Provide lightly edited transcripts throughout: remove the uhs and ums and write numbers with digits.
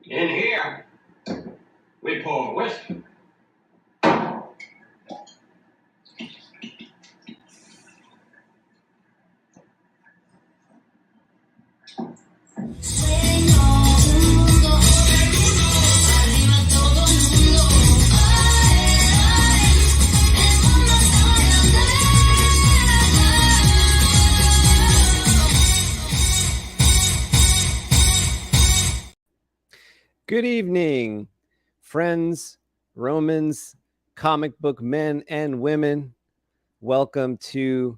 In here, we pour whiskey. Good evening, friends, Romans, comic book men and women. Welcome to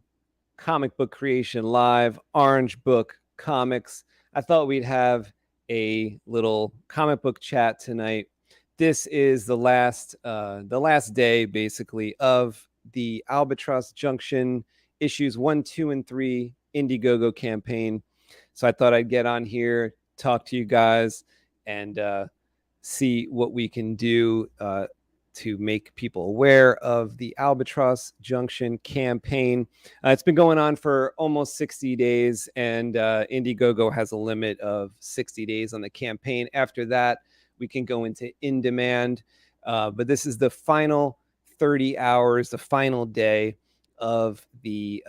Comic Book Creation Live, Orange Book Comics. I thought we'd have a little comic book chat tonight. This is the last day, basically, of the Albatross Junction issues 1, 2, and 3 Indiegogo campaign. So I thought I'd get on here, talk to you guys, and see what we can do to make people aware of the Albatross Junction campaign. It's been going on for almost 60 days, and Indiegogo has a limit of 60 days on the campaign. After that, we can go into in demand. But this is the final 30 hours, the final day of the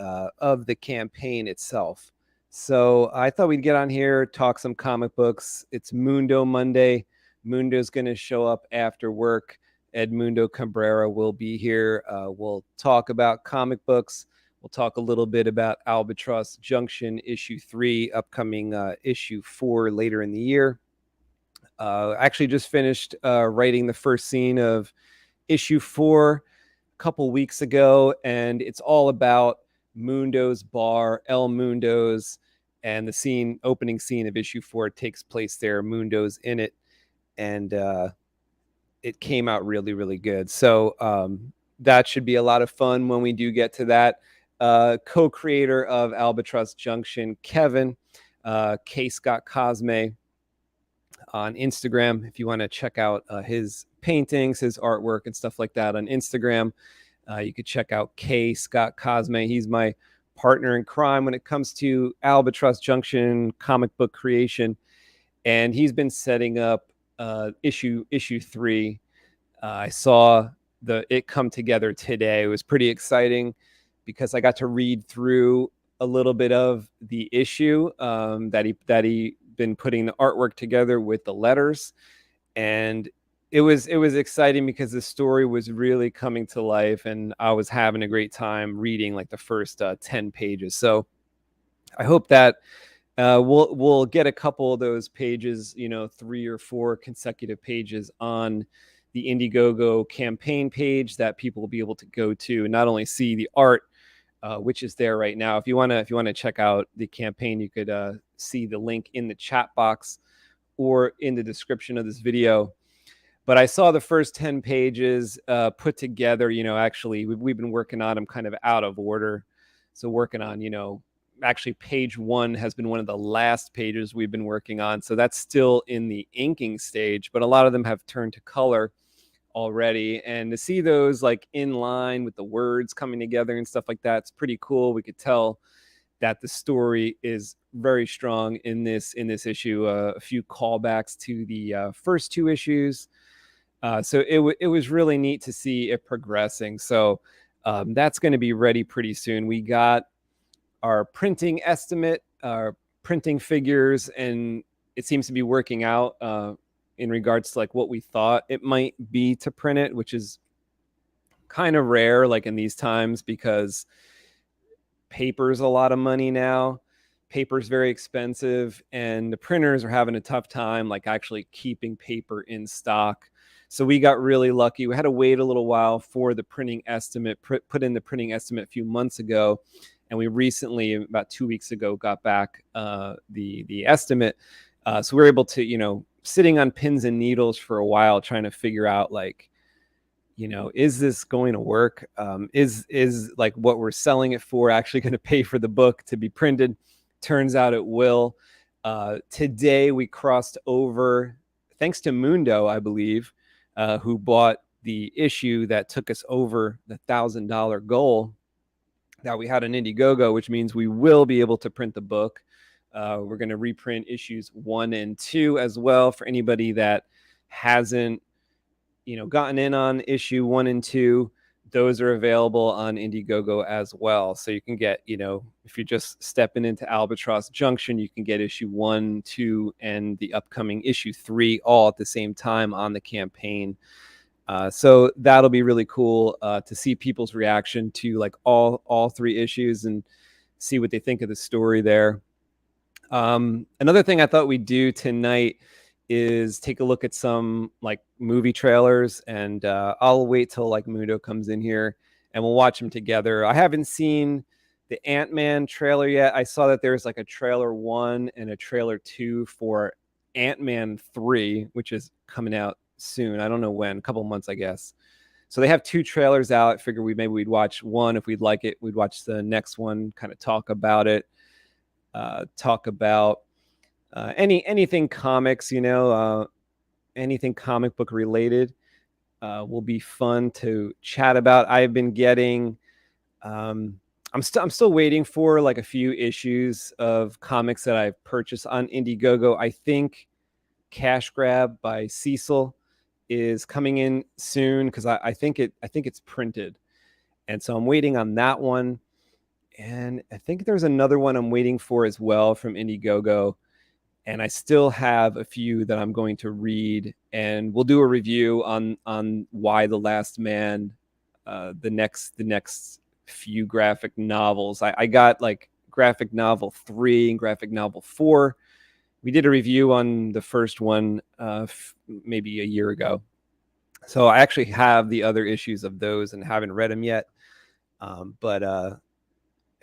campaign itself. So I thought we'd get on here, talk some comic books. It's Mundo Monday. Mundo's going to show up after work. Edmundo Cabrera will be here. We'll talk about comic books. We'll talk a little bit about Albatross Junction issue 3, upcoming issue 4 later in the year. Actually just finished writing the first scene of issue 4 a couple weeks ago, and it's all about Mundo's bar, El Mundo's, and the opening scene of issue 4 takes place there. Mundo's in it, and it came out really, really good. So that should be a lot of fun when we do get to that. Co-creator of Albatross Junction, Kevin, K. Scott Cosme on Instagram. If you want to check out his paintings, his artwork, and stuff like that on Instagram, you could check out K. Scott Cosme. He's my partner in crime when it comes to Albatross Junction comic book creation, and he's been setting up issue 3. I saw it come together today. It was pretty exciting because I got to read through a little bit of the issue that he been putting the artwork together with the letters, and it was exciting because the story was really coming to life, and I was having a great time reading like the first 10 pages. So I hope that we'll get a couple of those pages, 3 or 4 consecutive pages on the Indiegogo campaign page that people will be able to go to and not only see the art, which is there right now. If you want to check out the campaign, you could see the link in the chat box or in the description of this video. But I saw the first 10 pages put together. Actually, we've been working on them kind of out of order. So working on, actually page 1 has been one of the last pages we've been working on. So that's still in the inking stage, but a lot of them have turned to color already. And to see those like in line with the words coming together and stuff like that, it's pretty cool. We could tell that the story is very strong in this issue. A few callbacks to the first 2 issues. So it was really neat to see it progressing. So that's going to be ready pretty soon. We got our printing estimate, our printing figures, and it seems to be working out in regards to like what we thought it might be to print it, which is kind of rare like in these times because paper's a lot of money now. Paper's very expensive, and the printers are having a tough time like actually keeping paper in stock. So we got really lucky. We had to wait a little while for the printing estimate, put in the printing estimate a few months ago. And we recently, about 2 weeks ago, got back the estimate. So we were able to, sitting on pins and needles for a while, trying to figure out like, is this going to work? Is like what we're selling it for actually going to pay for the book to be printed? Turns out it will. Today we crossed over, thanks to Mundo, I believe, who bought the issue that took us over the $1,000 goal that we had on Indiegogo, which means we will be able to print the book. We're going to reprint issues 1 and 2 as well for anybody that hasn't, gotten in on issue 1 and 2. Those are available on Indiegogo as well. So you can get, if you're just stepping into Albatross Junction, you can get issue 1, 2, and the upcoming issue 3 all at the same time on the campaign. So that'll be really cool to see people's reaction to like all 3 issues and see what they think of the story there. Another thing I thought we'd do tonight is take a look at some like movie trailers, and I'll wait till like Mundo comes in here and we'll watch them together. I haven't seen the Ant-Man trailer yet. I saw that there's like a trailer 1 and a trailer 2 for Ant-Man 3, which is coming out soon. I don't know when, a couple months, I guess. So they have 2 trailers out. I figured maybe we'd watch one. If we'd like it, we'd watch the next one, kind of talk about it, talk about anything comics, anything comic book related will be fun to chat about. I've been getting I'm still waiting for like a few issues of comics that I've purchased on Indiegogo. I think Cash Grab by Cecil is coming in soon because I think it's printed, and so I'm waiting on that one. And I think there's another one I'm waiting for as well from Indiegogo. And I still have a few that I'm going to read, and we'll do a review on Y the Last Man, the next few graphic novels. I got like graphic novel 3 and graphic novel 4. We did a review on the first one maybe a year ago. So I actually have the other issues of those and haven't read them yet. But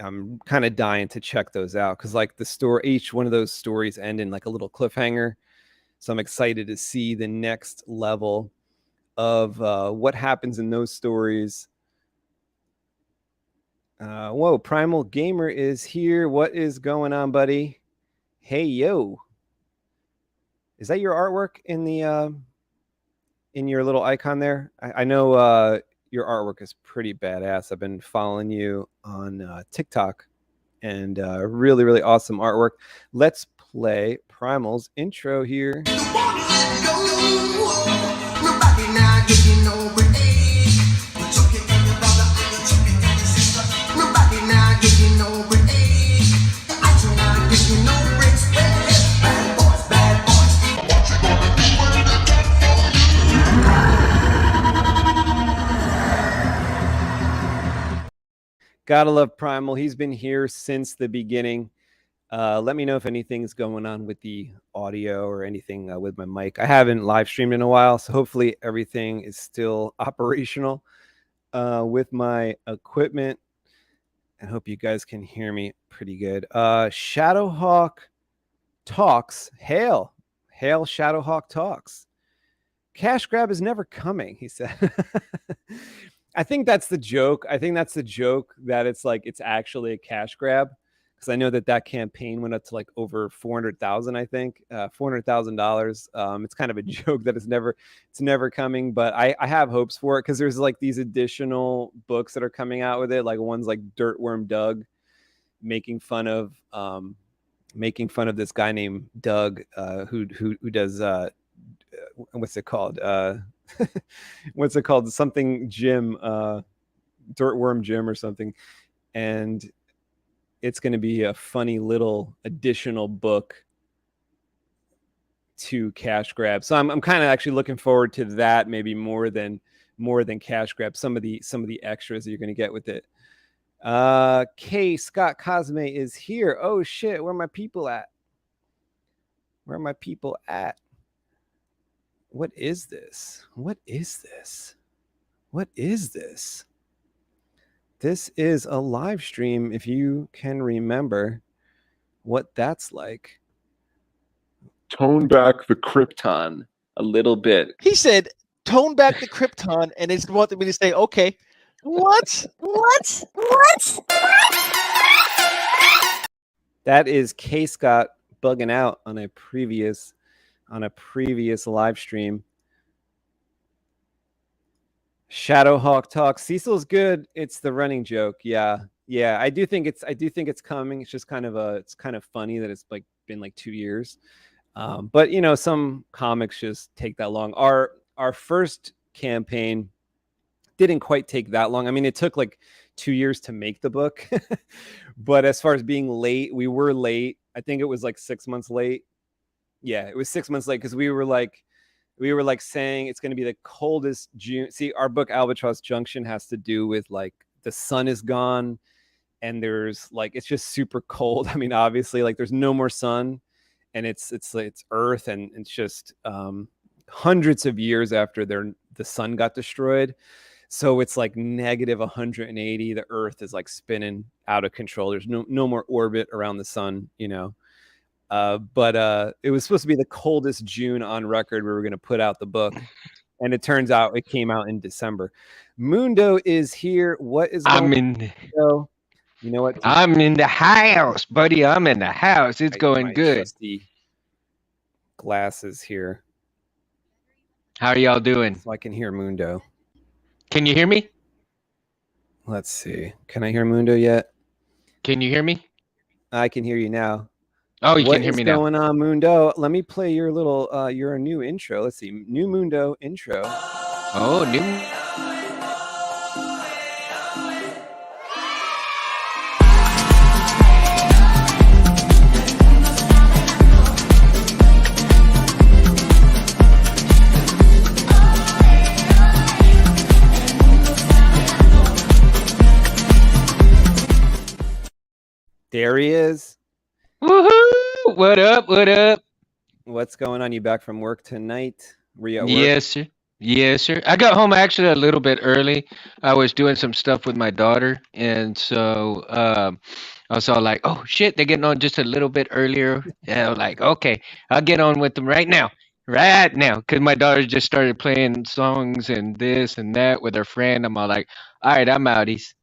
I'm kind of dying to check those out because like the story, each one of those stories end in like a little cliffhanger. So I'm excited to see the next level of what happens in those stories. Whoa, Primal Gamer is here. What is going on, buddy? Hey, yo. Is that your artwork in the in your little icon there? I know your artwork is pretty badass. I've been following you on TikTok, and really, really awesome artwork. Let's play Primal's intro here. Gotta love Primal. He's been here since the beginning. Let me know if anything's going on with the audio or anything with my mic. I haven't live streamed in a while, so hopefully everything is still operational with my equipment. I hope you guys can hear me pretty good. Shadowhawk talks. Hail Shadowhawk talks. Cash grab is never coming, he said. I think that's the joke. That it's like it's actually a cash grab, because I know that campaign went up to like over 400,000. I think $400,000. It's kind of a joke that it's never coming, but I have hopes for it because there's like these additional books that are coming out with it. Like one's like Dirtworm Doug, making fun of this guy named Doug who does what's it called? What's it called? Something Jim, Dirtworm Jim or something. And it's going to be a funny little additional book to Cash Grab. So I'm kind of actually looking forward to that, maybe more than Cash Grab. Some of the extras that you're going to get with it. K Scott Cosme is here. Oh shit, where are my people at? What is this? This is a live stream, if you can remember what that's like. Tone back the Krypton a little bit. He said, tone back the Krypton, and they wanted me to say, okay, what? That is K Scott bugging out on a previous live stream. Shadowhawk talk. Cecil's good. It's the running joke. Yeah. Yeah, I do think it's coming. It's just it's kind of funny that it's like been like 2 years. But you know, some comics just take that long. Our first campaign didn't quite take that long. I mean, it took like 2 years to make the book, but as far as being late, we were late. I think it was like 6 months late. Yeah, it was 6 months late because we were like saying it's going to be the coldest June. See, our book Albatross Junction has to do with like the sun is gone and there's like it's just super cold. I mean, obviously, like there's no more sun, and it's Earth, and it's just hundreds of years after the sun got destroyed. So it's like negative 180. The Earth is like spinning out of control. There's no more orbit around the sun, you know. But it was supposed to be the coldest June on record. We were going to put out the book, and it turns out it came out in December. Mundo is here. What is going on? You know what? I'm in the house, buddy. I'm in the house. It's going good. Trusty glasses here. How are y'all doing? So I can hear Mundo. Can you hear me? Let's see. Can I hear Mundo yet? Can you hear me? I can hear you now. Oh, you can hear me now. What's going on, Mundo? Let me play your little your new intro. Let's see. New Mundo intro. Oh, new. There he is. Woohoo! What up? What up? What's going on? You back from work tonight? Were you at work? Yes, sir. Yes, sir. I got home actually a little bit early. I was doing some stuff with my daughter, and so I was all like, "Oh shit, they're getting on just a little bit earlier." And I was like, "Okay, I'll get on with them right now, because my daughter just started playing songs and this and that with her friend." I'm all like, "All right, I'm outies.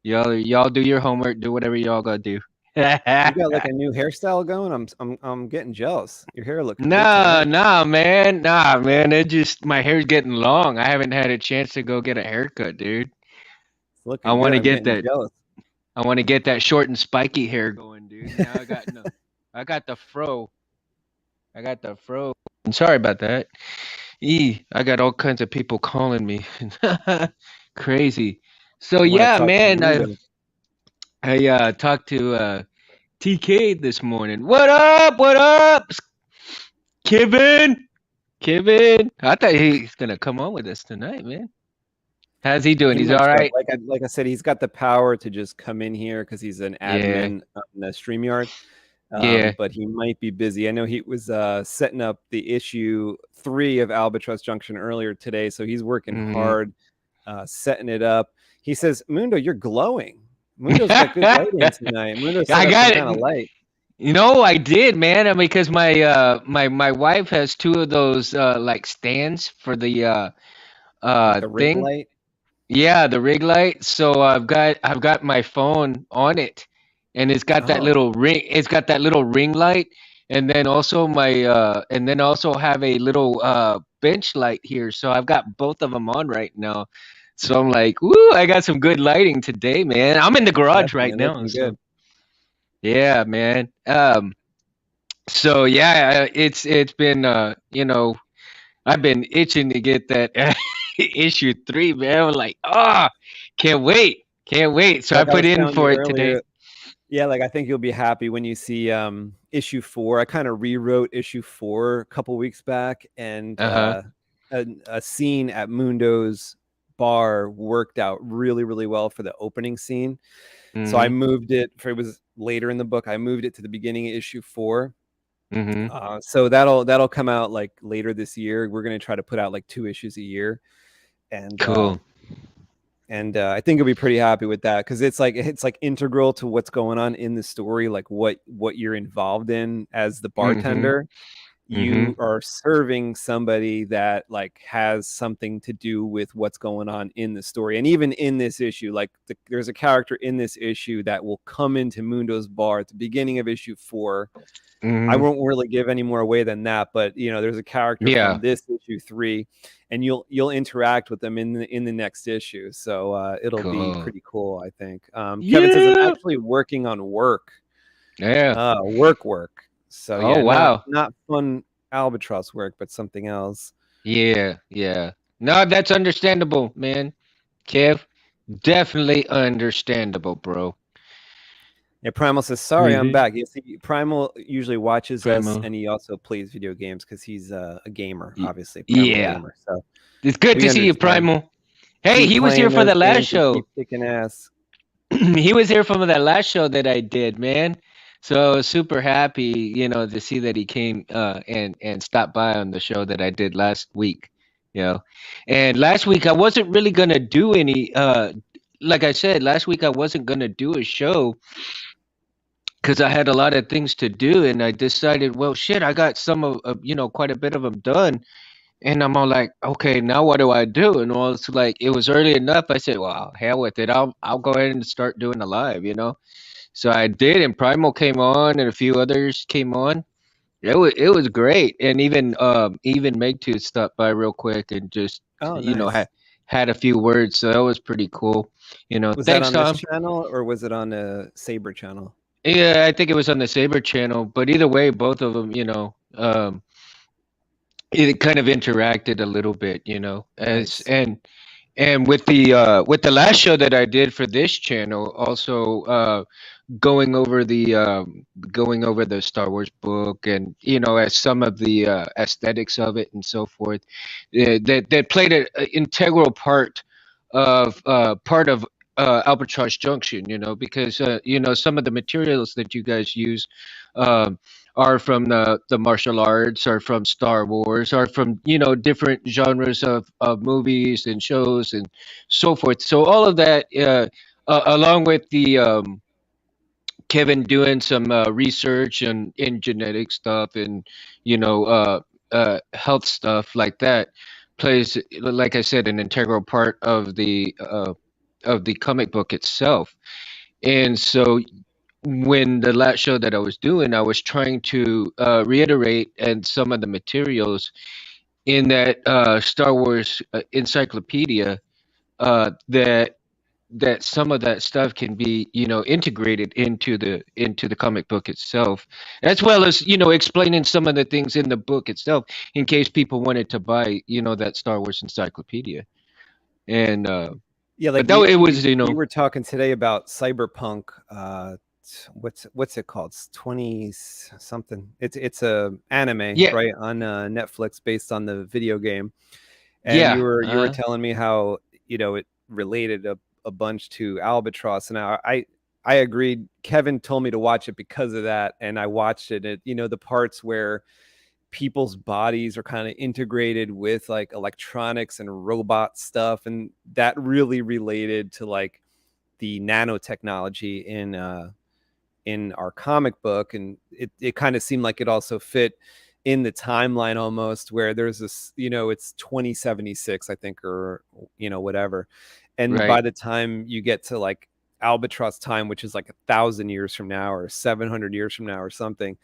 Y'all do your homework. Do whatever y'all gotta do." You got like a new hairstyle going. I'm getting jealous. Your hair looks Nah, man. It just my hair's getting long. I haven't had a chance to go get a haircut, dude. I want to get that. Jealous. I want to get that short and spiky hair going, dude. Now I got I got the fro. I'm sorry about that. I got all kinds of people calling me. Crazy. So yeah, man. I talked to TK this morning. What up? What up? Kevin? I thought he's gonna come on with us tonight, man. How's he doing? He's all right. Like I said, he's got the power to just come in here because he's an admin on the StreamYard. But he might be busy. I know he was setting up the issue 3 of Albatross Junction earlier today, so he's working hard setting it up. He says, "Mundo, you're glowing." Mundo's got good lighting tonight. Mundo's I got it. Kind of light. You know, I did, man. I mean, because my wife has 2 of those like stands for the ring light. Yeah, the rig light. So I've got my phone on it, and it's got that little ring. It's got that little ring light, and then also have a little bench light here. So I've got both of them on right now. So I'm like, woo, I got some good lighting today, man. I'm in the garage right now. So. Good. Yeah, man. So yeah, it's been you know, I've been itching to get that issue 3, man. I'm like, can't wait. So I put in for it today. Yeah, like I think you'll be happy when you see issue 4. I kind of rewrote issue 4 a couple weeks back, and a scene at Mundo's bar worked out really, really well for the opening scene. So I moved it. It was later in the book. I moved it to the beginning of issue 4. So that'll come out like later this year. We're gonna try to put out like 2 issues a year, and cool. I think you'll be pretty happy with that because it's like integral to what's going on in the story, like what you're involved in as the bartender. You are serving somebody that like has something to do with what's going on in the story. And even in this issue, like there's a character in this issue that will come into Mundo's bar at the beginning of issue 4. I won't really give any more away than that, but you know, there's a character from this issue 3, and you'll interact with them in the next issue. So it'll be Cool. pretty cool, I think. Kevin says I'm Yeah. actually working on work. Yeah. Work. So Oh, yeah, wow. not fun Albatross work, but something else. Yeah. Yeah. No, that's understandable, man. Kev, definitely understandable, bro. Yeah, Primal says, sorry, I'm Crazy. back. You see, Primal usually watches us, Primal. and he also plays video games because he's a gamer, Y- obviously, Primal Yeah. gamer. So It's good we to see you, understand. Primal. Hey, Keep he was here playing for the those last games and show. keep kicking ass. He was here from that last show that I did, man. So super happy, to see that he came and stopped by on the show that I did last week. You know, and last week I wasn't really gonna do any. Like I said, last week I wasn't gonna do a show because I had a lot of things to do, and I decided, well, shit, I got some of quite a bit of them done. And I'm all like, okay, now what do I do? And well, it's like it was early enough. I said, well, hell with it. I'll go ahead and start doing a live. So I did, and Primal came on, and a few others came on. It was great, and even Meg Tooth stopped by real quick and just Oh, had a few words. So that was pretty cool. was that Thanks, on this Tom. channel or was it on a Saber channel? Yeah, I think it was on the Saber channel, but either way, both of them, it kind of interacted a little bit, as Nice. and with the last show that I did for this channel, also going over the Star Wars book, and as some of the aesthetics of it and so forth, that played an integral part of Albatross Junction, because some of the materials that you guys use um, are from the martial arts, are from Star Wars, are from different genres of movies and shows and so forth. So all of that, along with the Kevin doing some research and in genetic stuff and health stuff like that, plays, like I said, an integral part of the comic book itself. And so when the last show that I was doing, I was trying to reiterate and some of the materials in that Star Wars encyclopedia, that some of that stuff can be integrated into the comic book itself, as well as explaining some of the things in the book itself, in case people wanted to buy that Star Wars encyclopedia. And Yeah, like but that it was we were talking today about Cyberpunk. What's it called? It's 20 something. It's a anime, yeah, right, on Netflix based on the video game. And yeah, you were telling me how it related a bunch to Albatross, and I agreed. Kevin told me to watch it because of that, and I watched it. The parts where people's bodies are kind of integrated with like electronics and robot stuff, and that really related to like the nanotechnology in our comic book, and it kind of seemed like it also fit in the timeline almost, where there's this, it's 2076, I think, or whatever, and by right. the time you get to like Albatross time, which is like 1,000 years from now or 700 years from now or something,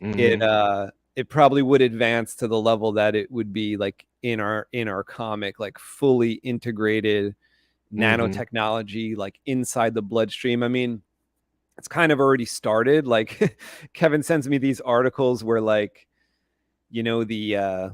it Hmm. it probably would advance to the level that it would be like in our comic, like fully integrated Hmm. nanotechnology like inside the bloodstream. I mean, it's kind of already started. Like Kevin sends me these articles where like the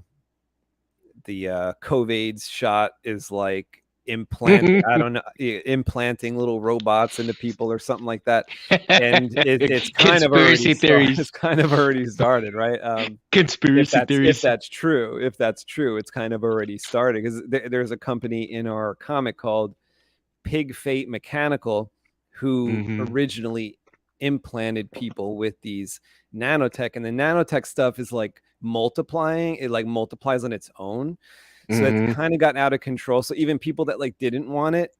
COVID's shot is like I don't know, implanting little robots into people or something like that, and it's kind of already Conspiracy it's theories. kind of already started, right? If Conspiracy that's theories. true, it's kind of already started, because there's a company in our comic called Pig Fate Mechanical, who Hmm. originally implanted people with these nanotech, and the nanotech stuff is like multiplying. It like multiplies on its own, so it's Hmm. kind of gotten out of control. So even people that like didn't want it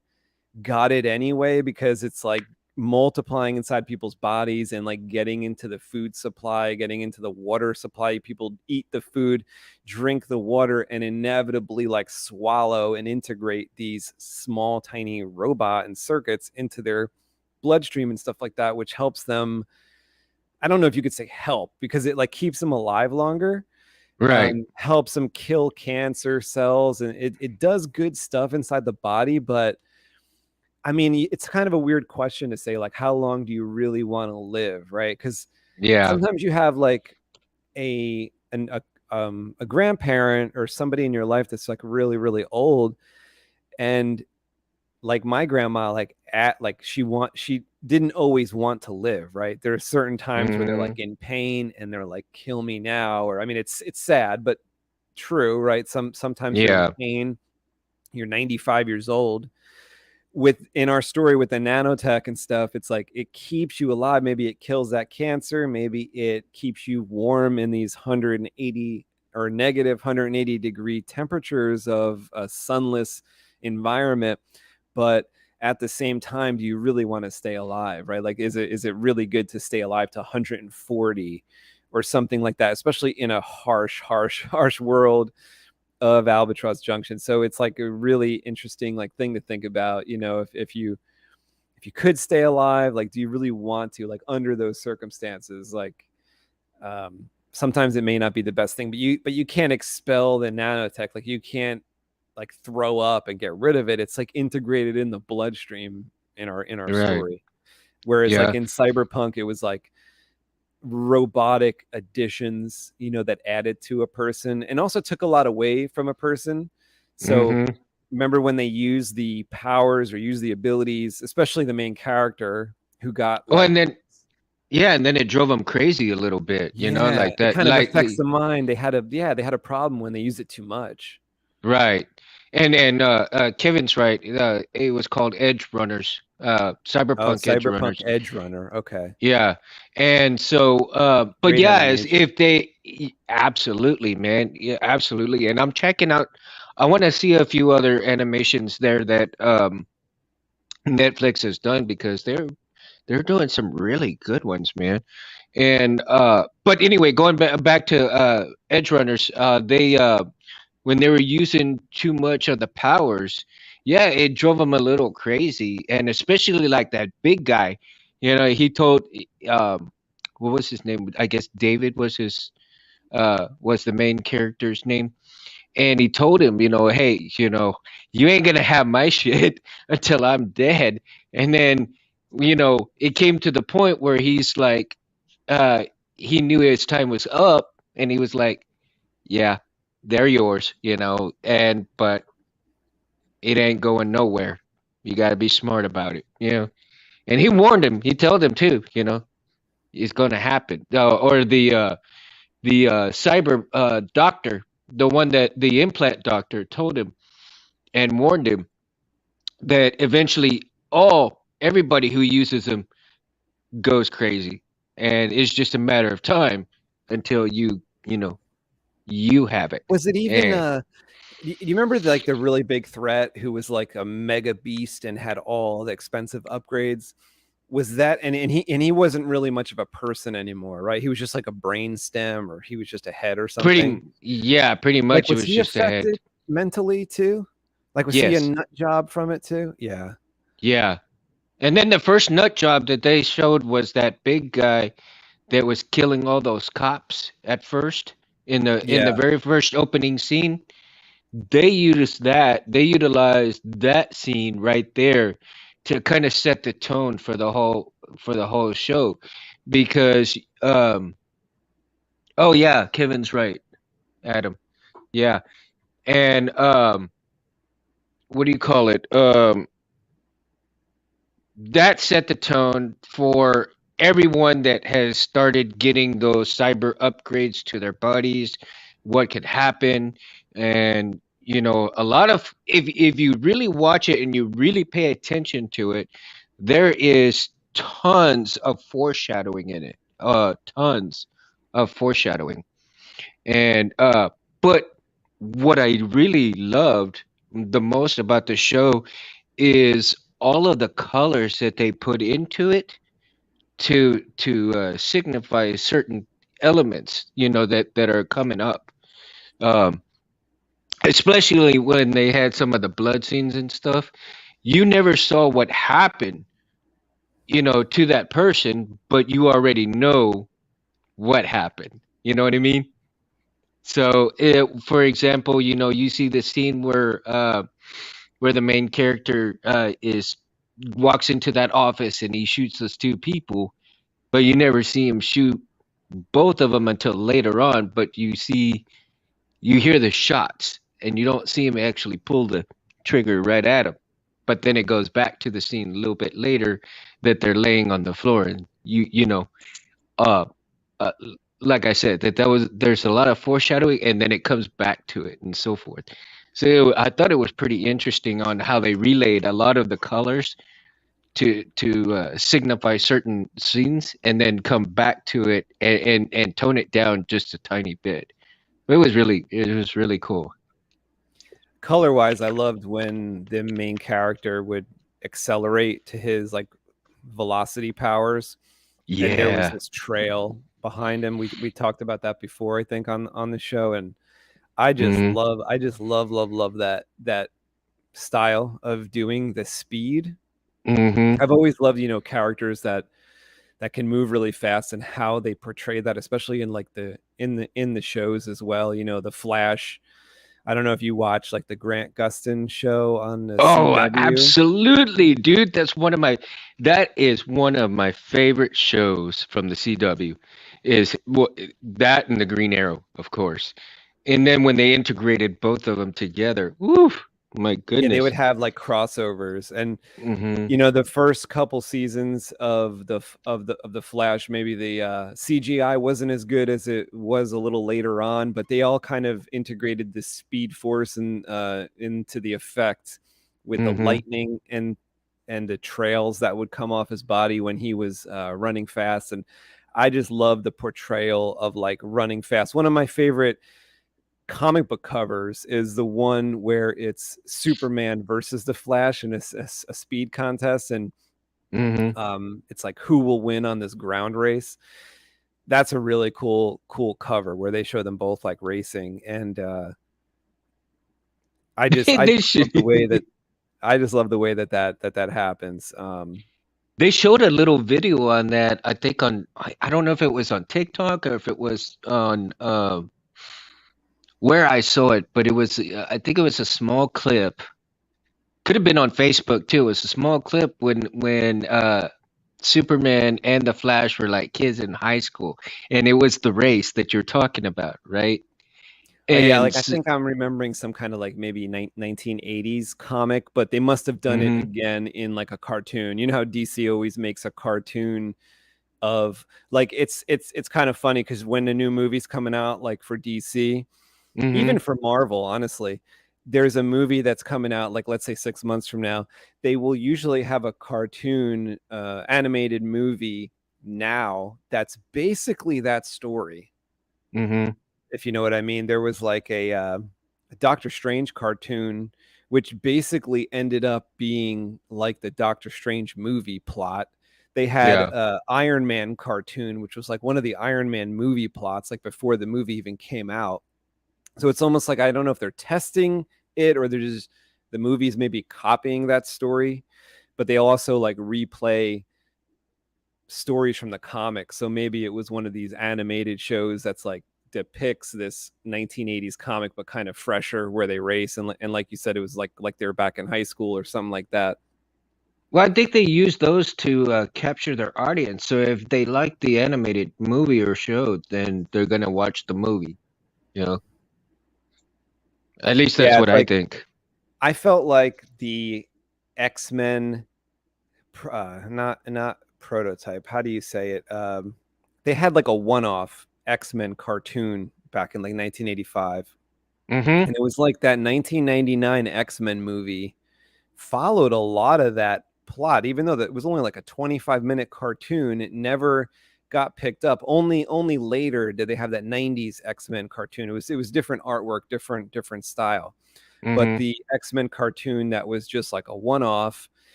got it anyway, because it's like multiplying inside people's bodies and like getting into the food supply, getting into the water supply. People eat the food, drink the water, and inevitably like swallow and integrate these small tiny robot and circuits into their bloodstream and stuff like that, which helps them. I don't know if you could say help, because it like keeps them alive longer, Right. helps them kill cancer cells, and it does good stuff inside the body. But I mean, it's kind of a weird question to say, like, how long do you really want to live, right? Because Yeah. sometimes you have like a grandparent or somebody in your life that's like really really old, and like my grandma, she didn't always want to live, right? There are certain times where they're like Hmm. in pain and they're like, kill me now. Or I mean, it's sad but true, right? Sometimes you're in Yeah. pain, you're 95 years old. In our story with the nanotech and stuff, it's like it keeps you alive. Maybe it kills that cancer, maybe it keeps you warm in these 180 or negative 180 degree temperatures of a sunless environment. But at the same time, do you really want to stay alive, right? Like, is it really good to stay alive to 140 or something like that, especially in a harsh world of Albatross Junction? So it's like a really interesting like thing to think about. If you could stay alive, like, do you really want to, like, under those circumstances? Like, sometimes it may not be the best thing, but you can't expel the nanotech. Like, you can't like throw up and get rid of it. It's like integrated in the bloodstream in our Right. story. Whereas like Yeah. in Cyberpunk, it was like robotic additions, that added to a person and also took a lot away from a person. So Hmm. remember when they use the powers or use the abilities, especially the main character who got Oh, like, and then yeah, and then it drove them crazy a little bit, yeah, like it that, kind of affects the mind. They had a problem when they used it too much. right. And Kevin's right. It was called Edge Runners, Oh, Cyberpunk Edge Cyberpunk Runners. Edge Runner. Okay. Yeah. And so, but Great yeah, as animation. if absolutely, man. Yeah, absolutely. And I'm checking out, I want to see a few other animations there that Netflix has done because they're doing some really good ones, man. And but anyway, going back to Edge Runners, they when they were using too much of the powers, yeah, it drove them a little crazy, and especially like that big guy. He told um, what was his name? I guess David was the main character's name, and he told him, hey, you ain't gonna have my shit until I'm dead. And then, it came to the point where he's like, uh, he knew his time was up, and he was like, yeah, they're yours, and but it ain't going nowhere. You got to be smart about it. And he warned him. He told him too. It's going to happen. Or the cyber doctor, the one that the implant doctor told him and warned him that eventually everybody who uses them goes crazy, and it's just a matter of time until you have it. Was it even And do you remember like the really big threat who was like a mega beast and had all the expensive upgrades? Was that, and he wasn't really much of a person anymore, right? He was just like a brain stem, or he was just a head or something. pretty Like, much it was was he just a head. affected mentally too? Like, was he a Yes. nut job from it too? Yeah. Yeah. And then the first nut job that they showed was that big guy that was killing all those cops at first in the Yeah. very first opening scene. They utilized that scene right there to kind of set the tone for the whole show because oh yeah, Kevin's right, Adam. Yeah. And what do you call it? That set the tone for everyone that has started getting those cyber upgrades to their bodies, what could happen. And a lot of, if you really watch it and you really pay attention to it, there is tons of foreshadowing in it, tons of foreshadowing. And but what I really loved the most about the show is all of the colors that they put into it to signify certain elements, that are coming up. Um, Especially when they had some of the blood scenes and stuff, you never saw what happened, to that person, but you already know what happened. You know what I mean? So, for example, you see the scene where the main character is walks into that office and he shoots those two people, but you never see him shoot both of them until later on. But you hear the shots, and you don't see him actually pull the trigger right at him. But then it goes back to the scene a little bit later that they're laying on the floor, and uh, uh like I said, there's a lot of foreshadowing, and then it comes back to it and so forth. So I thought it was pretty interesting on how they relayed a lot of the colors to signify certain scenes, and then come back to it and tone it down just a tiny bit. It was really cool. Color wise, I loved when the main character would accelerate to his like velocity powers, and there was Yeah. this trail behind him. We talked about that before, I think, on the show, and Mhm. I just love that style of doing the speed. Mhm. I've always loved, characters that can move really fast and how they portray that, especially in like the shows as well. The Flash. I don't know if you watch like the Grant Gustin show on the Oh, CW. absolutely, dude. That is one of my favorite shows from the CW. Is that and the Green Arrow, of course. And then when they integrated both of them together, woo, my Yeah, they would goodness. have like crossovers, and Mhm. the first couple seasons of the Flash, maybe the CGI wasn't as good as it was a little later on, but they all kind of integrated the Speed Force and into the effect with the Mhm. lightning and the trails that would come off his body when he was running fast. And I just love the portrayal of like running fast. One of my favorite comic book covers is the one where it's Superman versus the Flash in a speed contest, and Mhm. it's like who will win on this ground race. That's a really cool cover where they show them both like racing, and I They just love should. the way that that happens. They showed a little video on that. I think I don't know if it was on TikTok or if it was on where I saw it, but I think it was a small clip. Could have been on Facebook too. It was a small clip when Superman and the Flash were like kids in high school, and it was the race that you're talking about, right? Yeah, And like I think I'm remembering some kind of like maybe 1980s comic, but they must have done it mm-hmm, again in like a cartoon. You know how DC always makes a cartoon of like it's kind of funny because when the new movie's coming out, like for DC, mm-hmm, even for Marvel, honestly, there's a movie that's coming out like let's say 6 months from now. They will usually have a cartoon animated movie now that's basically that story, mm-hmm. if you know what I mean. There was like a Doctor Strange cartoon, which basically ended up being like the Doctor Strange movie plot. They had Yeah. a Iron Man cartoon, which was like one of the Iron Man movie plots, like before the movie even came out. So it's almost like I don't know if they're testing it or they're just the movies maybe copying that story, but they also like replay stories from the comics. So maybe it was one of these animated shows that's like depicts this 1980s comic but kind of fresher where they race and like you said it was like they were back in high school or something like that. Well, I think they use those to capture their audience. So if they like the animated movie or show, then they're gonna watch the movie. You know, at least that's Yeah, what it's I like think. I felt like the X-Men not prototype, how do you say it, they had like a one-off X-Men cartoon back in like 1985, Mm-hmm. and it was like that 1999 X-Men movie followed a lot of that plot, even though that it was only like a 25-minute cartoon. It never got picked up. Only later did they have that 90s X-Men cartoon. It was different artwork, different style. But Mm-hmm. the X-Men cartoon that was just like a one-off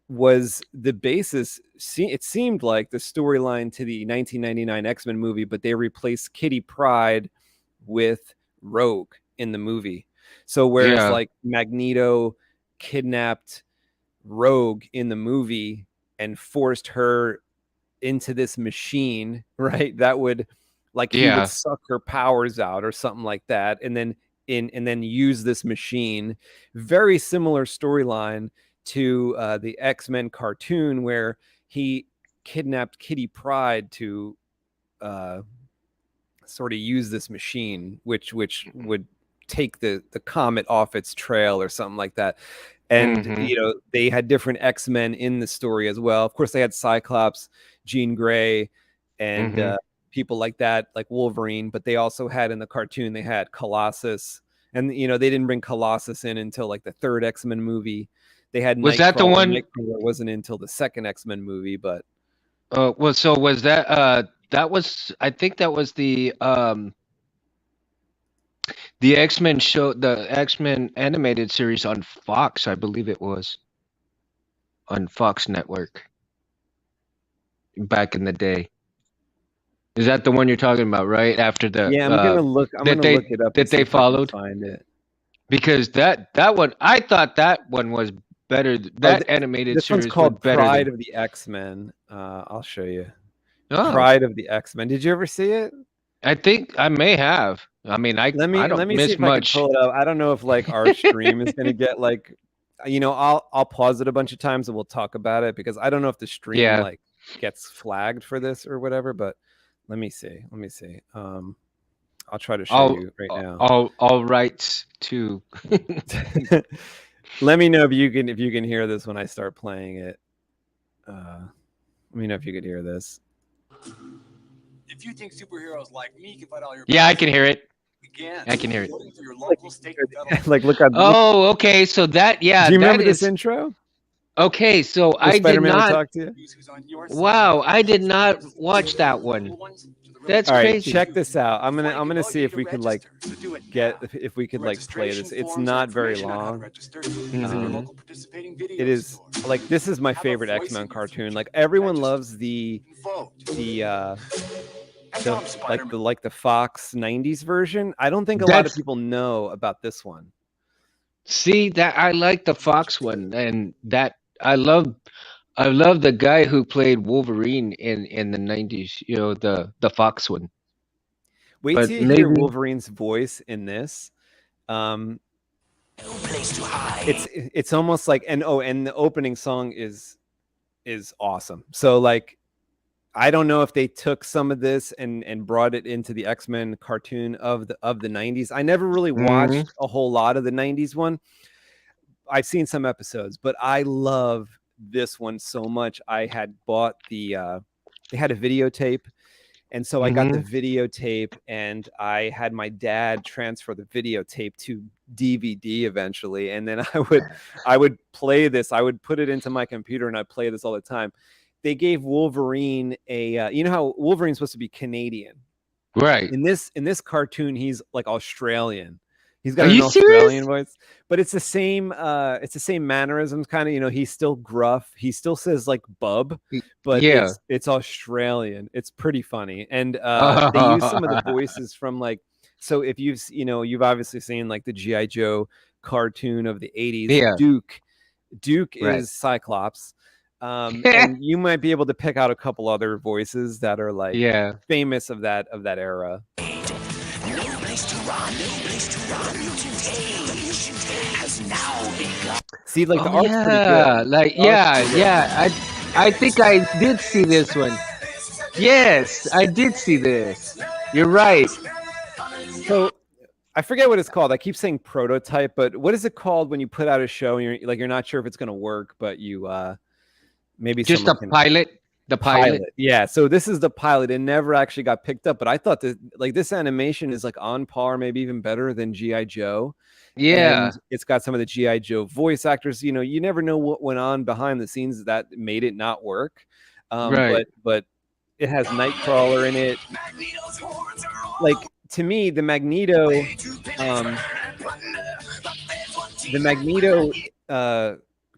was the basis. It seemed like the storyline to the 1999 X-Men movie, but they replaced Kitty Pryde with Rogue in the movie. So whereas Yeah. like Magneto kidnapped Rogue in the movie and forced her into this machine, right? That would like he would suck her powers out or something like that, and then use this machine. Very similar storyline to the X-Men cartoon, where he kidnapped Kitty Pryde to sort of use this machine, which would take the comet off its trail or something like that. And you know, they had different X-Men in the story as well. Of course, they had Cyclops, Jean Grey, and people like that, like Wolverine. But they also had, in the cartoon, they had Colossus, and you know, they didn't bring Colossus in until like the third X-Men movie. They had Was that the one? Nightcrawler wasn't until the second X-Men movie, but well, so was that that was, I think that was the X-Men show, the X-Men animated series on Fox, I believe it was. On Fox Network. Back in the day. Is that the one you're talking about, right? After the yeah, I'm gonna look it up that they followed. Find it. Because that one, I thought that one was better. That animated this series one's called better Pride than... of the X-Men. I'll show you. Oh. Pride of the X-Men. Did you ever see it? I think I may have. I mean, I don't miss see if much. I can pull it up. I don't know if like our stream is gonna get like, you know, I'll pause it a bunch of times and we'll talk about it, because I don't know if the stream like gets flagged for this or whatever. But let me see. I'll try to show you right now. All rights to. Let me know if you can hear this when I start playing it. Let me know if you could hear this. If you think superheroes like me can fight all your I can hear it. Again, I can hear it. Your local state like look at. Oh, okay. So that Do you remember this intro? Okay, so Where I Spider-Man did not. Talk to you? Wow, I did not watch that one. That's all right, crazy. check this out. I'm gonna see if we could like play this. It's not very long. It is like, this is my favorite X-Men cartoon. Like, everyone loves the Fox 90s version. I don't think a lot of people know about this one. See, that I like the Fox one, and that I love the guy who played Wolverine in the 90s, you know, the Fox one. Wait till you hear Wolverine's voice in this. It's almost like, and the opening song is awesome. So like, I don't know if they took some of this and brought it into the X-Men cartoon of the 90s. I never really watched a whole lot of the 90s one. I've seen some episodes, but I love this one so much. I had bought they had a videotape, and so I got the videotape, and I had my dad transfer the videotape to DVD eventually, and then I would play this. I would put it into my computer, and I'd play this all the time. They gave Wolverine a you know how Wolverine's supposed to be Canadian, right? In this cartoon, he's like Australian. He's got an Australian voice, but it's the same mannerisms, kind of. You know, he's still gruff. He still says like bub, but it's Australian. It's pretty funny, and they use some of the voices from like. So if you've obviously seen like the G.I. Joe cartoon of the 80s. Yeah. Duke is Cyclops. And you might be able to pick out a couple other voices that are like famous of that era. See, like the art's pretty good. Like I think I did see this one. Yes, I did see this. You're right. So I forget what it's called. I keep saying prototype, but what is it called when you put out a show and you're not sure if it's going to work, but you maybe just a pilot. The pilot. Yeah, so this is the pilot. It never actually got picked up, but I thought that like this animation is like on par, maybe even better than G.I. Joe. Yeah, and it's got some of the G.I. Joe voice actors. You know, you never know what went on behind the scenes that made it not work. Right. But it has Nightcrawler in it. Like, to me, the Magneto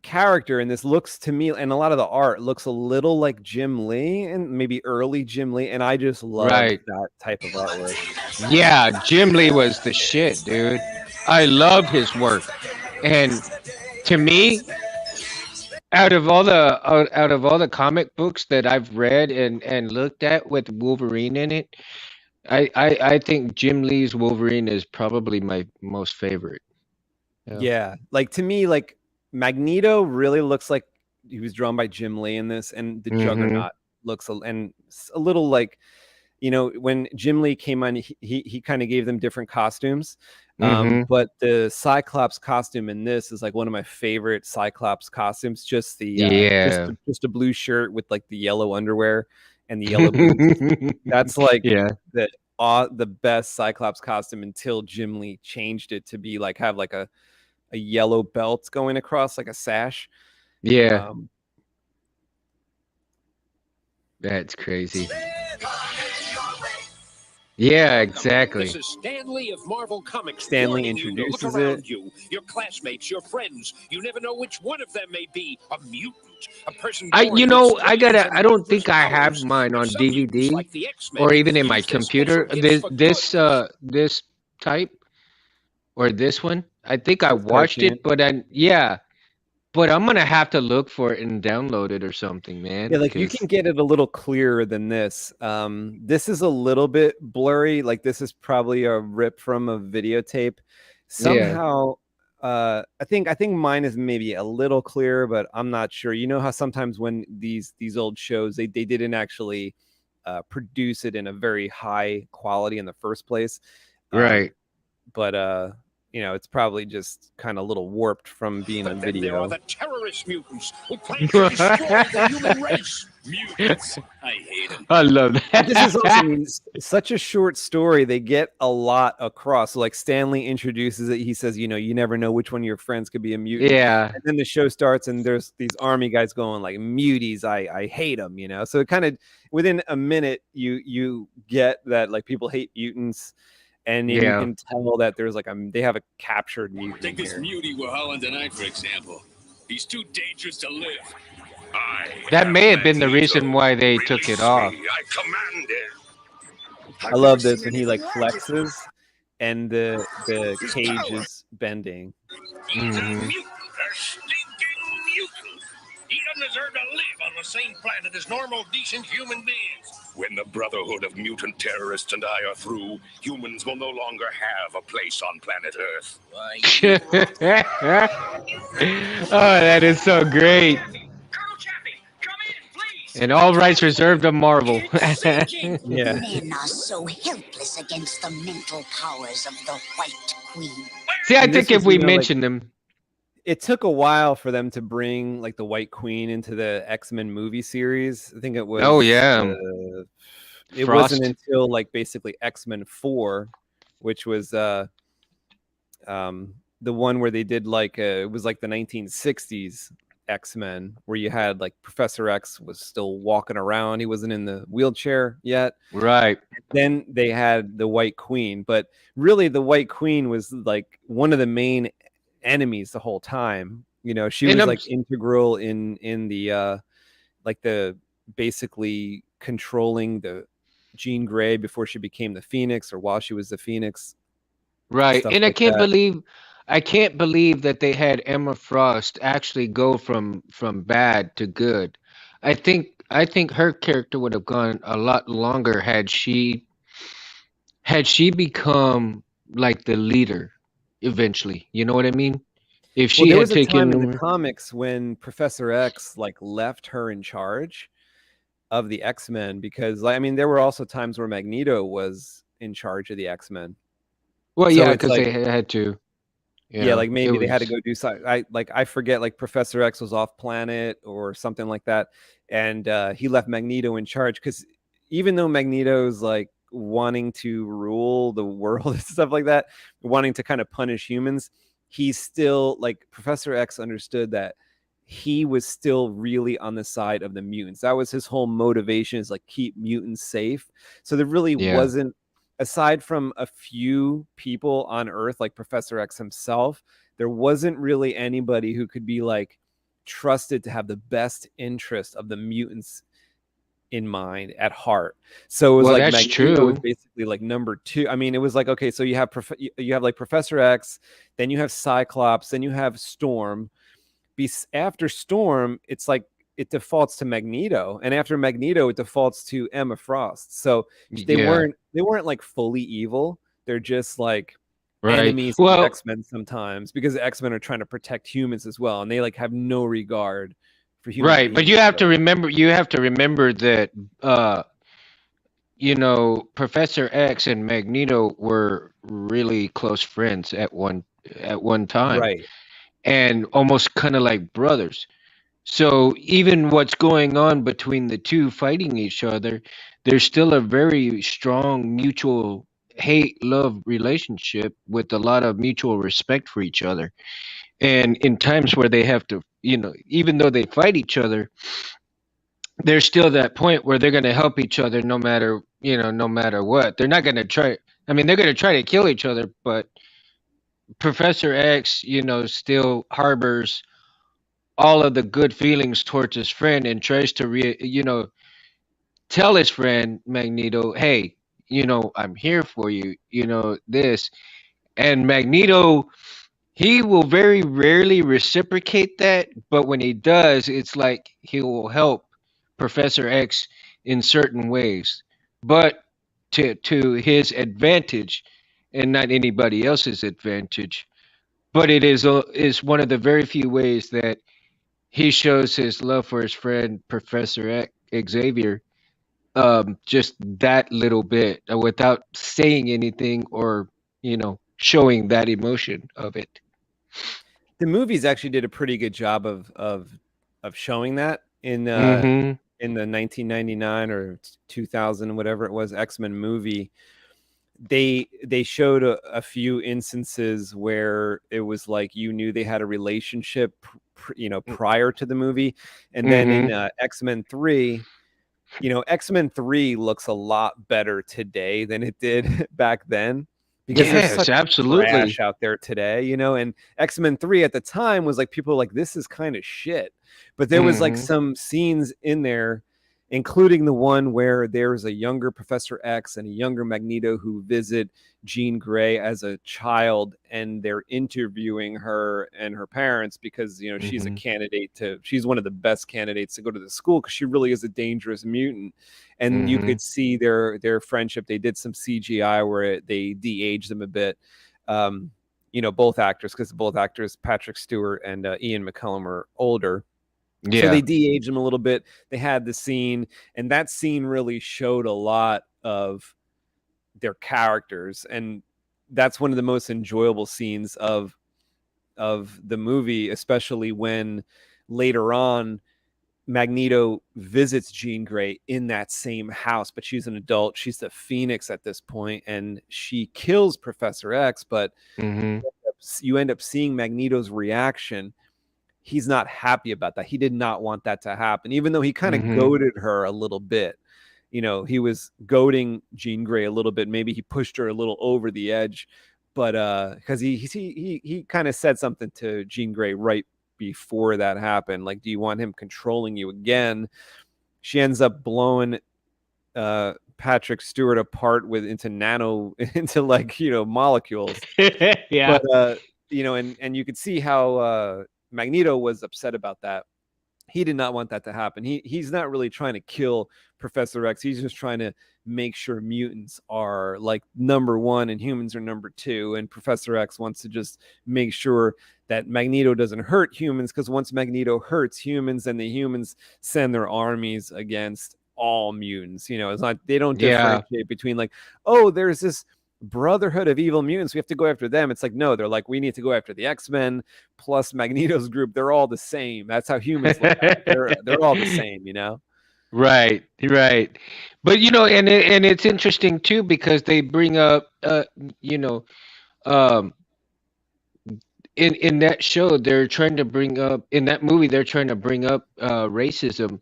character in this looks to me, and a lot of the art looks a little like Jim Lee, and maybe early Jim Lee, and I just love that type of artwork. Yeah, Jim Lee was the shit, dude. I love his work, and to me, out of all the comic books that I've read and looked at with Wolverine in it, I think Jim Lee's Wolverine is probably my most favorite. Yeah, like to me, like Magneto really looks like he was drawn by Jim Lee in this, and the Juggernaut looks a little like, you know, when Jim Lee came on, he kind of gave them different costumes. But the Cyclops costume in this is like one of my favorite Cyclops costumes. Just the just a blue shirt with like the yellow underwear and the yellow boots. That's like the best Cyclops costume until Jim Lee changed it to be like have like a yellow belt going across like a sash. Yeah. That's crazy. Yeah, exactly. This is Stan Lee of Marvel Comics. Stan Lee warning you to introduces look around it. you, your classmates, your friends. You never know which one of them may be a mutant, a person. I born you with know strange I and don't think wondrous I have powers. mine on Some mutants, DVD like the X-Men, or even in my use their computer. special gifts for good. This type or this one. I think I This watched cartoon. it, but but I'm gonna have to look for it and download it or something, man. Yeah, like you can get it a little clearer than this. This is a little bit blurry. Like this is probably a rip from a videotape. Somehow, I think mine is maybe a little clearer, but I'm not sure. You know how sometimes when these old shows they didn't actually produce it in a very high quality in the first place, right. But you know, it's probably just kind of a little warped from being on But then there are video. the terrorist mutants who plan to destroy the human race. Mutants. I hate them. I love that. This is also, I mean, such a short story. They get a lot across. So like Stanley introduces it. He says, you know, you never know which one of your friends could be a mutant. Yeah. And then the show starts and there's these army guys going like muties. I hate them, you know? So it kind of within a minute, you get that like people hate mutants. And then you can tell that there's like they have a captured mutant. Take this here. mutie we're hauling tonight, for example. He's too dangerous to live. That may have been the reason why they took it off. I command it. I love this when he like flexes and the cage is bending. He's a mutant, a stinking mutant. He doesn't deserve to live on the same planet as normal, decent human beings. When the Brotherhood of Mutant Terrorists and I are through, humans will no longer have a place on planet Earth. Oh, that is so great. Colonel Chappie, come in, please. And all rights reserved to Marvel. Yeah. Men are so helpless against the mental powers of the White Queen. See, I And think this if was, we you know, like- mention them, It took a while for them to bring like the White Queen into the X-Men movie series. I think it was. Oh, yeah. It Frost. wasn't until like basically X-Men 4, which was the one where they did like it was like the 1960s X-Men, where you had like Professor X was still walking around. He wasn't in the wheelchair yet. right? Then they had the White Queen, but really the White Queen was like one of the main enemies the whole time. You know, she was like integral in the like the basically controlling the Jean Grey before she became the Phoenix or while she was the Phoenix. Right. Stuff And I like can't that. believe that they had Emma Frost actually go from bad to good. I think her character would have gone a lot longer had she become like the leader eventually. You know what I mean? If Well, she there had was a time in the taken comics when Professor X like left her in charge of the X-Men, because like, I mean, there were also times where Magneto was in charge of the X-Men. well, So yeah, it's because like, they had to. yeah, like It maybe they had to was go do something. I forget, like Professor X was off planet or something like that, and he left Magneto in charge because even though Magneto's like wanting to rule the world and stuff like that, wanting to kind of punish humans, he's still like Professor X understood that he was still really on the side of the mutants. That was his whole motivation, is like keep mutants safe. So there really yeah. wasn't, aside from a few people on Earth, like Professor X himself, there wasn't really anybody who could be like trusted to have the best interest of the mutants in mind at heart. So it was Well, like that's Magneto was true. basically like number two. I mean, it was like, okay, so you have like Professor X, then you have Cyclops, then you have Storm. After Storm, it's like it defaults to Magneto, and after Magneto, it defaults to Emma Frost. So they Yeah. weren't like fully evil. They're just like Right. enemies of Well, the X-Men sometimes, because the X-Men are trying to protect humans as well, and they like have no regard for human right. But beings. you have to remember that Professor X and Magneto were really close friends at one time, Right. and almost kind of like brothers. So even what's going on between the two fighting each other, there's still a very strong mutual hate love relationship with a lot of mutual respect for each other. And in times where they have to, even though they fight each other, there's still that point where they're going to help each other no matter what. They're not going to try. I mean, they're going to try to kill each other, but Professor X, still harbors all of the good feelings towards his friend and tries to tell his friend Magneto, hey, I'm here for you, this. And Magneto, he will very rarely reciprocate that, but when he does, it's like he will help Professor X in certain ways, but to his advantage and not anybody else's advantage. But it is one of the very few ways that he shows his love for his friend Professor Xavier, just that little bit, without saying anything or showing that emotion of it. The movies actually did a pretty good job of showing that in Mm-hmm. in the 1999 or 2000, whatever it was, X-Men movie. They showed a few instances where it was like you knew they had a relationship prior to the movie, and then in X-Men 3, X-Men 3 looks a lot better today than it did back then, because there's Yes, such absolutely. trash out there today, and X-Men 3 at the time was like, people were like, this is kind of shit. But there was like some scenes in there, including the one where there's a younger Professor X and a younger Magneto who visit Jean Grey as a child, and they're interviewing her and her parents because she's a candidate she's one of the best candidates to go to the school, because she really is a dangerous mutant. And you could see their friendship. They did some CGI where they de-aged them a bit. Both actors, because both actors, Patrick Stewart and Ian McKellen, are older. Yeah. So they de-aged them a little bit. They had the scene, and that scene really showed a lot of their characters, and that's one of the most enjoyable scenes of the movie, especially when later on Magneto visits Jean Grey in that same house, but she's an adult. She's the Phoenix at this point, and she kills Professor X, but you end up seeing Magneto's reaction. He's not happy about that. He did not want that to happen, even though he kind of goaded her a little bit. He was goading Jean Grey a little bit. Maybe he pushed her a little over the edge, but because he kind of said something to Jean Grey right before that happened, like, do you want him controlling you again? She ends up blowing Patrick Stewart apart into molecules. Yeah. But and you could see how Magneto was upset about that. He did not want that to happen. He's not really trying to kill Professor X. He's just trying to make sure mutants are like number one and humans are number two. And Professor X wants to just make sure that Magneto doesn't hurt humans, because once Magneto hurts humans, then the humans send their armies against all mutants. It's not, they don't differentiate between like, oh, there's this brotherhood of evil mutants, we have to go after them. It's like, no, they're like, we need to go after the X-Men plus Magneto's group. They're all the same. That's how humans look at it. They're all the same, Right. But and it's interesting too, because they bring up um in that show, they're trying to bring up, in that movie, they're trying to bring up racism.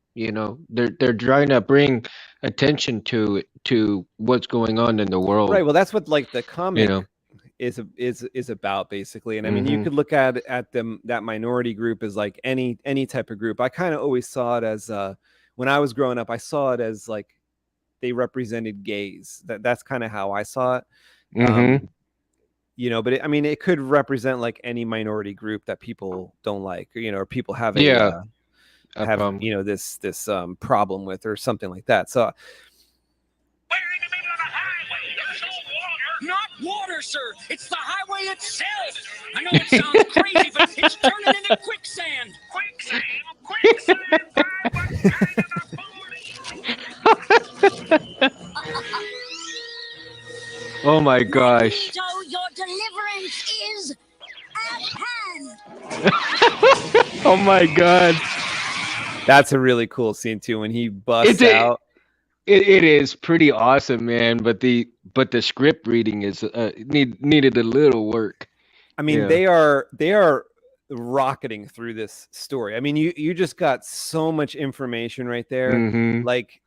They're trying to bring attention to what's going on in the world. Right. Well, that's what like the comic is about, basically. And I mean, you could look at them, that minority group, as like any type of group. I kind of always saw it as when I was growing up, I saw it as like they represented gays. That's kind of how I saw it. But it could represent like any minority group that people don't like, or people have have this problem with or something like that. So We're in the middle of the highway. There's no water. Not water, sir. It's the highway itself. I know it sounds crazy, but it's turning into quicksand. Quicksand. Oh my gosh. Magneto, your deliverance is at hand. Oh my god. that's a really cool scene too when he busts It's out. It is pretty awesome, man. But the script reading is needed a little work. I mean, Yeah. they are rocketing through this story. I mean, you just got so much information right there. Mhm. Like,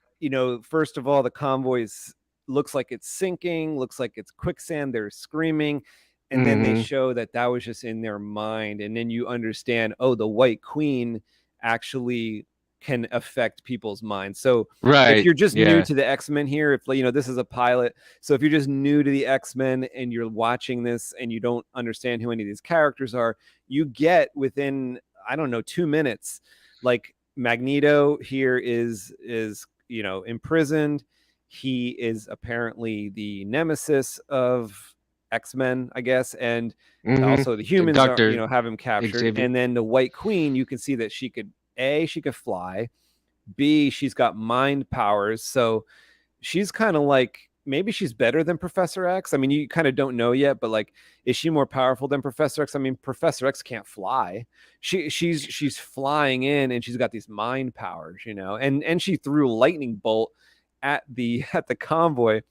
first of all, the convoys looks like it's sinking, looks like it's quicksand. They're screaming, and then they Mhm. show that was just in their mind, and then you understand, oh, the White Queen actually can affect people's minds. So if Right. you're just new Yeah. to the X-Men here, if this is a pilot, so if you're just new to the X-Men and you're watching this and you don't understand who any of these characters are, you get within, I don't know, 2 minutes, like Magneto here is imprisoned. He is apparently the nemesis of X-Men, I guess, and Mhm. also the humans are, Dr. have him captured. Xavier. And then the White Queen, you can see that she could fly. B, she's got mind powers. So she's kind of like, maybe she's better than Professor X. I mean, you kind of don't know yet, but like, is she more powerful than Professor X? I mean, Professor X can't fly. She's flying in, and she's got these mind powers, and she threw a lightning bolt at the convoy.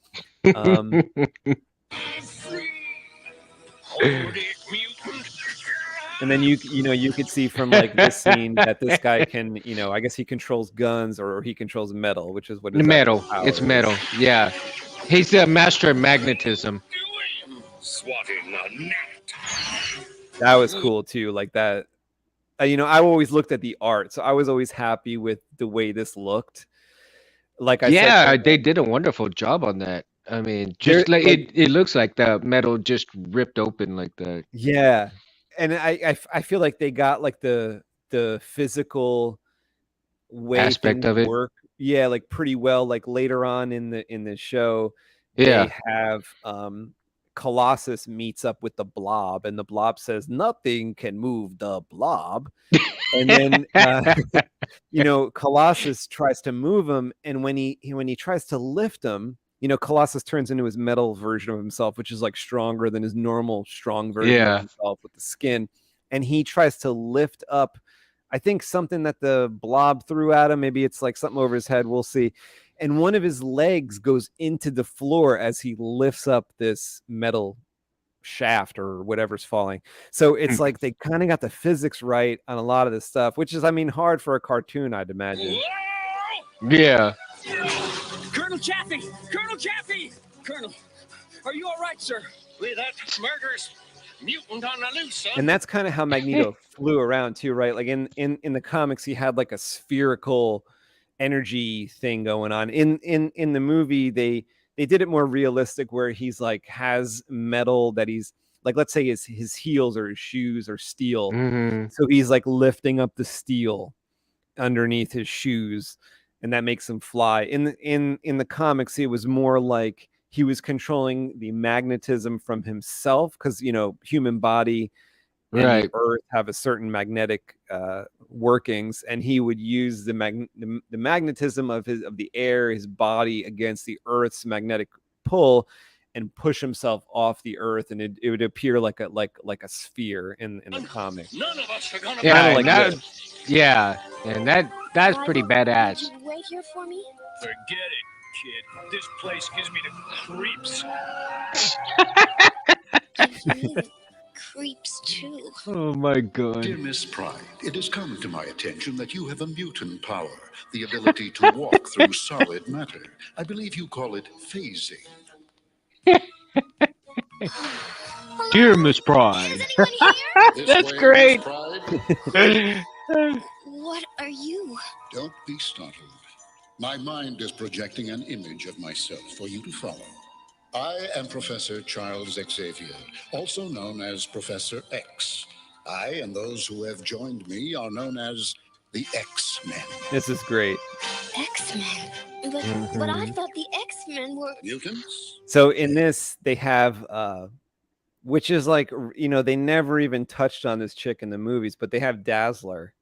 Hold it, mutant. And then you could see from like this scene that this guy can, I guess he controls guns or he controls metal, which is what his Metal. actual power It's is. metal. Yeah. He's the master of magnetism. Swatting a gnat. That was cool too. Like that, I always looked at the art, so I was always happy with the way this looked. Like I said, They did a wonderful job on that. I mean, There- just like like- it looks like the metal just ripped open like that. yeah, and I feel like they got like the physical way Aspect things of it. work, yeah, like pretty well. Like later on in the show, Yeah. they have Colossus meets up with the Blob, and the Blob says nothing can move the Blob. And then Colossus tries to move him, and when he tries to lift him, Colossus turns into his metal version of himself, which is like stronger than his normal strong version Yeah. of himself with the skin. And he tries to lift up, I think, something that the Blob threw at him. Maybe it's like something over his head. We'll see. And one of his legs goes into the floor as he lifts up this metal shaft or whatever's falling. So it's like they kind of got the physics right on a lot of this stuff, which is, I mean, hard for a cartoon, I'd imagine. Yeah. Colonel Chaffee! Colonel Chaffee! Colonel, are you all right, sir? With that murderous mutant on the loose, son. And that's kind of how Magneto flew around too, right? Like in the comics, he had like a spherical energy thing going on. In the movie, they did it more realistic, where he's like has metal that he's like, let's say his heels or his shoes are steel, Mhm. so he's like lifting up the steel underneath his shoes, and that makes him fly. In the comics, it was more like he was controlling the magnetism from himself, because human body and Right. the earth have a certain magnetic workings, and he would use the magnetism of the air, his body, against the earth's magnetic pull, and push himself off the earth, and it would appear like a sphere in the comic. None of us are gonna Yeah, Kinda like that- this. yeah, and that's pretty badass. Would you wait here for me? Forget it, kid. This place gives me the creeps. Give me the creeps too. Oh my god. Dear Miss Pride, it has come to my attention that you have a mutant power, the ability to walk through solid matter. I believe you call it phasing. Dear Miss Pride. Is anyone here? This That's way, great. Miss Pride. What are you? Don't be startled. My mind is projecting an image of myself for you to follow. I am Professor Charles Xavier, also known as Professor X. I and those who have joined me are known as the X-Men. This is great. X-Men. But I thought the X-Men were Mutants? So in this, they have which is like, you know, they never even touched on this chick in the movies, but they have Dazzler.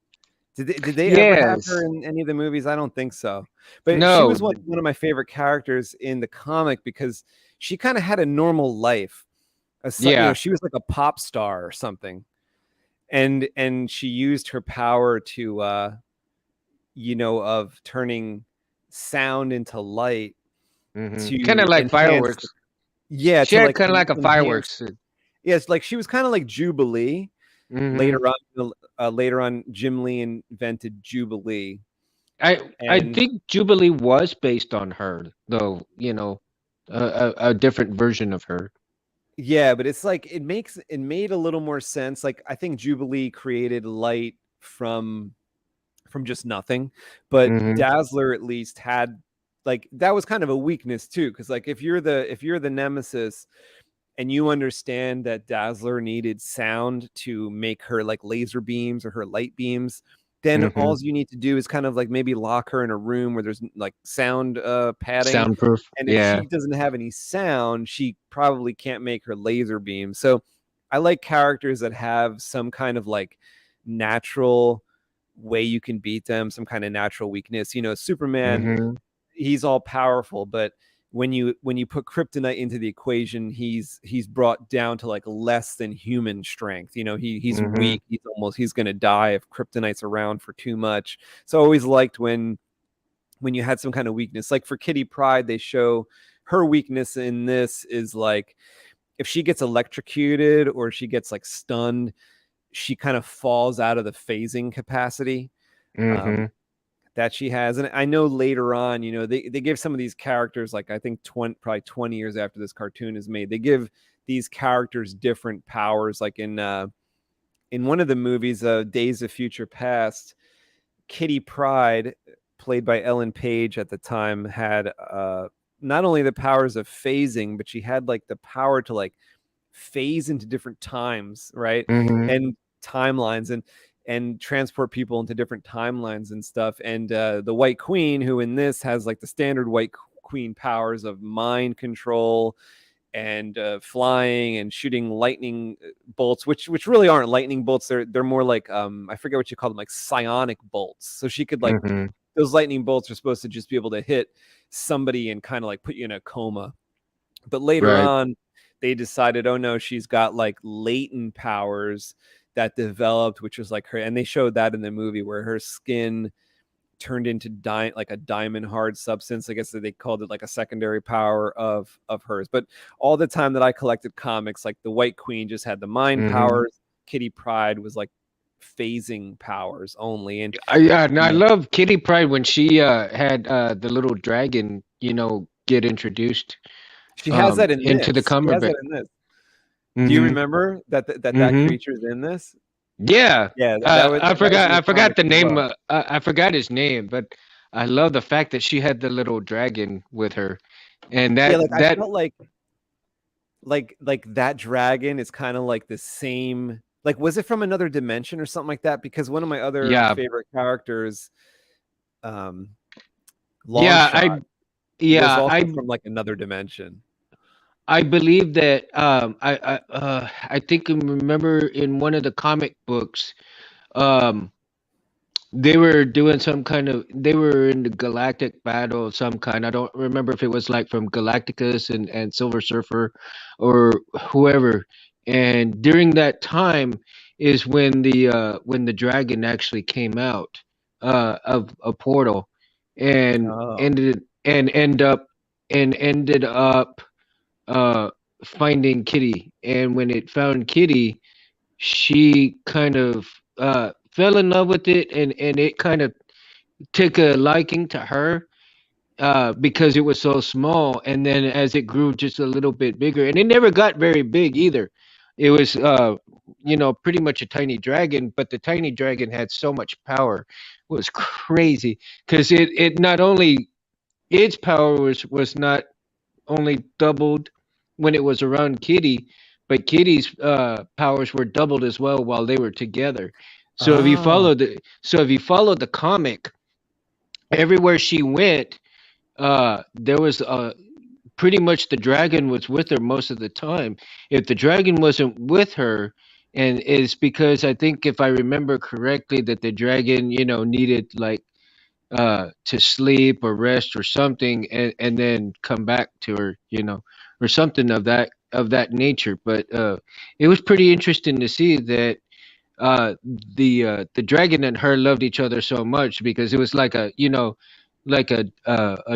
Did they ever have Yes. her in any of the movies? I don't think so. But she No. was one of my favorite characters in the comic because she kind of had a normal life. You Yeah. know, she was like a pop star or something. And she used her power to you know, of turning sound into light to Kind of like enhance fireworks. yeah, She to had like kind of like a enhance. fireworks. Yes, like she was kind of like Jubilee. Mhm. Later on, Jim Lee invented Jubilee. I And think Jubilee was based on her, though. You know, a different version of her. yeah, but it's like it made a little more sense. Like I think Jubilee created light from just nothing, but Mhm. Dazzler at least had like that was kind of a weakness too, because like if you're the nemesis and you understand that Dazzler needed sound to make her like laser beams or her light beams, then Mhm. all you need to do is kind of like maybe lock her in a room where there's like sound padding. Soundproof. And if Yeah. she doesn't have any sound, she probably can't make her laser beam. So I like characters that have some kind of like natural way you can beat them, some kind of natural weakness. You know, Superman, Mhm. he's all powerful, but when you put kryptonite into the equation, he's brought down to like less than human strength. You know, he's Mhm. weak. He's gonna die if kryptonite's around for too much. So I always liked when you had some kind of weakness. Like for Kitty Pryde, they show her weakness in this is like if she gets electrocuted or she gets like stunned, she kind of falls out of the phasing capacity. Mhm. That she has. And I know later on, you know, they give some of these characters, like I think probably 20 years after this cartoon is made, they give these characters different powers. Like in one of the movies, Days of Future Past, Kitty Pryde, played by Ellen Page at the time, had not only the powers of phasing, but she had like the power to like phase into different times, right? Mhm. And timelines and transport people into different timelines and stuff. And the White Queen, who in this has like the standard White Queen powers of mind control and flying and shooting lightning bolts, which really aren't lightning bolts. They're more like I forget what you call them, like psionic bolts. So she could like Mhm. those lightning bolts are supposed to just be able to hit somebody and kind of like put you in a coma. But later Right. on, they decided, oh no, she's got like latent powers that developed, which was like her, and they showed that in the movie where her skin turned into like a diamond hard substance. I guess that they called it like a secondary power of hers. But all the time that I collected comics, like the White Queen just had the mind Mhm. powers. Kitty Pryde was like phasing powers only. And Yeah, and I yeah, love Kitty Pryde when she had the little dragon, you know, get introduced she has that in into the this. She comic has book. that in this. Do you Mhm. remember that Mhm. creature's in this? Yeah. Yeah, I that was in forgot the comics the as name. well. I forgot his name, but I love the fact that she had the little dragon with her, and Yeah, that like I that felt like that dragon is kind of like the same. Like, was it from another dimension or something like that? Because one of my other yeah favorite characters, um, yeah Longshot, was yeah also from like another dimension. I believe that I think I remember in one of the comic books um they were doing some kind of they were in the galactic battle of some kind. I don't remember if it was like from Galacticus and Silver Surfer or whoever. And during that time is when the dragon actually came out of a portal and Oh, ended up uh finding Kitty. And when it found Kitty, she kind of fell in love with it, and it kind of took a liking to her because it was so small. And then as it grew just a little bit bigger, and it never got very big either. It was pretty much a tiny dragon, but the tiny dragon had so much power. It was crazy because it not only its power was not only doubled when it was around Kitty, but Kitty's powers were doubled as well while they were together. So if you Oh, follow the comic, everywhere she went, there was pretty much the dragon was with her most of the time. If the dragon wasn't with her, and it's because I think if I remember correctly that the dragon, needed like to sleep or rest or something, and then come back to her, or something of that nature. But it was pretty interesting to see that uh the dragon and her loved each other so much because it was like a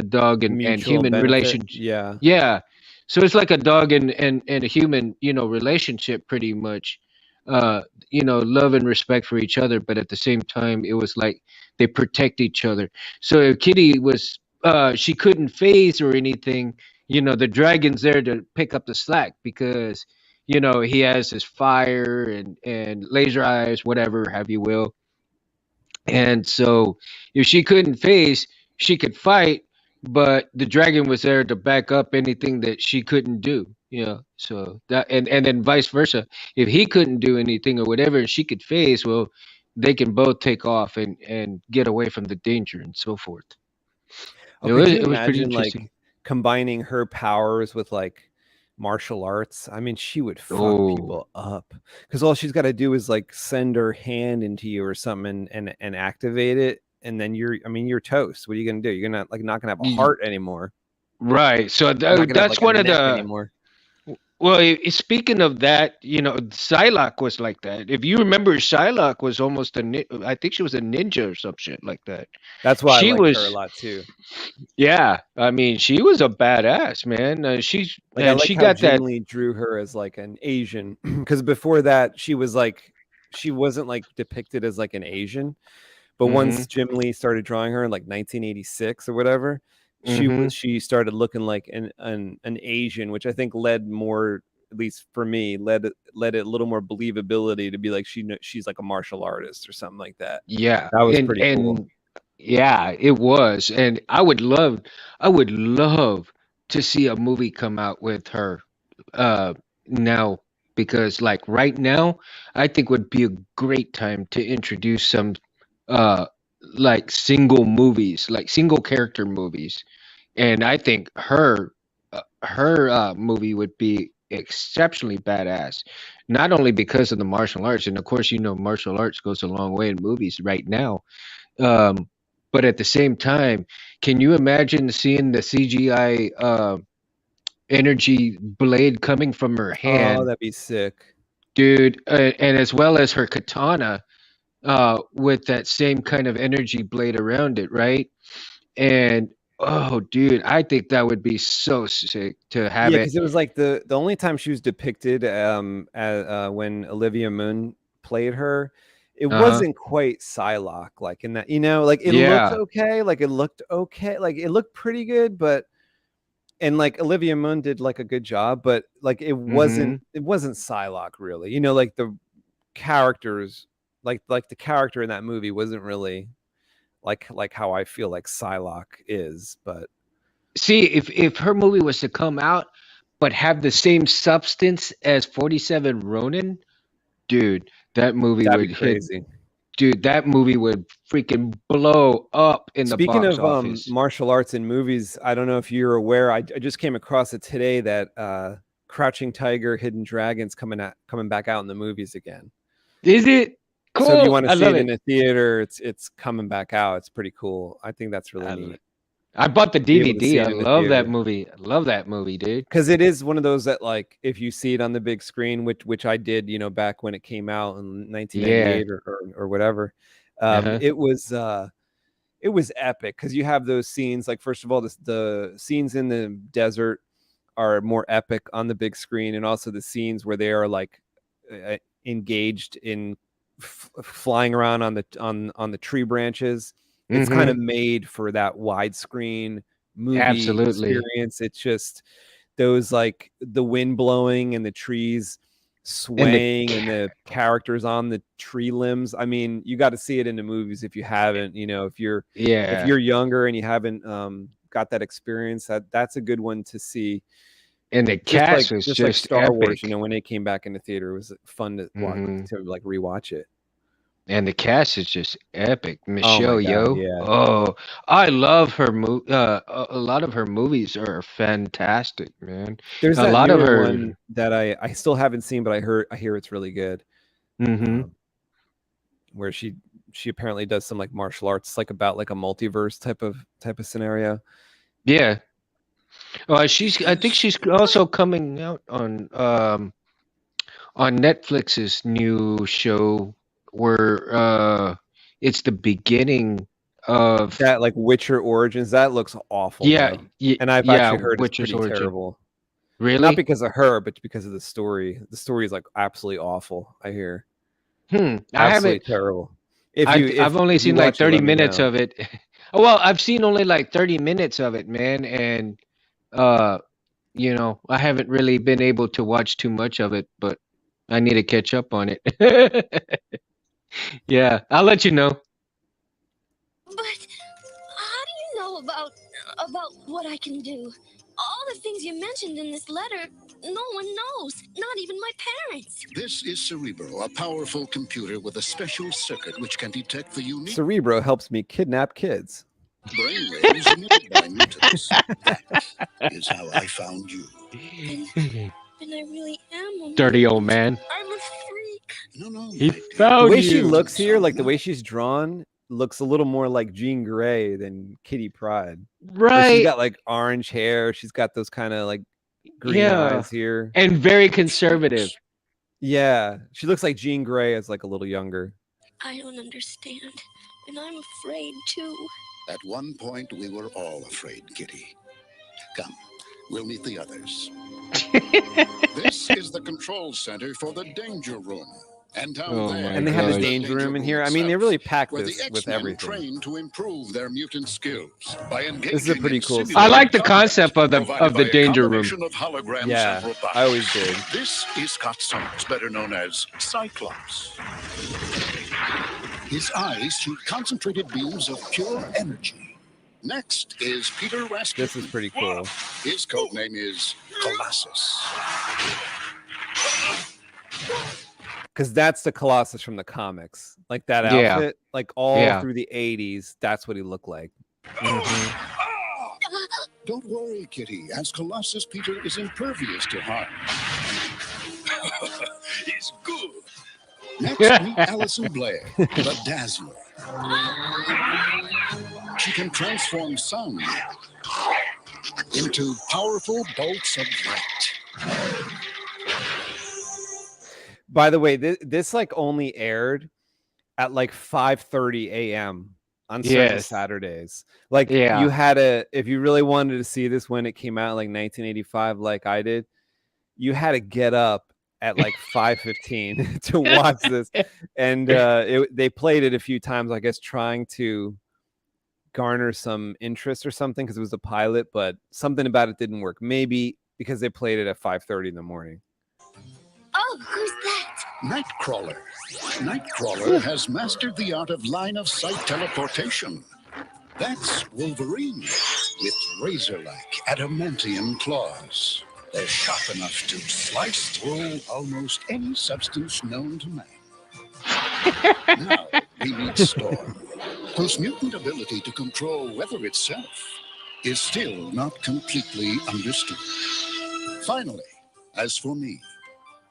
dog and mutual human benefit. relationship. Yeah. Yeah, so it's like a dog and a human relationship pretty much. uh Love and respect for each other, but at the same time it was like they protect each other. So if Kitty was she couldn't phase or anything, the dragon's there to pick up the slack because he has his fire and laser eyes, whatever have you will. And so if she couldn't face, she could fight, but the dragon was there to back up anything that she couldn't do. So that and then vice versa. If he couldn't do anything or whatever and she could face, well, they can both take off and get away from the danger and so forth. Oh, It could was you it was pretty imagine interesting. like combining her powers with like martial arts? I mean, she would fuck Oh, people up because all she's got to do is like send her hand into you or something and activate it, and then you're toast. What are you gonna do? You're gonna like not gonna have a y- heart anymore. right. So You're not gonna have that's like a one of neck the. anymore. Well, speaking of that, Psylocke was like that. If you remember, Psylocke was almost I think she was a ninja or some shit like that. That's why I She liked her a was, lot too. yeah. I mean, she was a badass, man. Like I She like how got Jim that. Lee drew her as like an Asian because before that she was like she wasn't like depicted as like an Asian. But Mm-hmm. once Jim Lee started drawing her in like 1986 or whatever, Mm-hmm. she started looking like an Asian, which I think led more, at least for me, led it a little more believability to be like she's like a martial artist or something like that. Yeah, That was pretty cool. and yeah, it was, and I would love to see a movie come out with her now, because like right now I think would be a great time to introduce some uh like single character movies. And I think her movie would be exceptionally badass, not only because of the martial arts, and of course martial arts goes a long way in movies right now, um but at the same time, can you imagine seeing the CGI energy blade coming from her Oh, hand, that'd be sick. dude, and as well as her katana, with that same kind of energy blade around it, right? And oh, dude, I think that would be so sick to have Yeah, it. because it was like the only time she was depicted when Olivia Munn played her, it Uh-huh. wasn't quite Psylocke, like in that, like Yeah. it looked okay, like it looked pretty good, but and like Olivia Munn did like a good job, but like Mhm. it wasn't Psylocke really, like the characters, like the character in that movie wasn't really like how I feel like Psylocke is, but See, if her movie was to come out but have the same substance as 47 Ronin, dude, that movie that'd be would hit. crazy. Dude, that movie would freaking blow up in the Speaking box of office. martial arts in movies, I don't know if you're aware. I just came across it today that Crouching Tiger, Hidden Dragons coming back out in the movies again. Is it So if you cool? want to I see love it in it. a theater, it's coming back out. It's pretty cool. I think that's really I, lo- neat I bought the to be able to see DVD. it I in a love that theater movie. I love that movie, dude. because it is one of those that like if you see it on the big screen, which I did, back when it came out in Yeah. 1998 or whatever. Uh-huh. It was epic because you have those scenes like first of all the scenes in the desert are more epic on the big screen, and also the scenes where they are like engaged in flying around on the tree branches. It's kind of Mhm. made for that widescreen movie Absolutely. experience. It's just those like the wind blowing and the trees And the swaying and the characters on the tree limbs. I mean, you got to see it in the movies if you haven't, if yeah. you're younger and you haven't got that experience, that's a good one to see. And the cast was Just like just Star Wars, epic. when it came back in the theater, it was fun to watch, Mhm. to like rewatch it. And the cast is just epic. Oh my Michelle god, Yeoh. yeah. Oh, I love her a lot of her movies are fantastic, man. There's A that lot of newer her. one that I still haven't seen, but I hear it's really good. Hmm. Where she apparently does some like martial arts, like about like a multiverse type of scenario. Yeah. I think she's also coming out on Netflix's new show where it's the beginning of That like Witcher Origins, that looks awful though. And I've yeah, actually heard it's Witcher's pretty Origin. terrible. Not Really? because of her, but because of the story. The story is like absolutely awful, I hear. I Absolutely haven't. terrible. I've only If you seen like watch it, 30 let me minutes know. of it. Well, I've seen only like 30 minutes of it, man, and you know, I haven't really been able to watch too much of it, but I need to catch up on it. Yeah, I'll let you know. But how do you know about what I can do? All the things you mentioned in this letter, no one knows, not even my parents. This is Cerebro, a powerful computer with a special circuit which can detect the unique Cerebro helps me kidnap kids. brainwaves emitted by mutants. That is how I found you. And I really am a Dirty old man. I'm a freak. No, He my dear. The found way she you. looks here, like the way she's drawn, looks a little more like Jean Grey than Kitty Pryde. Like, she's Right. got like orange hair. She's got those kind of like green Yeah. eyes here. And very conservative. Yeah, she looks like Jean Grey as like a little younger. I don't understand, and I'm afraid too. At one point, we were all afraid, Kitty. Come, we'll meet the others. This is the control center for the danger room. And down Oh there, my And they have the gosh. danger room in here. I mean, they really packed where the this with XMen everything. train to improve their mutant skills by engaging This is a pretty in cool simulated I like the combat concept of the provided by a danger room. combination of holograms Yeah, and robotics. I always did. This is Scott Summers, better known as Cyclops. His eyes shoot concentrated beams of pure energy. Next is Peter Raskin. This is pretty cool. His code name is Colossus. Because that's the Colossus from the comics. Like that Yeah. outfit, like all Yeah. through the 80s, that's what he looked like. Don't worry, Kitty, as Colossus Peter is impervious to harm. He's good. Next, meet Allison Blair, the Dazzler. She can transform sound into powerful bolts of light. By the way, this like only aired at like 5:30 a.m. on certain Yes. Saturdays. Like Yeah. you had to, if you really wanted to see this when it came out, like 1985, like I did, you had to get up at like 5:15 to watch this. And they played it a few times, I guess, trying to garner some interest or something because it was a pilot, but something about it didn't work. Maybe because they played it at 5:30 in the morning. Oh, who's that? Nightcrawler. Nightcrawler has mastered the art of line-of-sight teleportation. That's Wolverine with razor-like adamantium claws. They're sharp enough to slice through almost any substance known to man. Now we meet Storm, whose mutant ability to control weather itself is still not completely understood. Finally, as for me,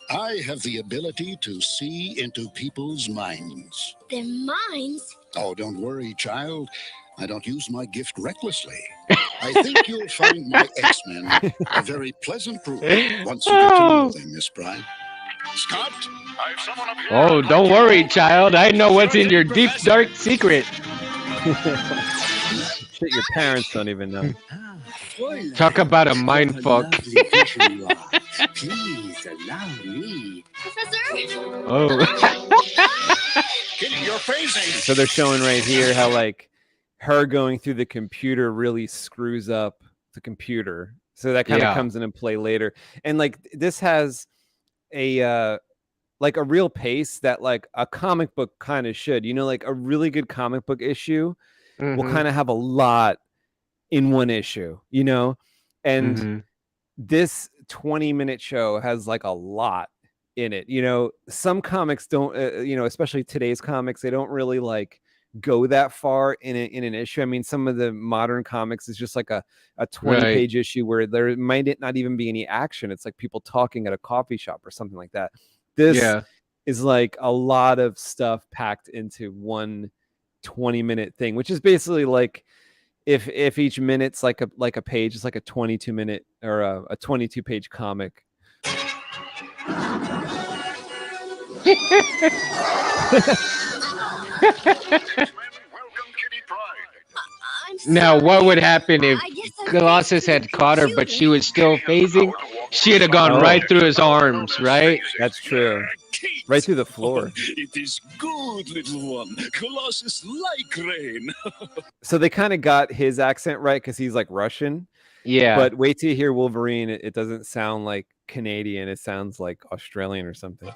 I have the ability to see into people's minds. Their minds? Oh, don't worry, child. I don't use my gift recklessly. I think you'll find my X-Men a very pleasant group once you get to know them, Miss Pride. Scott, I have someone up here. Oh, don't worry, child. I know what's in your deep, dark secret. Shit, your parents don't even know. Talk about a mind fuck. Please allow me. Professor? Oh. Kitty, you're phasing. So they're showing right here how like her going through the computer really screws up the computer. So that kind of Yeah. comes into play later. And like this has a like a real pace that like a comic book kind of should. You know, like a really good comic book issue will Mhm. kind of have a lot in one issue, you know? And Mhm. this 20-minute show has like a lot in it. You know, some comics don't, you know, especially today's comics, they don't really like go that far in an issue. I mean, some of the modern comics is just like a 20-page issue where there might not even be any action. It's like people talking at a coffee shop or something like that. This is like a lot of stuff packed into one 20-minute thing, which is basically like if each minute's like a page, it's like a 22-minute or a 22-page comic. Now, what would happen if Colossus had caught her, but she was still phasing? She'd have gone right through his arms, right? That's true. Right through the floor. It is good, little one. Colossus like rain. So they kind of got his accent right because he's like Russian. Yeah. But wait till you hear Wolverine. It doesn't sound like Canadian. It sounds like Australian or something.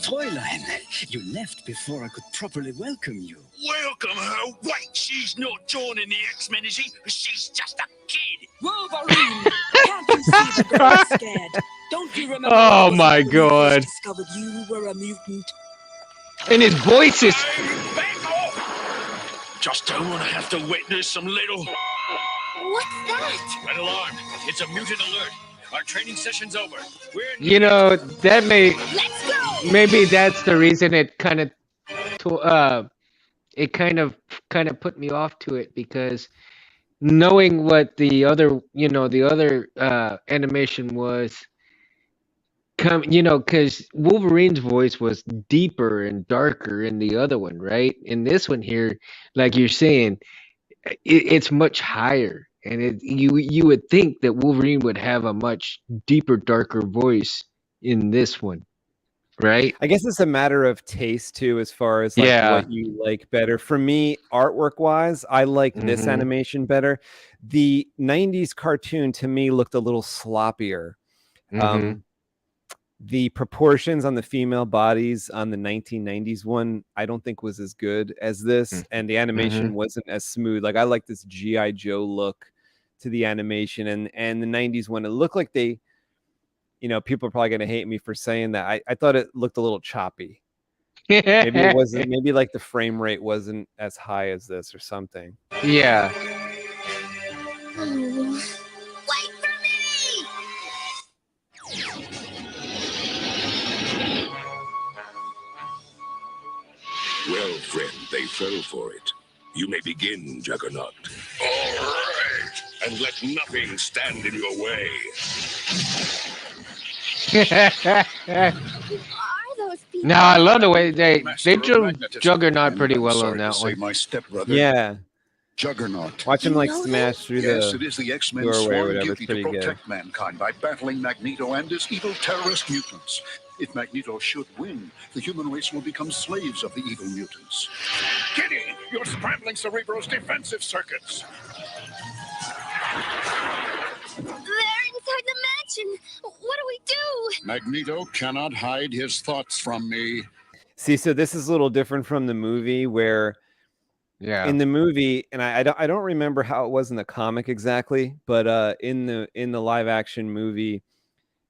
Fräulein, you left before I could properly welcome you. Welcome her. Wait, she's not joining the X-Men, is she? She's just a kid. Wolverine! Can't you see the girl's scared? Don't you remember? Oh my God! Discovered you were a mutant. And his voice is. Back off! Just don't want to have to witness some little. What's that? Red alarm. It's a mutant alert. Our training session's over. You know, that Let's go! maybe that's the reason it kind of put me off to it, because knowing what the other animation was, because Wolverine's voice was deeper and darker in the other one, right? In this one here, like you're saying, it's much higher. And you would think that Wolverine would have a much deeper, darker voice in this one, right? I guess it's a matter of taste too, as far as like what you like better. For me, artwork wise, I like this animation better. The 90s cartoon to me looked a little sloppier. The proportions on the female bodies on the 1990s one, I don't think was as good as this, and the animation wasn't as smooth. Like I like this G.I. Joe look to the animation, and the 90s one, it looked like they, people are probably going to hate me for saying that. I thought it looked a little choppy. Maybe it wasn't, maybe like the frame rate wasn't as high as this or something. Yeah. Wait for me! Well, friend, they fell for it. You may begin, Juggernaut. All right. And let nothing stand in your way. Are those people? No, I love the way they drew Juggernaut pretty well on that one. My stepbrother. Yeah. Juggernaut. Watch him like smash through Yes, the it is the X-Men's doorway or sworn whatever. It's duty pretty to good. protect mankind by battling Magneto and his evil terrorist mutants. If Magneto should win, the human race will become slaves of the evil mutants. Giddy! You're scrambling Cerebro's defensive circuits. They're inside the mansion. What do we do? Magneto cannot hide his thoughts from me. See, so this is a little different from the movie where in the movie, and I don't remember how it was in the comic exactly, but in the live action movie,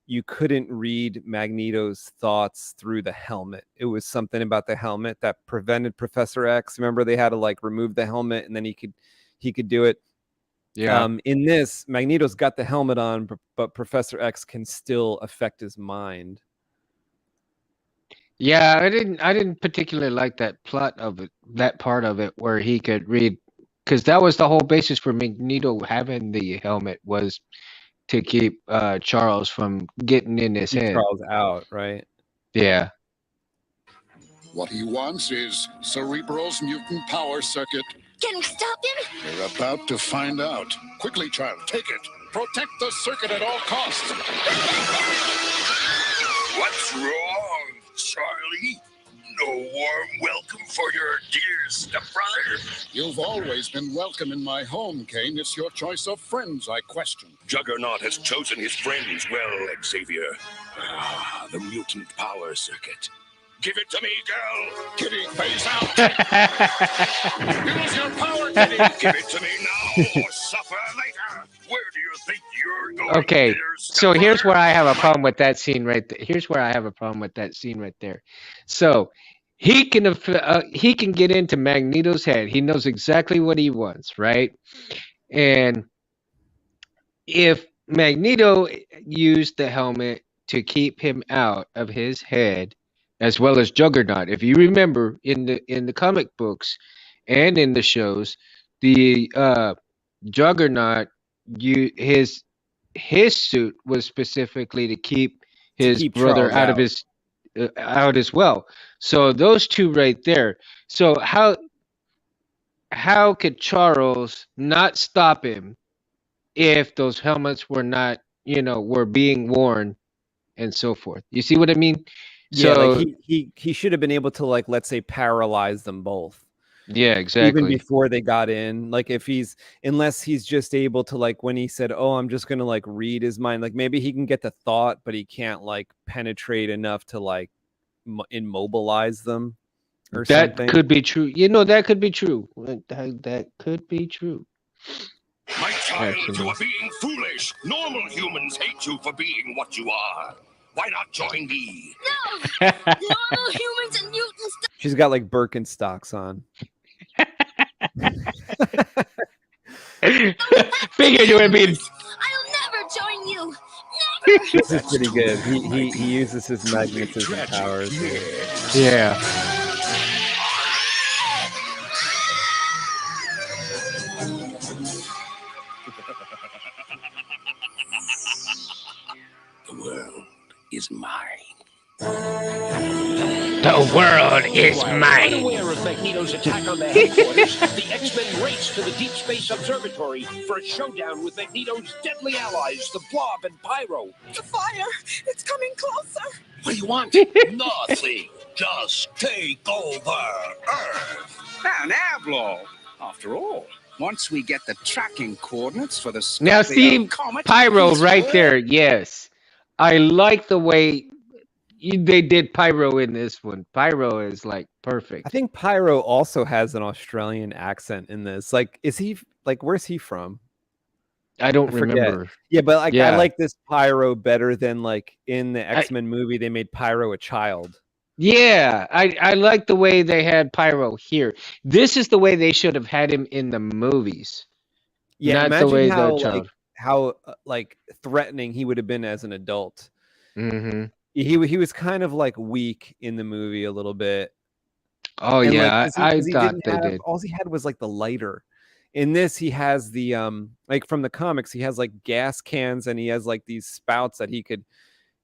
you couldn't read Magneto's thoughts through the helmet. It was something about the helmet that prevented Professor X. Remember, they had to like remove the helmet and then he could do it. Yeah. In this, Magneto's got the helmet on, but Professor X can still affect his mind. Yeah, I didn't particularly like that plot of it, that part of it where he could read, because that was the whole basis for Magneto having the helmet, was to keep Charles from getting in his head. Charles out, right? Yeah. What he wants is Cerebro's mutant power circuit. Can we stop him? We're about to find out. Quickly, child, take it. Protect the circuit at all costs. What's wrong, Charlie? No warm welcome for your dear stepbrother? You've always been welcome in my home, Kane. It's your choice of friends I question. Juggernaut has chosen his friends well, Xavier. Ah, the mutant power circuit. Give it to me, girl. Kitty, phase out. Use your power, Kitty. Give it to me now or suffer later. Where do you think you're Okay, so here's where I have a problem with that scene right there. Here's where I have a problem with that scene right there. So he can get into Magneto's head. He knows exactly what he wants, right? And if Magneto used the helmet to keep him out of his head, as well as Juggernaut, if you remember in the comic books and in the shows, the Juggernaut, his suit was specifically to keep his keep brother Charles out of out. his out as well. So those two right there. So how could Charles not stop him if those helmets were not, were being worn and so forth? You see what I mean? Yeah, like So he should have been able to, like, let's say, paralyze them both. yeah, Even exactly. before they got in, like, unless he's just able to, like, when he said, oh, I'm just gonna, like, read his mind, like, maybe he can get the thought, but he can't, like, penetrate enough to, like, immobilize them or That something. could be true. That could be true. That could be true. My child, Actually. you are being foolish. Normal humans hate you for being what you are. Why not join me? No! Normal humans and mutants She's got, like, Birkenstocks on. Figured you would be. I'll never join you! Never! This is pretty good. He uses his magnetism powers. Yeah. The world is mine. The world is mine. Unaware of Magneto's attack on their headquarters, the X-Men race to the Deep Space Observatory for a showdown with Magneto's deadly allies, the Blob and Pyro. The fire! It's coming closer! What do you want? Nothing. Just take over Earth. Now, Blob. After all, once we get the tracking coordinates for the Now Scorpio see comet, Pyro it's right worth- there. Yes, I like the way they did Pyro in this one. Pyro is like perfect. I think Pyro also has an Australian accent in this. Like, where's he from? I don't I forget. remember. Yeah, but like, Yeah. I like this Pyro better than, like, in the X-Men movie they made Pyro a child. Yeah, I like the way they had Pyro here. This is the way they should have had him in the movies. Yeah, Not the imagine way how, the child. like threatening he would have been as an adult. Mm-hmm. He was kind of, like, weak in the movie a little bit. Oh And, yeah, like, 'cause I 'cause he thought didn't they have, did. all he had was, like, the lighter. In this, he has the like, from the comics, he has, like, gas cans, and he has, like, these spouts that he could,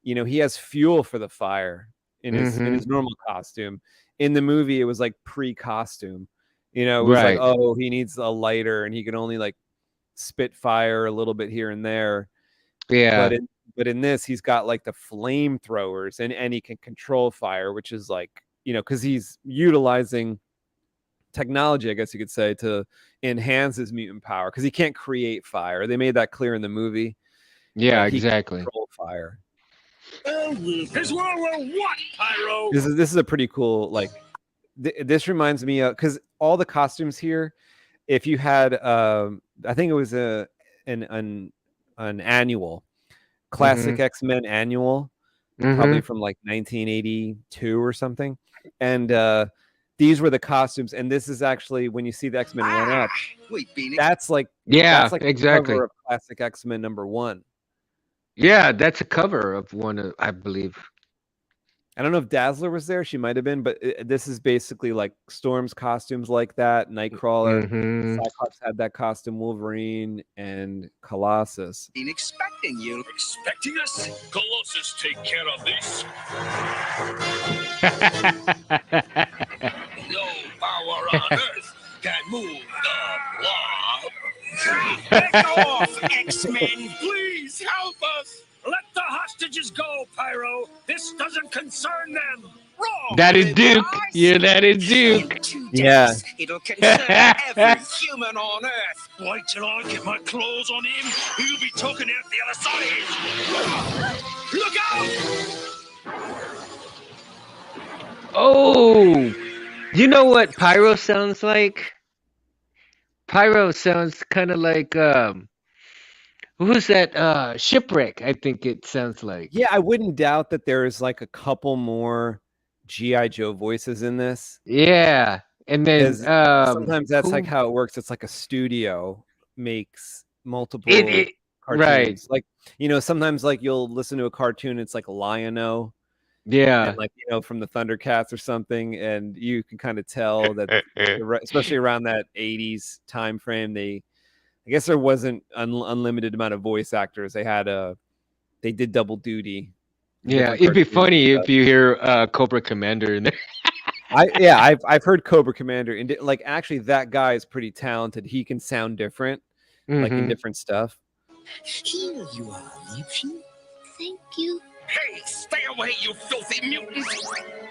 he has fuel for the fire in his normal costume. In the movie, it was like pre-costume. It was Right. like, oh, he needs a lighter, and he can only, like, spit fire a little bit here and there. Yeah. But in this, he's got, like, the flamethrowers, and he can control fire, which is, like, because he's utilizing technology, I guess you could say, to enhance his mutant power, because he can't create fire. They made that clear in the movie. Yeah, He can exactly. control fire. It's World War What, Pyro? This is a pretty cool, like, this reminds me of, because all the costumes here, if you had I think it was an annual classic X-Men annual, probably from like 1982 or something, and these were the costumes, and this is actually, when you see the X-Men run up, that's like Yeah, that's like the exactly. cover of classic X-Men #1. Yeah, that's a cover of one of, I believe. I don't know if Dazzler was there. She might have been, but this is basically like Storm's costumes like that. Nightcrawler, Cyclops had that costume, Wolverine, and Colossus. Been expecting you. Expecting us? Colossus, take care of this. No power on Earth can move the blob. Back off, X-Men! Please help us. Let the hostages go, Pyro. This doesn't concern them. Wrong. That is Duke. Yeah, that is Duke. Yeah. It'll concern every human on Earth. Wait till I get my claws on him. He'll be talking out the other side. Look out! Oh, you know what Pyro sounds like? Pyro sounds kind of like Who's that? Shipwreck, I think it sounds like. Yeah, I wouldn't doubt that there's like a couple more G.I. Joe voices in this. Yeah. And then Because sometimes that's like who how it works. It's like a studio makes it, multiple right. cartoons. Like, sometimes like you'll listen to a cartoon, it's like Lion-O, and Yeah. like, from the Thundercats or something, and you can kind of tell that, especially around that 80s time frame, I guess there wasn't unlimited amount of voice actors. They did double duty. Yeah, Different it'd be cartoons and funny stuff. if you hear Cobra Commander in there. I've heard Cobra Commander, and like actually that guy is pretty talented. He can sound different, like in Mhm. different stuff. Here you are, Liebchen. Thank you. Hey, stay away, you filthy mutant!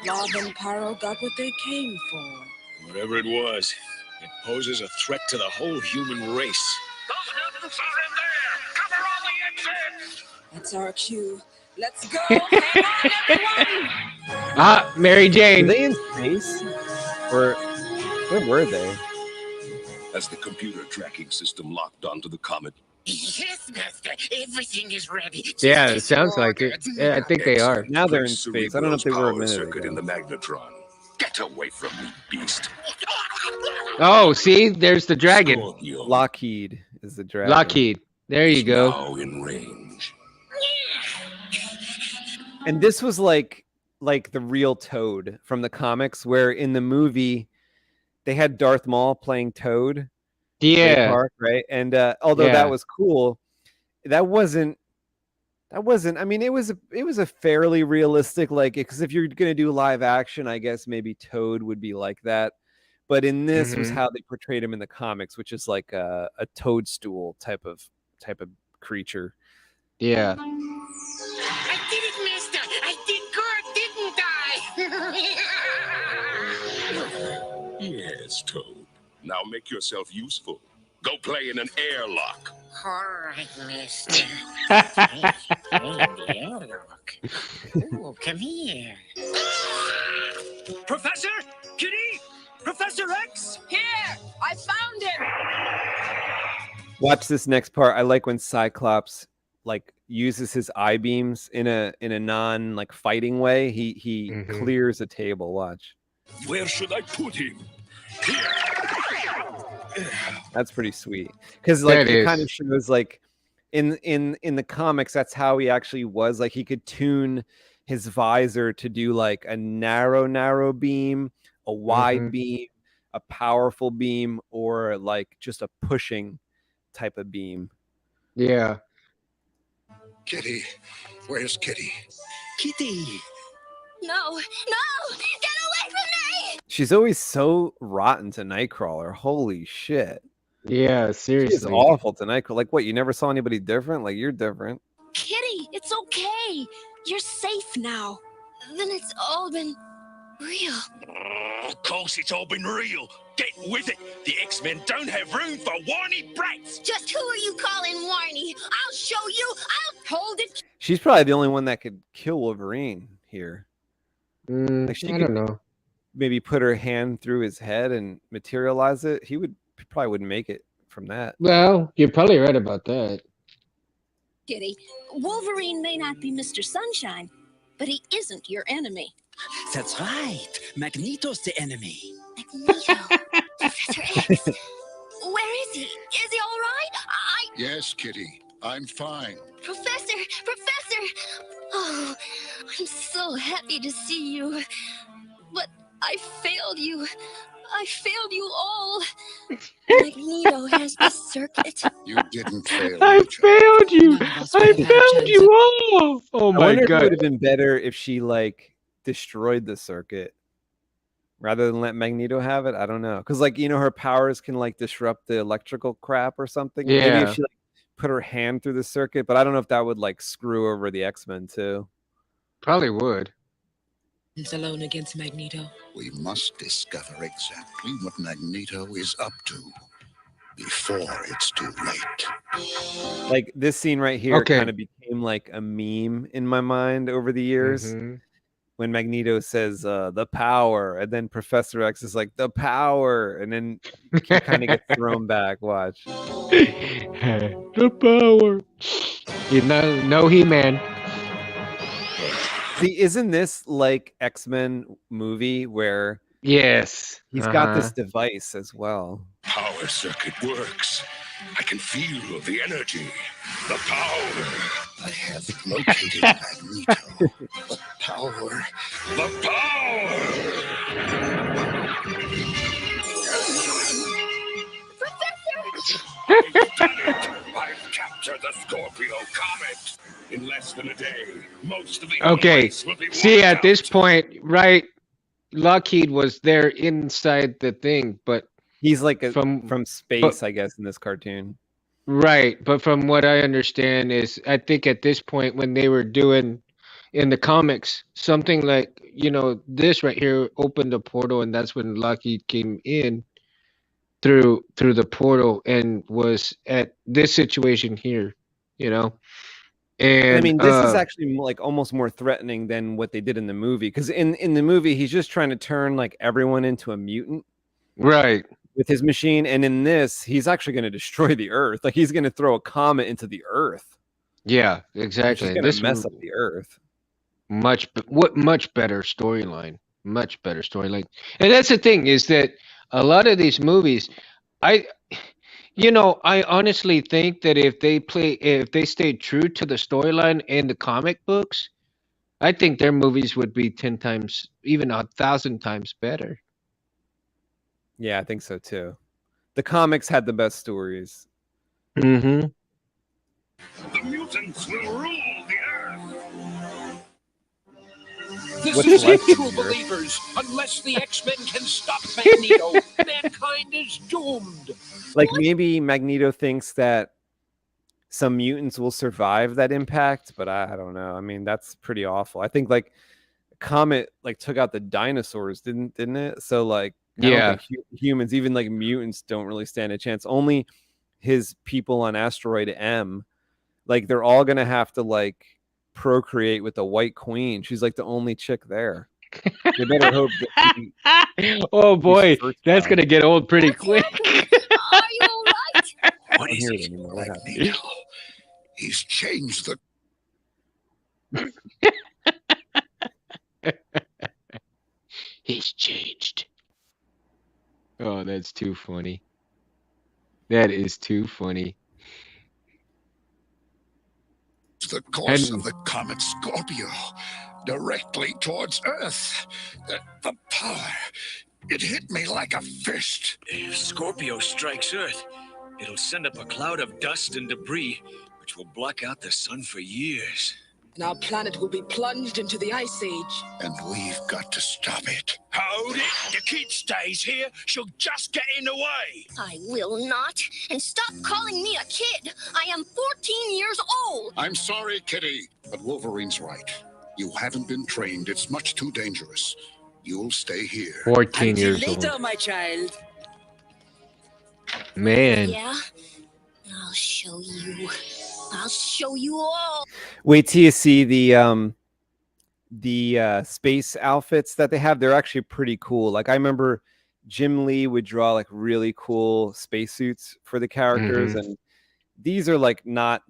Lob and Paro got what they came for. Whatever it was, it poses a threat to the whole human race. Those mutants are in there! Cover all the exits! That's our cue. Let's go! Hang on, everyone! Ah, Mary Were Jane. they in space, or where were they? As the computer tracking system locked onto the comet, Yes, Master. Everything is ready. Just Yeah, it as sounds you like it. ordered. Yeah, I think they are. Now they're in place space. I don't know if they were a Cerebro's minute power circuit in ago. the magnetron. Get away from me, beast. Oh, see, there's the dragon. Scorpio Lockheed is the dragon. Lockheed. There you is go. now in range. And this was like the real Toad from the comics, where in the movie they had Darth Maul playing Toad. Ray Yeah. Park, right? And although Yeah. that was cool, that wasn't. I mean, it was a fairly realistic, like, because if you're gonna do live action, I guess maybe Toad would be like that. But in this was Mhm. how they portrayed him in the comics, which is like a toadstool type of creature. Yeah. I did it, Master. I did good, didn't I? Yes, Toad. Now make yourself useful. Go play in an airlock. All right, Master. Ooh, come here. Professor? Kitty? Professor X? Here! I found him! Watch this next part. I like when Cyclops like uses his eye beams in a non like fighting way. He Mhm. clears a table. Watch. Where should I put him? Here. That's pretty sweet, because like That it is. kind of shows like in the comics that's how he actually was. Like he could tune his visor to do like a narrow beam, a wide Mhm. beam, a powerful beam, or like just a pushing type of beam. Yeah. Kitty, where's Kitty? Kitty! No, get away from me! She's always so rotten to Nightcrawler. Holy shit. Yeah, She's seriously. awful to Nightcrawler. Like, what, you never saw anybody different? Like, you're different. Kitty, it's okay. You're safe now. Then it's all been real. Of course it's all been real. Get with it. The X-Men don't have room for whiny brats. Just who are you calling whiny? I'll show you. I'll hold it. She's probably the only one that could kill Wolverine here. Like, she I could don't know. maybe put her hand through his head and materialize it. He probably wouldn't make it from that. Well, you're probably right about that. Kitty, Wolverine may not be Mr. Sunshine, but he isn't your enemy. That's right. Magneto's the enemy. Magneto. Professor X. Where is he? Is he all right? Yes, Kitty, I'm fine. Professor! Oh, I'm so happy to see you. But I failed you. I failed you all. Magneto has the circuit. You didn't fail. I me, child. failed you. None of us I would have had a failed chance you all. Oh I my wonder if it would god. have been better if she like destroyed the circuit rather than let Magneto have it. I don't know, because like her powers can like disrupt the electrical crap or something. Maybe if Yeah. she like put her hand through the circuit, but I don't know if that would like screw over the X-Men too. Probably would. It's alone against Magneto. We must discover exactly what Magneto is up to before it's too late. Like this scene right here Okay. kind of became like a meme in my mind over the years. Mhm. when Magneto says the power, and then Professor X is like the power, and then he kind of gets thrown back. Watch. The power. You know, no He-Man. See, isn't this like X-Men movie where Yes. he's got this device as well? Power circuit works. I can feel the energy, the power. I have located Magneto. The power. The power! I've done it! I've captured the Scorpio Comet! In less than a day, most of the Okay. race will be See, wiped at this out. point, right, Lockheed was there inside the thing, but He's like From- from space, I guess, in this cartoon. right, but from what I understand is, I think at this point when they were doing in the comics, something like, you know, this right here opened a portal, and that's when Lockheed came in through the portal and was at this situation here, you know. And I mean, this is actually like almost more threatening than what they did in the movie, because in the movie he's just trying to turn like everyone into a mutant right. with his machine, and in this he's actually going to destroy the Earth. Like he's going to throw a comet into the Earth. Yeah, Which exactly. is And going this to mess up the Earth. much better storyline, much better storyline. And that's the thing, is that a lot of these movies, I honestly think that if they stayed true to the storyline in the comic books, I think their movies would be 10 times, even 1,000 times better. Yeah, I think so too. The comics had the best stories. Mm-hmm. The mutants will rule the Earth! This What's is it, left of true the Earth? believers. Unless the X-Men can stop Magneto, mankind is doomed. Like maybe Magneto thinks that some mutants will survive that impact, but I don't know. I mean, that's pretty awful. I think like Comet like took out the dinosaurs, didn't it? So like I don't Yeah. think humans, even like mutants, don't really stand a chance. Only his people on asteroid M, like they're all gonna have to like procreate with the White Queen. She's like the only chick there. They better hope that Oh boy, fertile. that's gonna get old pretty What's quick. happening? Are you all right? I What don't is hear it it? anymore. What happened? Magneto. He's changed the He's changed. Oh, that's too funny. That is too funny. course And- of the comet Scorpio directly towards Earth. The power. It hit me like a fist. If Scorpio strikes Earth, it'll send up a cloud of dust and debris, which will block out the sun for years. And our planet will be plunged into the Ice Age. And we've got to stop it. Hold it! The kid stays here. She'll just get in the way. I will not. And stop calling me a kid. I am 14 years old. I'm sorry, Kitty, but Wolverine's right. You haven't been trained. It's much too dangerous. You'll stay here. 14 Until years later, old. my child. Man. Yeah? I'll show you. I'll show you all. Wait till you see the space outfits that they have. They're actually pretty cool. Like I remember Jim Lee would draw like really cool spacesuits for the characters, and these are like not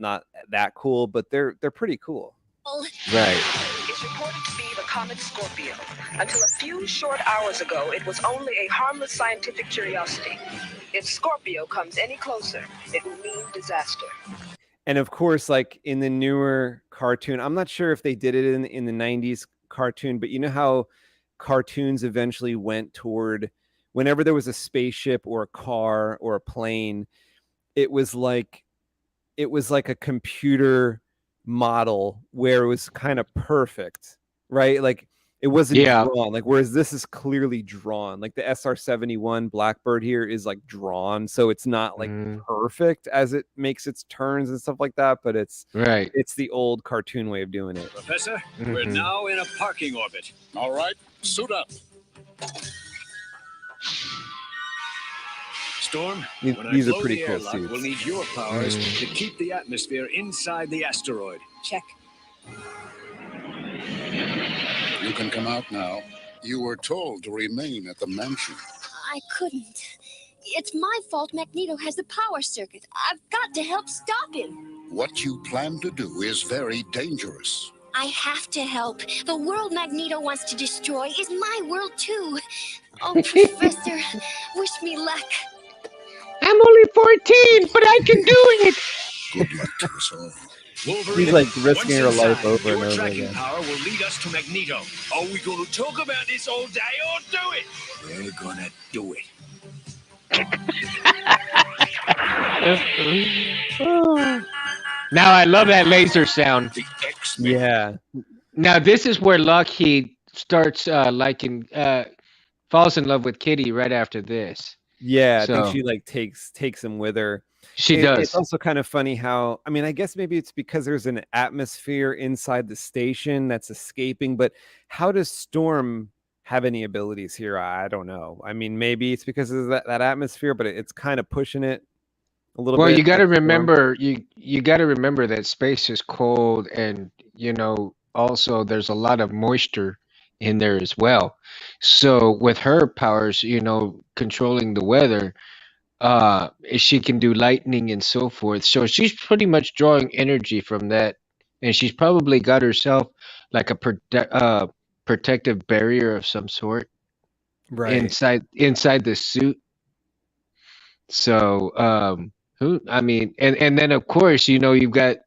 that cool, but they're pretty cool. Right. It's reported to be the comet Scorpio. Until a few short hours ago, it was only a harmless scientific curiosity. If Scorpio comes any closer, it will mean disaster. And of course, like in the newer cartoon, I'm not sure if they did it in the 90s cartoon, but you know how cartoons eventually went toward whenever there was a spaceship or a car or a plane, it was like a computer model where it was kind of perfect, right? Like it wasn't drawn. Like whereas this is clearly drawn. Like the SR-71 Blackbird here is like drawn, so it's not like perfect as it makes its turns and stuff like that, but it's the old cartoon way of doing it. Professor, we're now in a parking orbit. All right, suit up. Storm, These when I are blow pretty the cool airlock, suits. we'll need your powers to keep the atmosphere inside the asteroid. Check. You You can come out now. You were told to remain at the mansion. I couldn't. It's my fault Magneto has the power circuit. I've got to help stop him. What you plan to do is very dangerous. I have to help. The world Magneto wants to destroy is my world too. Oh, Professor, wish me luck. I'm only 14, but I can do it. Good luck to us all. She's like risking her life over and your over tracking again. power will lead us to Magneto. Are we going to talk about this all day or do it? We're going to do it. Now I love that laser sound. The X-Men. Yeah. Now this is where Lockheed starts falls in love with Kitty right after this. Yeah, I So- think she like takes him with her. She It's does. also kind of funny how, I mean, I guess maybe it's because there's an atmosphere inside the station that's escaping, but how does Storm have any abilities here? I don't know. I mean, maybe it's because of that atmosphere, but it's kind of pushing it a little Well, bit. you got to that Storm- remember you got to remember that space is cold, and also there's a lot of moisture in there as well. So with her powers, controlling the weather, she can do lightning and so forth. So she's pretty much drawing energy from that, and she's probably got herself like a protective barrier of some sort right. inside the suit. So and then of course you've got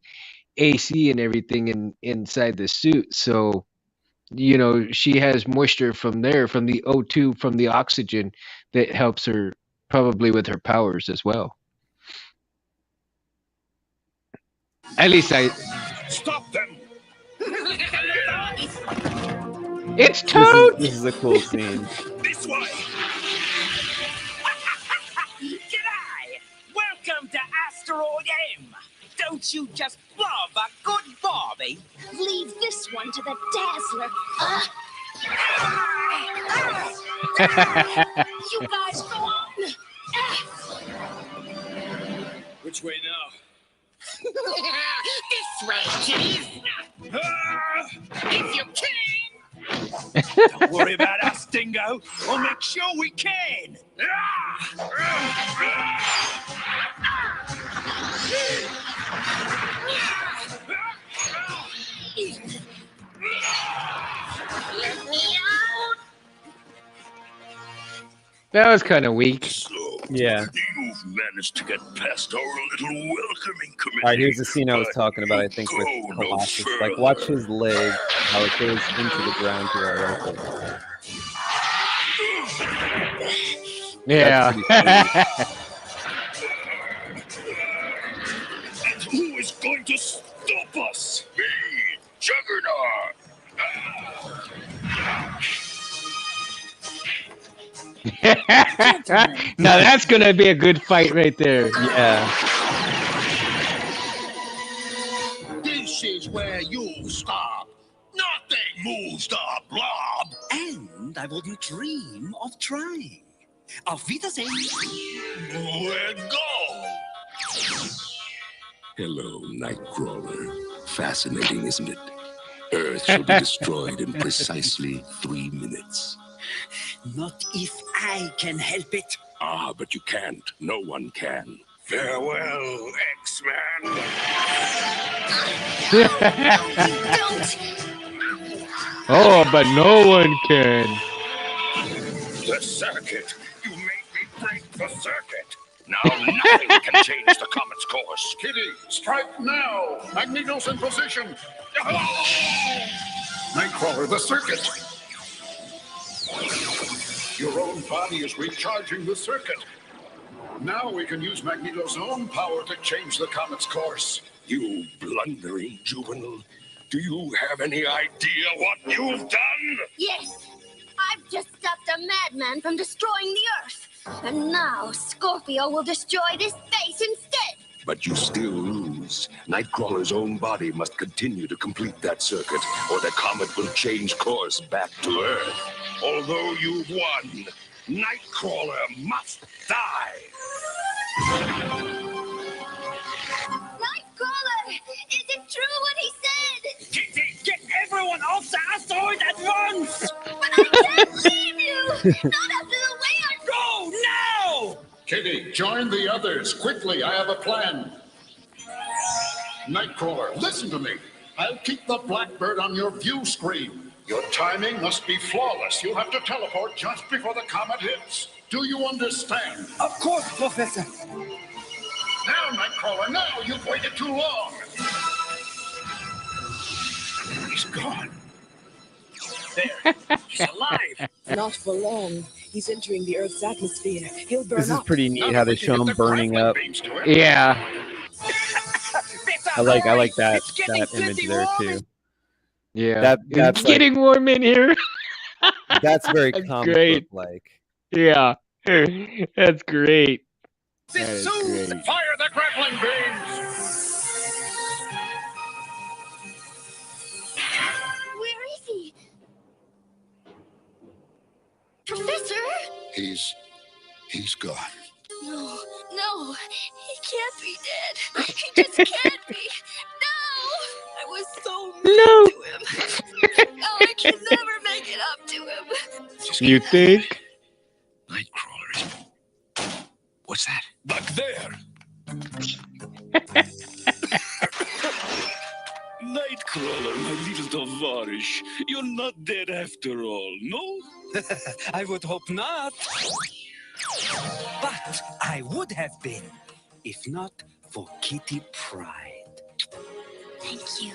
AC and everything inside the suit. So she has moisture from there, from the O2, from the oxygen that helps her probably with her powers as well. At least Stop them! It's Toad! This is a cool scene. This way! G'day! Welcome to Asteroid M. Don't you just love a good Barbie? Leave this one to the Dazzler. You guys go on. Which way now? This way, kiddies! If you can! Don't worry about us, Dingo. I'll make sure we can. Let me out! That was kind of weak. So, Yeah. you've managed to get past our little welcoming committee. All right, here's the scene I was but talking about, I you think, go with no Colossus. Like, further. watch his leg, how it goes into the ground here. I like it. Yeah. And who is going to stop us? Me, Juggernaut. Now that's gonna be a good fight right there. Yeah. This is where you stop. Nothing moves the blob. And I wouldn't dream of trying. Auf Wiedersehen. Let go. Hello, Nightcrawler. Fascinating, isn't it? Earth shall be destroyed in precisely 3 minutes. Not if I can help it. Ah, but you can't. No one can. Farewell, X-Men. Don't. Oh, but no one can. The circuit. You made me break the circuit. Now nothing can change the comet's course. Kitty, strike now. Magneto's in position. Nightcrawler, the circuit. Your own body is recharging the circuit. Now we can use Magneto's own power to change the comet's course. You blundering juvenile. Do you have any idea what you've done? Yes, I've just stopped a madman from destroying the Earth. And now Scorpio will destroy this base instead. But you still lose. Nightcrawler's own body must continue to complete that circuit, or the comet will change course back to Earth. Although you've won, Nightcrawler must die. Nightcrawler, is it true what he said? Get everyone everyone off the asteroid at once! But I can't leave you! Not after the way I... Go now! Kitty, join the others. Quickly, I have a plan. Nightcrawler, listen to me. I'll keep the Blackbird on your view screen. Your timing must be flawless. You'll have to teleport just before the comet hits. Do you understand? Of course, Professor. Now, Nightcrawler, now! You've waited too long! He's gone. There. He's alive. Not for long. He's entering the Earth's atmosphere. He'll burn This is up. pretty neat how they show him burning up. Yeah. I like that image there too. Yeah. That's it's getting warm in here. That's very That's comic great. book like. Yeah. That's great. That This is soon! great. Fire the grappling beams! Where is he? Professor? He's gone. No, no, he can't be dead. He just can't be. No! I was so mean to him. Now I can never make it up to him. You think? Nightcrawler is... What's that? Back there! Nightcrawler, my little Tovarish. You're not dead after all, no? I would hope not. But I would have been, if not for Kitty Pryde. Thank you.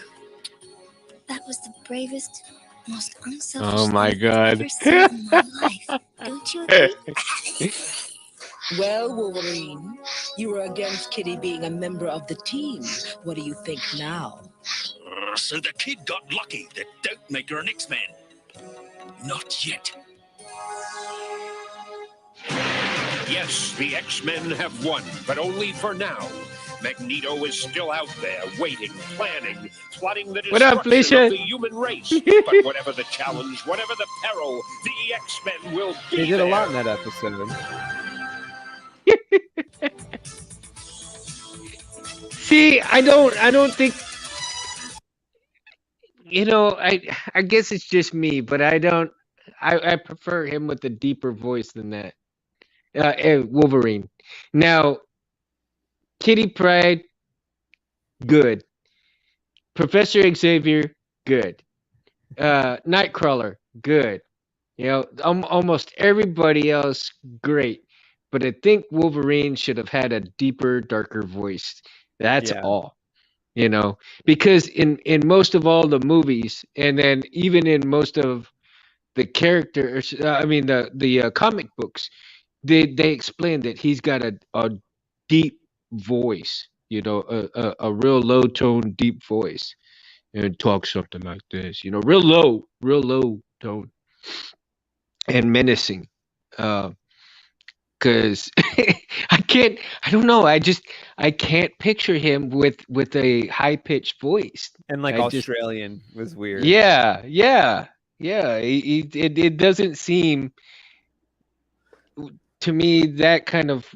That was the bravest, most unselfish Oh my thing I've God. ever seen in my life. Don't you agree? Well, Wolverine, you were against Kitty being a member of the team. What do you think now? So the kid got lucky. That don't make her an X-Men. Not yet. Yes, the X-Men have won, but only for now. Magneto is still out there, waiting, planning, plotting the What up, destruction Felicia? of the human race. But whatever the challenge, whatever the peril, the X-Men will be They did there. a lot in that episode. See, I don't think, I guess it's just me, but I prefer him with a deeper voice than that. Wolverine. Now, Kitty Pryde, good. Professor Xavier, good. Nightcrawler, good. Almost everybody else, great. But I think Wolverine should have had a deeper, darker voice. That's Yeah. all. Because in most of all the movies, and then even in most of the characters, the comic books, they explain that he's got a deep voice, a real low tone, deep voice, and talk something like this, real low tone, and menacing. Because I don't know, I can't picture him with a high pitched voice. And like I just- Australian was weird. Yeah. It doesn't seem to me that kind of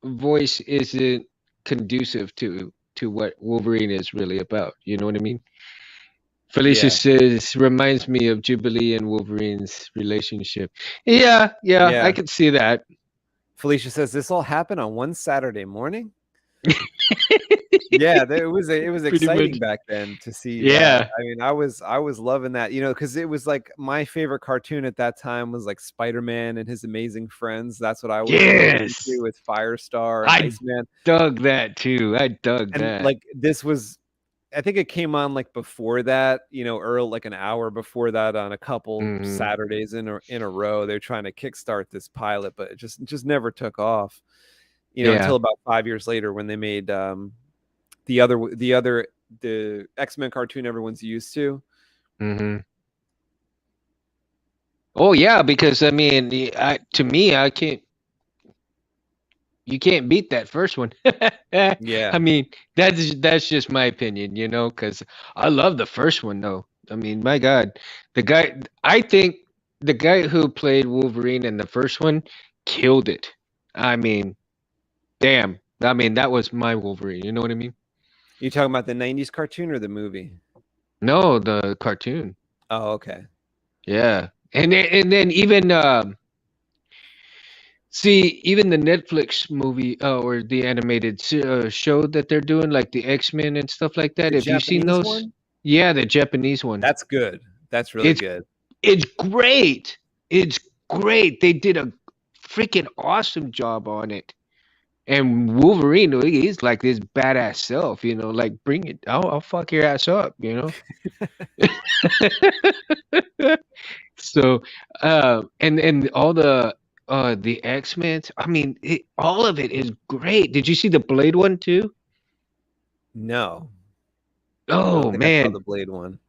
voice isn't conducive to what Wolverine is really about. You know what I mean? Felicia Yeah. says reminds me of Jubilee and Wolverine's relationship. Yeah, I could see that. Felicia says this all happened on one Saturday morning. Yeah, it was Pretty exciting much. back then to see. Yeah. that. I mean, I was loving that, because it was like my favorite cartoon at that time was like Spider-Man and his Amazing Friends. That's what I was Yes. into with Firestar and I Iceman. dug that too. I dug And that. like this was, I think it came on like before that, early, like an hour before that on a couple Mhm. Saturdays in a row. They're trying to kickstart this pilot, but it just never took off. Yeah. Until about 5 years later when they made the X-Men cartoon everyone's used to. Mm-hmm. Oh yeah, because to me, I can't. You can't beat that first one. Yeah. I mean, that's just my opinion, because I love the first one though. I mean, my God, I think the guy who played Wolverine in the first one killed it. I mean, damn. I mean, that was my Wolverine. You know what I mean? You talking about the 90s cartoon or the movie? No, the cartoon. Oh, okay. Yeah, and then even see, even the Netflix movie or the animated show that they're doing, like the XMen and stuff like that. The Have you seen Japanese those? one? Yeah, the Japanese one. That's good. That's really It's good. it's great. It's great. They did a freaking awesome job on it. And Wolverine, he's like this badass self, like bring it. I'll fuck your ass up, So, and all the X-Men. I mean, all of it is great. Did you see the Blade one too? No. I Oh don't think I saw man, the Blade one.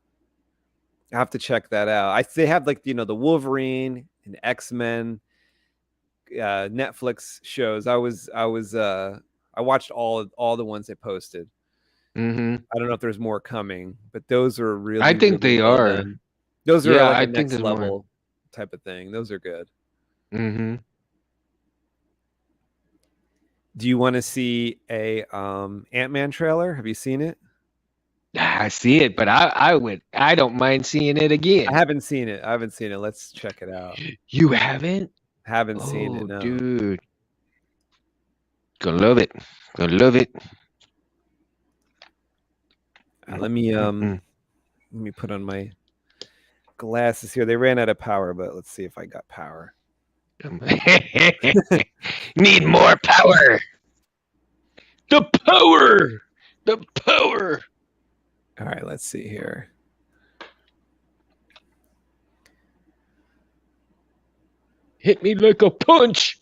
I have to check that out. They have like the Wolverine and X-Men Netflix shows. I watched all the ones they posted. hmm I don't know if there's more coming, but those are really, I think really they well are. done. Those are Yeah, like I a think next there's more. level type of thing. Those are good. hmm Do you want to see a Ant-Man trailer? Have you seen it? I see it, but I don't mind seeing it again. I haven't seen it. Let's check it out. You haven't? Haven't seen it. Oh, No. dude, gonna love it. Gonna love it. Let me put on my glasses here. They ran out of power, but let's see if I got power. Need more power. The power. The power. All right, let's see here. Hit me like a punch.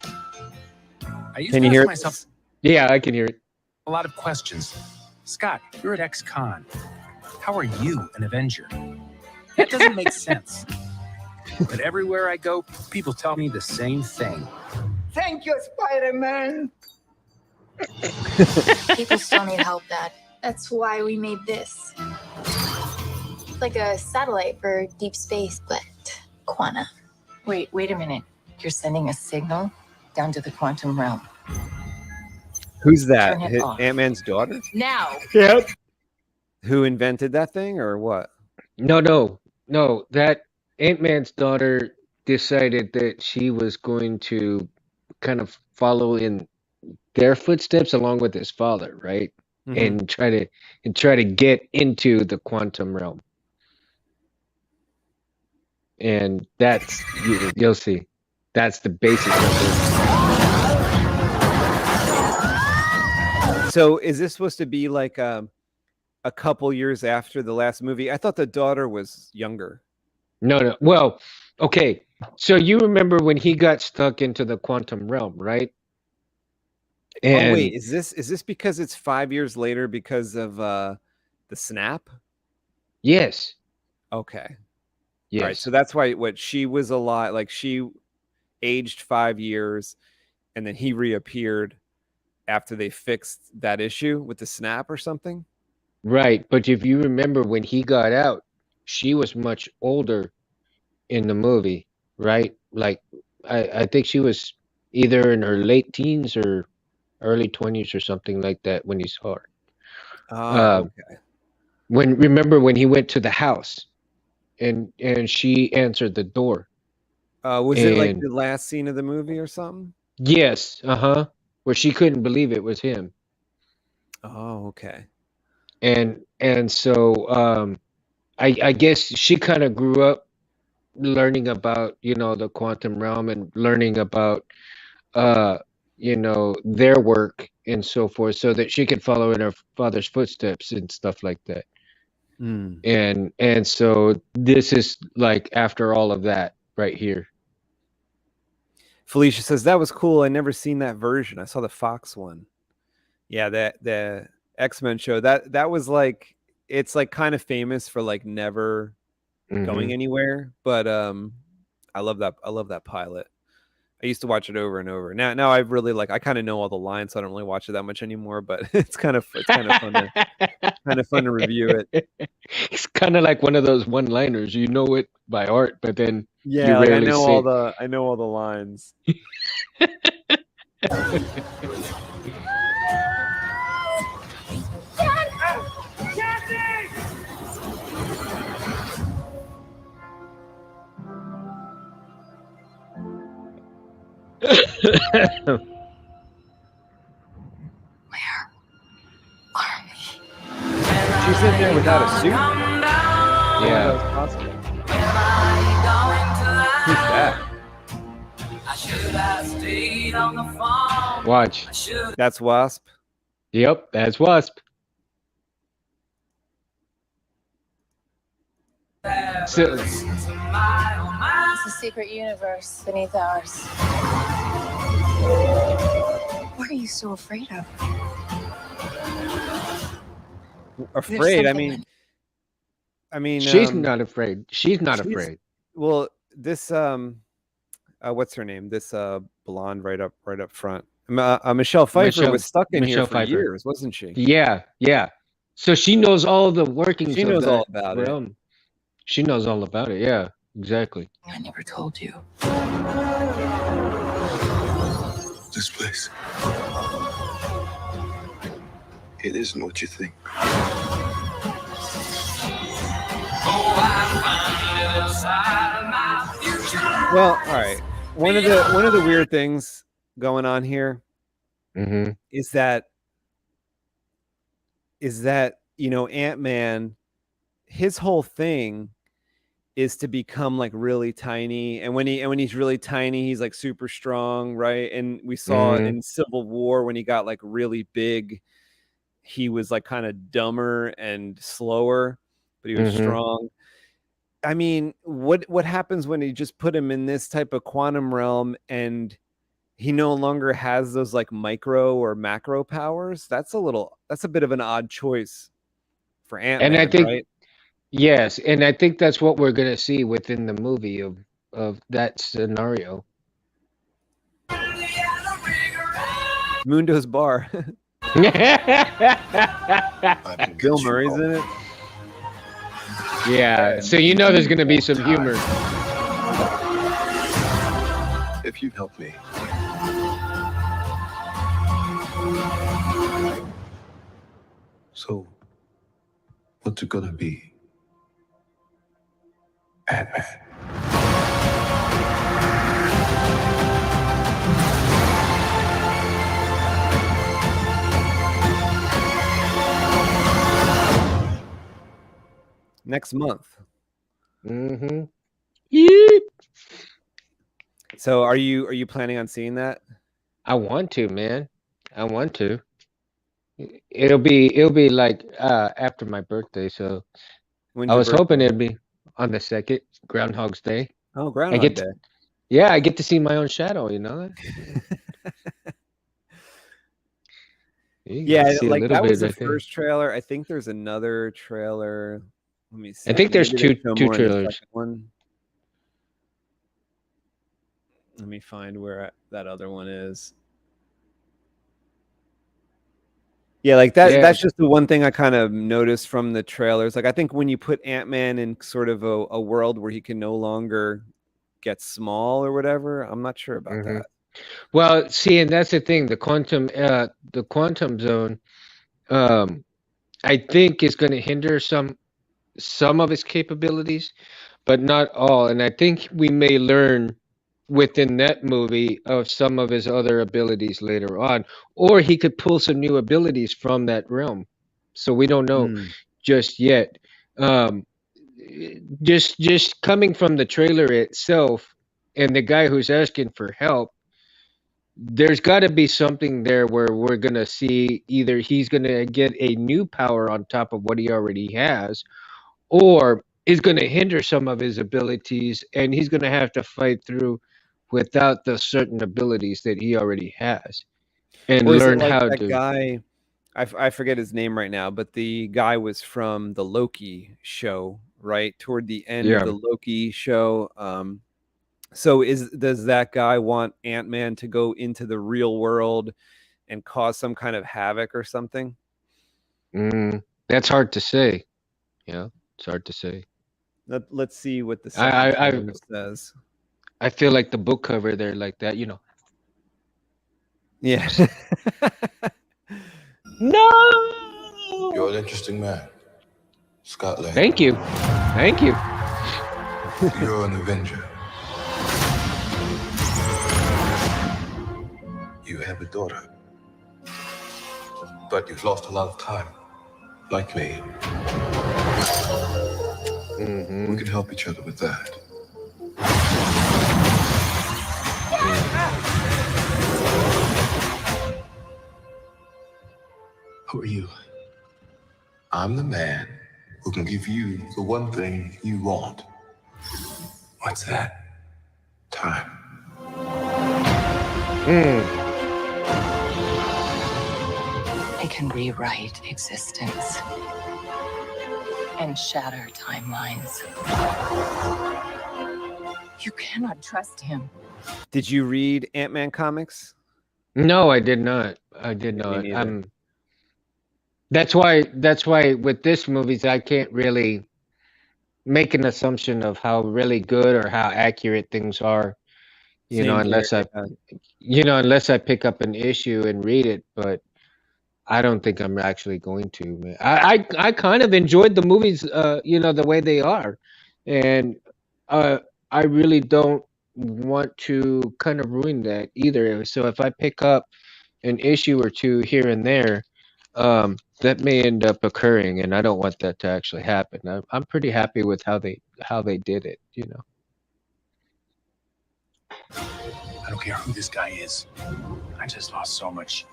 I used Can to you ask hear myself Yeah, I can hear it. a lot of questions. Scott, you're at ex-con. How are you an Avenger? That doesn't make sense. But everywhere I go, people tell me the same thing. Thank you, Spider-Man. People still need help, Dad. That's why we made this. Like a satellite for deep space, but quanta. Wait a minute. You're sending a signal down to the quantum realm. Who's that? Turn it off. Ant-Man's daughter? Now. Yep. Who invented that thing or what? No. That Ant-Man's daughter decided that she was going to kind of follow in their footsteps along with his father, right? Mhm. And try to get into the quantum realm. And that's you'll see. That's the basis of it. So is this supposed to be like a couple years after the last movie? I thought the daughter was younger. No. Well, okay. So you remember when he got stuck into the quantum realm, right? And Oh wait, is this because it's 5 years later because of the snap? yes. Okay. Yes. All right, so that's why she was alive, like she aged 5 years and then he reappeared after they fixed that issue with the snap or something. Right, but if you remember when he got out, she was much older in the movie, right? Like I think she was either in her late teens or early 20s or something like that when he saw her. Okay. Remember when he went to the house and she answered the door. Was it like And- the last scene of the movie or something? Yes, where she couldn't believe it was him. Oh, okay. And so I guess she kind of grew up learning about the quantum realm and learning about their work and so forth, so that she could follow in her father's footsteps and stuff like that. And so this is like after all of that right here. Felicia says that was cool. I never seen that version. I saw the Fox one. Yeah, the X-Men show that was like, it's like kind of famous for like never going anywhere. But I love that pilot. I used to watch it over and over. Now I really I kind of know all the lines, so I don't really watch it that much anymore. But it's kind of fun to review it. It's kind of like one of those one-liners. You know it by heart, but then Yeah, you like rarely see I know all the lines. She's in there without a suit? Yeah. Who's that? Watch. That's Wasp. Yep, that's Wasp. So, It's a secret universe beneath ours. What are you so afraid of? Afraid? I mean, she's not afraid. She's not afraid. Well, this what's her name? This blonde right up front. Michelle Pfeiffer was stuck in here for years, wasn't she? Yeah, yeah. So she knows all the workings. She knows all about it. She knows all about it. Yeah, exactly. I never told you. This place. It isn't what you think. Well, all right. One of the weird things going on here is that Ant-Man, his whole thing is to become like really tiny, and when he's really tiny, he's like super strong, right? And we saw in Civil War when he got like really big, he was like kind of dumber and slower, but he was strong. I mean, what happens when you just put him in this type of quantum realm and he no longer has those like micro or macro powers? That's a bit of an odd choice for Ant-Man, And I think, right? yes, and I think that's what we're gonna see within the movie of that scenario. Mundo's bar. Bill Murray's in it. Yeah, so you know there's gonna be some humor. If you'd help me. So, what's it gonna be? Ant-Man. Next month. Yeep. So are you planning on seeing that? I want to, man. I want to. It'll be like after my birthday, so When's I your was hoping birthday? it'd be on the 2nd, Groundhog's Day. Oh, I Groundhog get Day. yeah, I get to see my own shadow, you know that? You get Yeah, to see a like little that bit was the right there. first trailer. I think there's another trailer. Let me see. I think there's Maybe they show two more in the trailers. second one. Let me find where that other one is. Yeah, like that. Yeah. That's just the one thing I kind of noticed from the trailers. Like, I think when you put Ant-Man in sort of a world where he can no longer get small or whatever, I'm not sure about that. Well, see, and that's the thing. The quantum zone, I think is going to hinder some of his capabilities, but not all. And I think we may learn within that movie of some of his other abilities later on, or he could pull some new abilities from that realm. So we don't know just yet. Just coming from the trailer itself and the guy who's asking for help, there's got to be something there where we're going to see either he's going to get a new power on top of what he already has, or is going to hinder some of his abilities, and he's going to have to fight through without the certain abilities that he already has, and Or is it learn like how that to. guy? I forget his name right now, but the guy was from the Loki show, right? Toward the end Yeah. of the Loki show. So does that guy want Ant-Man to go into the real world and cause some kind of havoc or something? That's hard to say. Yeah, it's hard to say. Let's see what the I second trailer says. I feel like the book cover there, like that, you know. Yeah. No. You're an interesting man, Scott Lang. Thank you. Thank you. You're an Avenger. have a daughter. But you've lost a lot of time, like me. We can help each other with that. Who are you? I'm the man who can give you the one thing you want. What's that? Time. I can rewrite existence and shatter timelines. You cannot trust him. Did you read Ant-Man comics? No, I did not. I did not. That's why with this movies I can't really make an assumption of how really good or how accurate things are. You know, unless I pick up an issue and read it, but I don't think I'm actually going to. Man. I kind of enjoyed the movies, the way they are, and I really don't want to kind of ruin that either. So if I pick up an issue or two here and there, that may end up occurring, and I don't want that to actually happen. I'm pretty happy with how they did it. I don't care who this guy is. I just lost so much.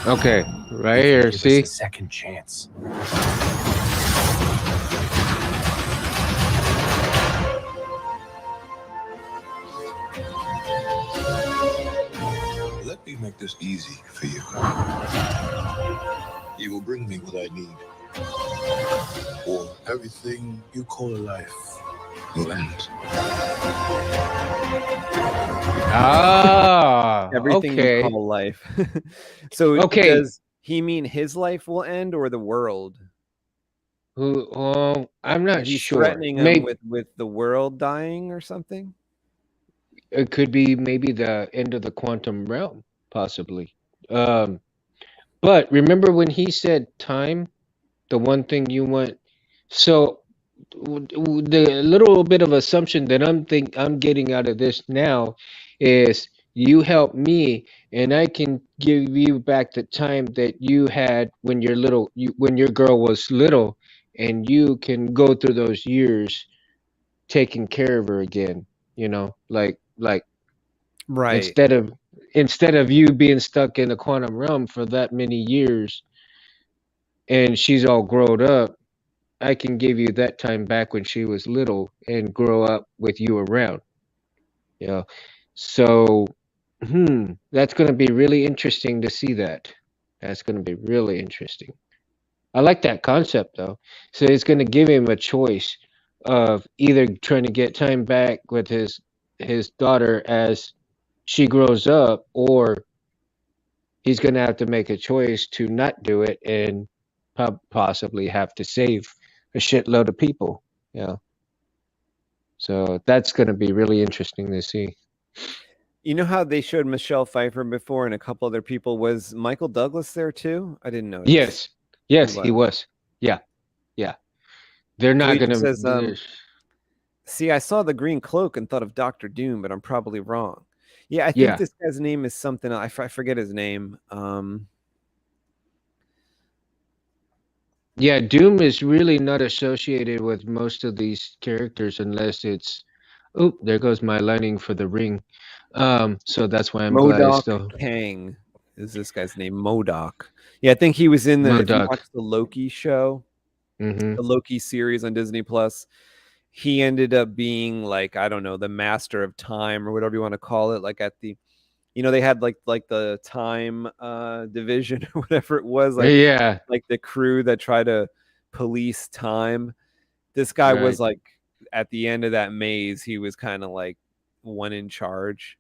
Okay, right here. Give See, us a second chance. Let me make this easy for you. You will bring me what I need. Or everything you call a life will end. Everything okay. you call life. So does he mean his life will end or the world? I'm not He's sure. threatening him with the world dying or something. It could be maybe the end of the quantum realm, possibly. But remember when he said time, the one thing you want. So the little bit of assumption that I'm getting out of this now is you help me and I can give you back the time that you had when you're little, when your girl was little, and you can go through those years taking care of her again, like Right. instead of you being stuck in the quantum realm for that many years and she's all grown up, I can give you that time back when she was little and grow up with you around. So that's going to be really interesting to see that. That's going to be really interesting. I like that concept though. So it's going to give him a choice of either trying to get time back with his daughter as she grows up, or he's going to have to make a choice to not do it and possibly have to save a shitload of people. So that's going to be really interesting to see. You know how they showed Michelle Pfeiffer before and a couple other people? Was Michael Douglas there too? I didn't notice. Yes, he was. Yeah. They're not going to. See, I saw the green cloak and thought of Dr. Doom, but I'm probably wrong. Yeah, I think this guy's name is something. I forget his name. Yeah, Doom is really not associated with most of these characters unless it's. Oh, there goes my lighting for the ring. So that's why I'm glad it's still. Kang is this guy's name. MODOK. Yeah, I think he was in the. If you watch the Loki show, the Loki series on Disney Plus, he ended up being like, I don't know, the master of time or whatever you want to call it. Like at the, they had like the time division or whatever it was. Like, like the crew that try to police time. This guy was like at the end of that maze. He was kind of like one in charge.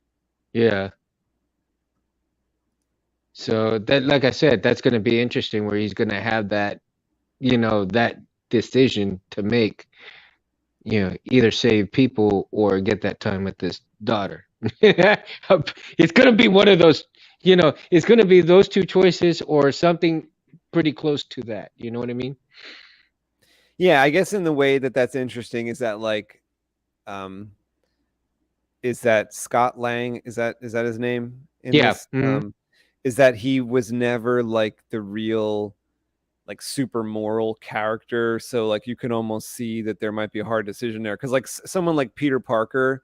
Yeah. So that, like I said, that's going to be interesting where he's going to have that, that decision to make, either save people or get that time with his daughter. It's going to be one of those, it's going to be those two choices or something pretty close to that. You know what I mean? Yeah, I guess in the way that's interesting is that like, is that Scott Lang, is that his name in Yeah. this? Is that he was never like the real like super moral character, so like you can almost see that there might be a hard decision there, because like someone like Peter Parker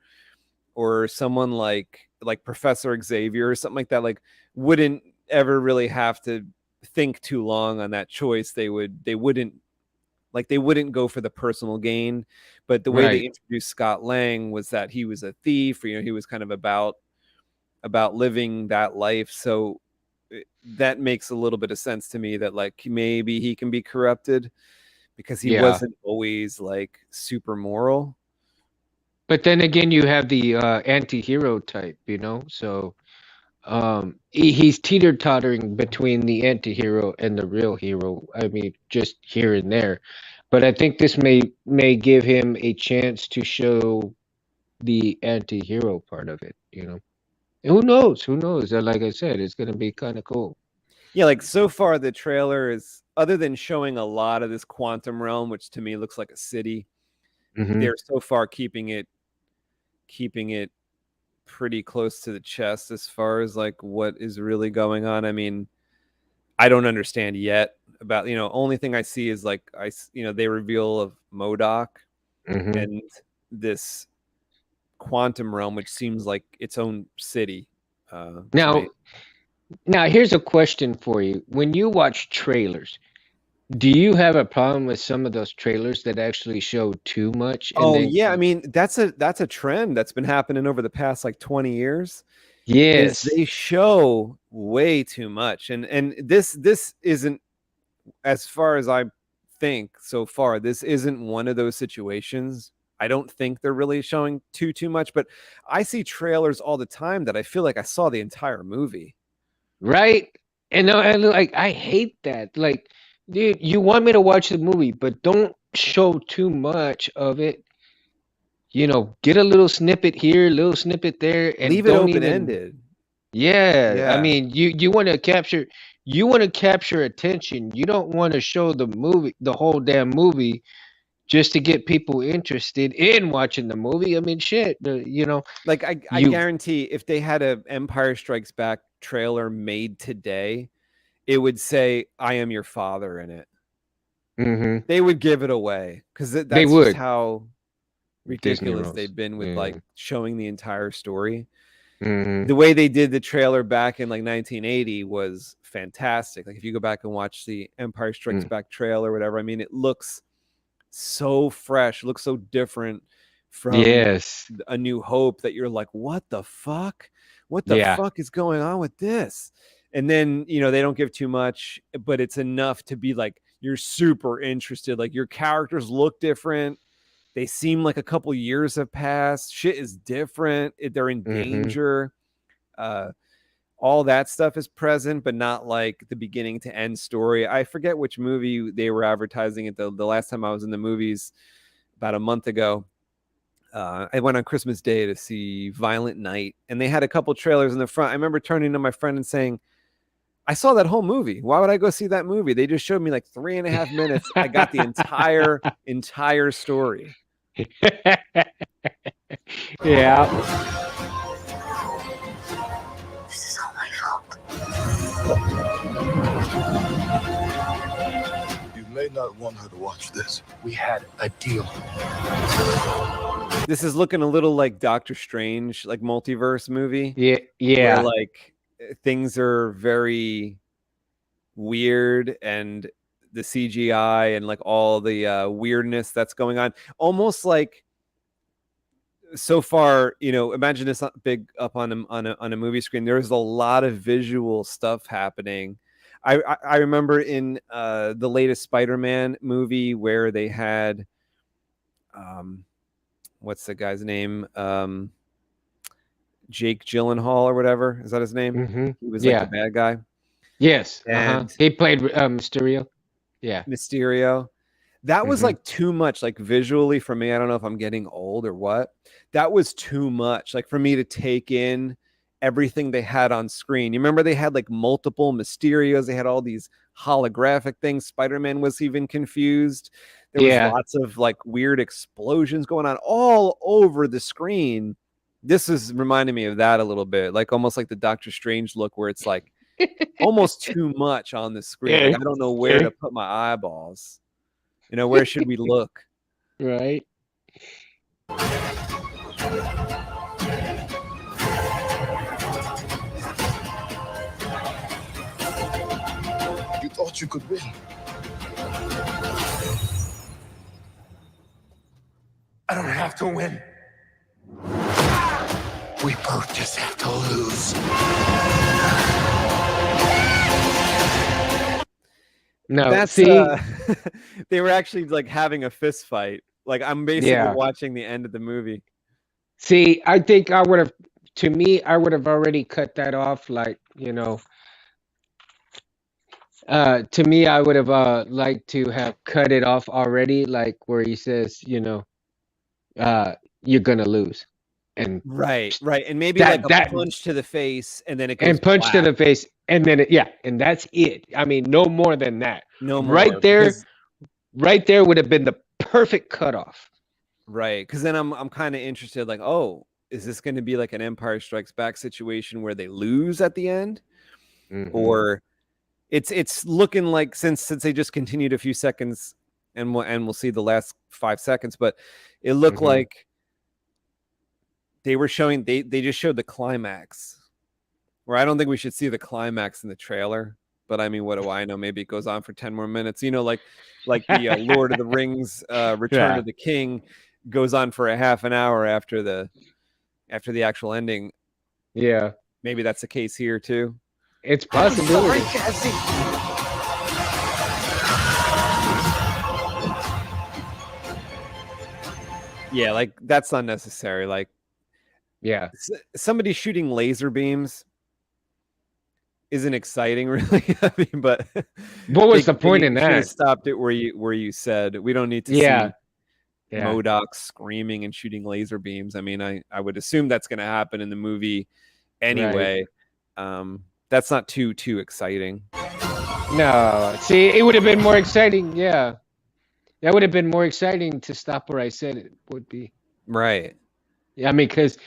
or someone like Professor Xavier or something like that, like wouldn't ever really have to think too long on that choice. They wouldn't go for the personal gain. But the way they introduced Scott Lang was that he was a thief, he was kind of about living that life. So that makes a little bit of sense to me, that like maybe he can be corrupted because he wasn't always like super moral. But then again, you have the anti-hero type, so he's teeter-tottering between the anti-hero and the real hero. I mean, just here and there. But I think this may give him a chance to show the anti-hero part of it, Who knows? Like I said, it's going to be kind of cool. Yeah, like so far the trailer is, other than showing a lot of this quantum realm, which to me looks like a city, they're so far keeping it pretty close to the chest as far as like what is really going on. I mean, I don't understand yet about, only thing I see is like they reveal of MODOK and this quantum realm, which seems like its own city. Now here's a question for you. When you watch trailers, do you have a problem with some of those trailers that actually show too much? Yeah, I mean, that's a trend that's been happening over the past like 20 years. Yes, they show way too much, and this isn't, as far as I think so far, this isn't one of those situations. I don't think they're really showing too much, but I see trailers all the time that I feel like I saw the entire movie. Right? And I hate that. Like, dude, you want me to watch the movie, but don't show too much of it. Get a little snippet here, a little snippet there, and leave it open-ended. Yeah, I mean, you want to capture attention. You don't want to show the whole damn movie, just to get people interested in watching the movie. I mean, shit, like I guarantee if they had a Empire Strikes Back trailer made today, it would say "I am your father" in it. They would give it away, because that's just how ridiculous they've been with like showing the entire story. The way they did the trailer back in like 1980 was fantastic. Like if you go back and watch the Empire Strikes Back trailer or whatever, I mean, it looks so fresh, looks so different from A New Hope, that you're like, what the fuck is going on with this? And then they don't give too much, but it's enough to be like you're super interested. Like your characters look different, they seem like a couple years have passed, shit is different, they're in danger, all that stuff is present, but not like the beginning to end story. I forget which movie they were advertising it the last time I was in the movies, about a month ago. I went on Christmas Day to see Violent Night, and they had a couple trailers in the front. I remember turning to my friend and saying, I saw that whole movie. Why would I go see that movie? They just showed me like 3.5 minutes. I got the entire story. Yeah. This is all my fault. You may not want her to watch this. We had a deal. This is looking a little like Doctor Strange, like multiverse movie. Yeah. Where like things are very weird, and the CGI and like all the weirdness that's going on, almost like, so far, imagine this big up on a movie screen. There's a lot of visual stuff happening. I remember in the latest Spider-Man movie where they had what's the guy's name, Jake Gyllenhaal or whatever, is that his name? He was like the bad guy. Yes. And he played Mysterio. Yeah, Mysterio. That was like too much, like visually for me. I don't know if I'm getting old or what. That was too much, like for me to take in everything they had on screen. You remember they had like multiple Mysterios. They had all these holographic things. Spider-Man was even confused. There was lots of like weird explosions going on all over the screen. this is reminding me of that a little bit, like almost like the Doctor Strange look, where it's like almost too much on the screen. Like I don't know where to put my eyeballs. You know, where should we look? Right. You thought you could win. I don't have to win. We both just have to lose. No, That's see, they were actually like having a fist fight. Like I'm basically watching the end of the movie. see, I think I would have. To me, I would have already cut that off. Like, you know, to me, I would have liked to have cut it off already. Like where he says, you know, you're gonna lose, and Right, and maybe that like a that punch to the face, and then it goes and punch to black. the face, and then yeah, and that's it. I mean, no more than that. No more. Right there would have been the perfect cutoff. Right, because then I'm kind of interested. Like, oh, is this going to be like an Empire Strikes Back situation where they lose at the end, or it's looking like since they just continued a few seconds, and we'll see the last 5 seconds, but it looked like they were showing they just showed the climax. Where I don't think we should see the climax in the trailer. But I mean, what do I know? Maybe it goes on for 10 more minutes. You know, like the Lord of the Rings, Return of the King goes on for a half an hour after the actual ending. Yeah, maybe that's the case here too. It's possibility. Yeah, like that's unnecessary. Like, yeah, somebody shooting laser beams isn't exciting, really. I mean, but what was the point in should have that? stopped it where you said we don't need to see MODOK screaming and shooting laser beams. I mean, I would assume that's going to happen in the movie anyway. That's not too exciting. No, see, it would have been more exciting. Yeah, that would have been more exciting to stop where I said it would be. Right. Yeah, I mean, because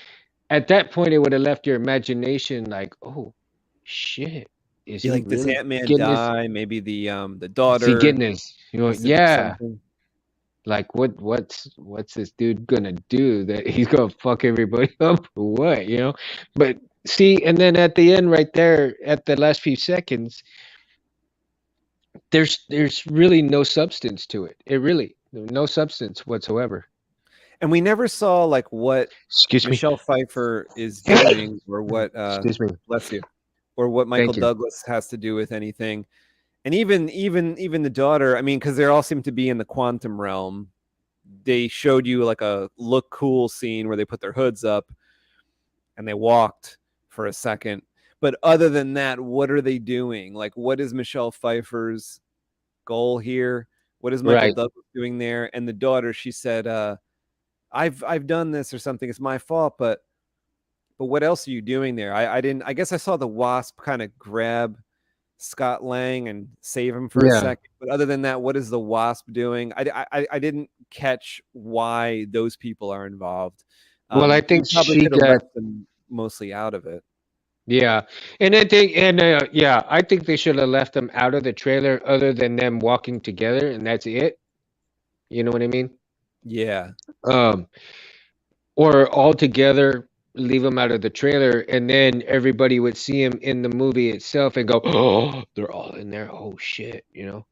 at that point it would have left your imagination like, oh, shit. Is he like, does really Ant-Man getting die? Maybe the daughter. Is he getting his? You know, yeah. Something. Like what's this dude gonna do? That he's gonna fuck everybody up or what? You know? But see, and then at the end, right there, at the last few seconds, there's really no substance to it. No substance whatsoever. And we never saw like what Michelle Pfeiffer is doing, or what excuse me, bless you, or what Michael Douglas has to do with anything. And even the daughter, I mean, because they all seem to be in the quantum realm. They showed you like a look cool scene where they put their hoods up and they walked for a second. But other than that, what are they doing? Like, what is Michelle Pfeiffer's goal here? What is Michael Douglas doing there? And the daughter, she said, I've done this or something. It's my fault, but what else are you doing there? I guess I saw the Wasp kind of grab Scott Lang and save him for a second. But other than that, what is the Wasp doing? I didn't catch why those people are involved. Well, I think probably she could have got left them mostly out of it. Yeah, and I think, I think they should have left them out of the trailer, other than them walking together, and that's it. You know what I mean? Yeah. Or altogether leave them out of the trailer, and then everybody would see them in the movie itself and go, "Oh, they're all in there. Oh shit!" You know?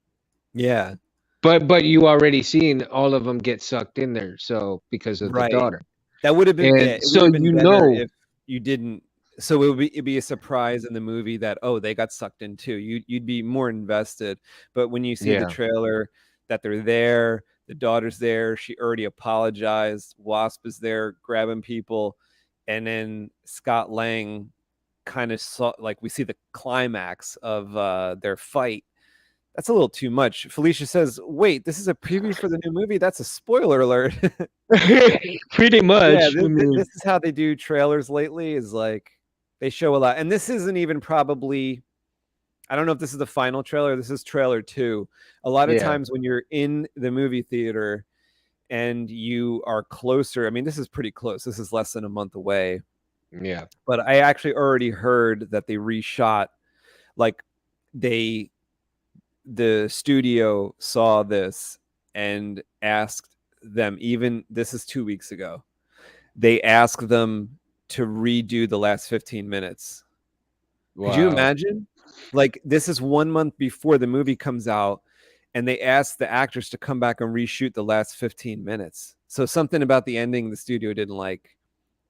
Yeah. But you already seen all of them get sucked in there, so because of the daughter. That would have been. And so you know, if you didn't. So it'd be a surprise in the movie that, oh, they got sucked in too. You'd be more invested. But when you see the trailer that they're there, the daughter's there, she already apologized. Wasp is there grabbing people, and then Scott Lang kind of saw, like, we see the climax of their fight. That's a little too much. Felicia says, "Wait, this is a preview for the new movie? That's a spoiler alert." Pretty much. Yeah, this is how they do trailers lately. Is like, they show a lot, and this isn't even probably, I don't know if this is the final trailer. This is trailer 2. A lot of times when you're in the movie theater and you are closer. I mean, this is pretty close. This is less than a month away. Yeah. But I actually already heard that they reshot, like the studio saw this and asked them, even this is 2 weeks ago, they asked them to redo the last 15 minutes. Could you Wow. imagine? Like, this is 1 month before the movie comes out, and they asked the actors to come back and reshoot the last 15 minutes. So something about the ending the studio didn't like,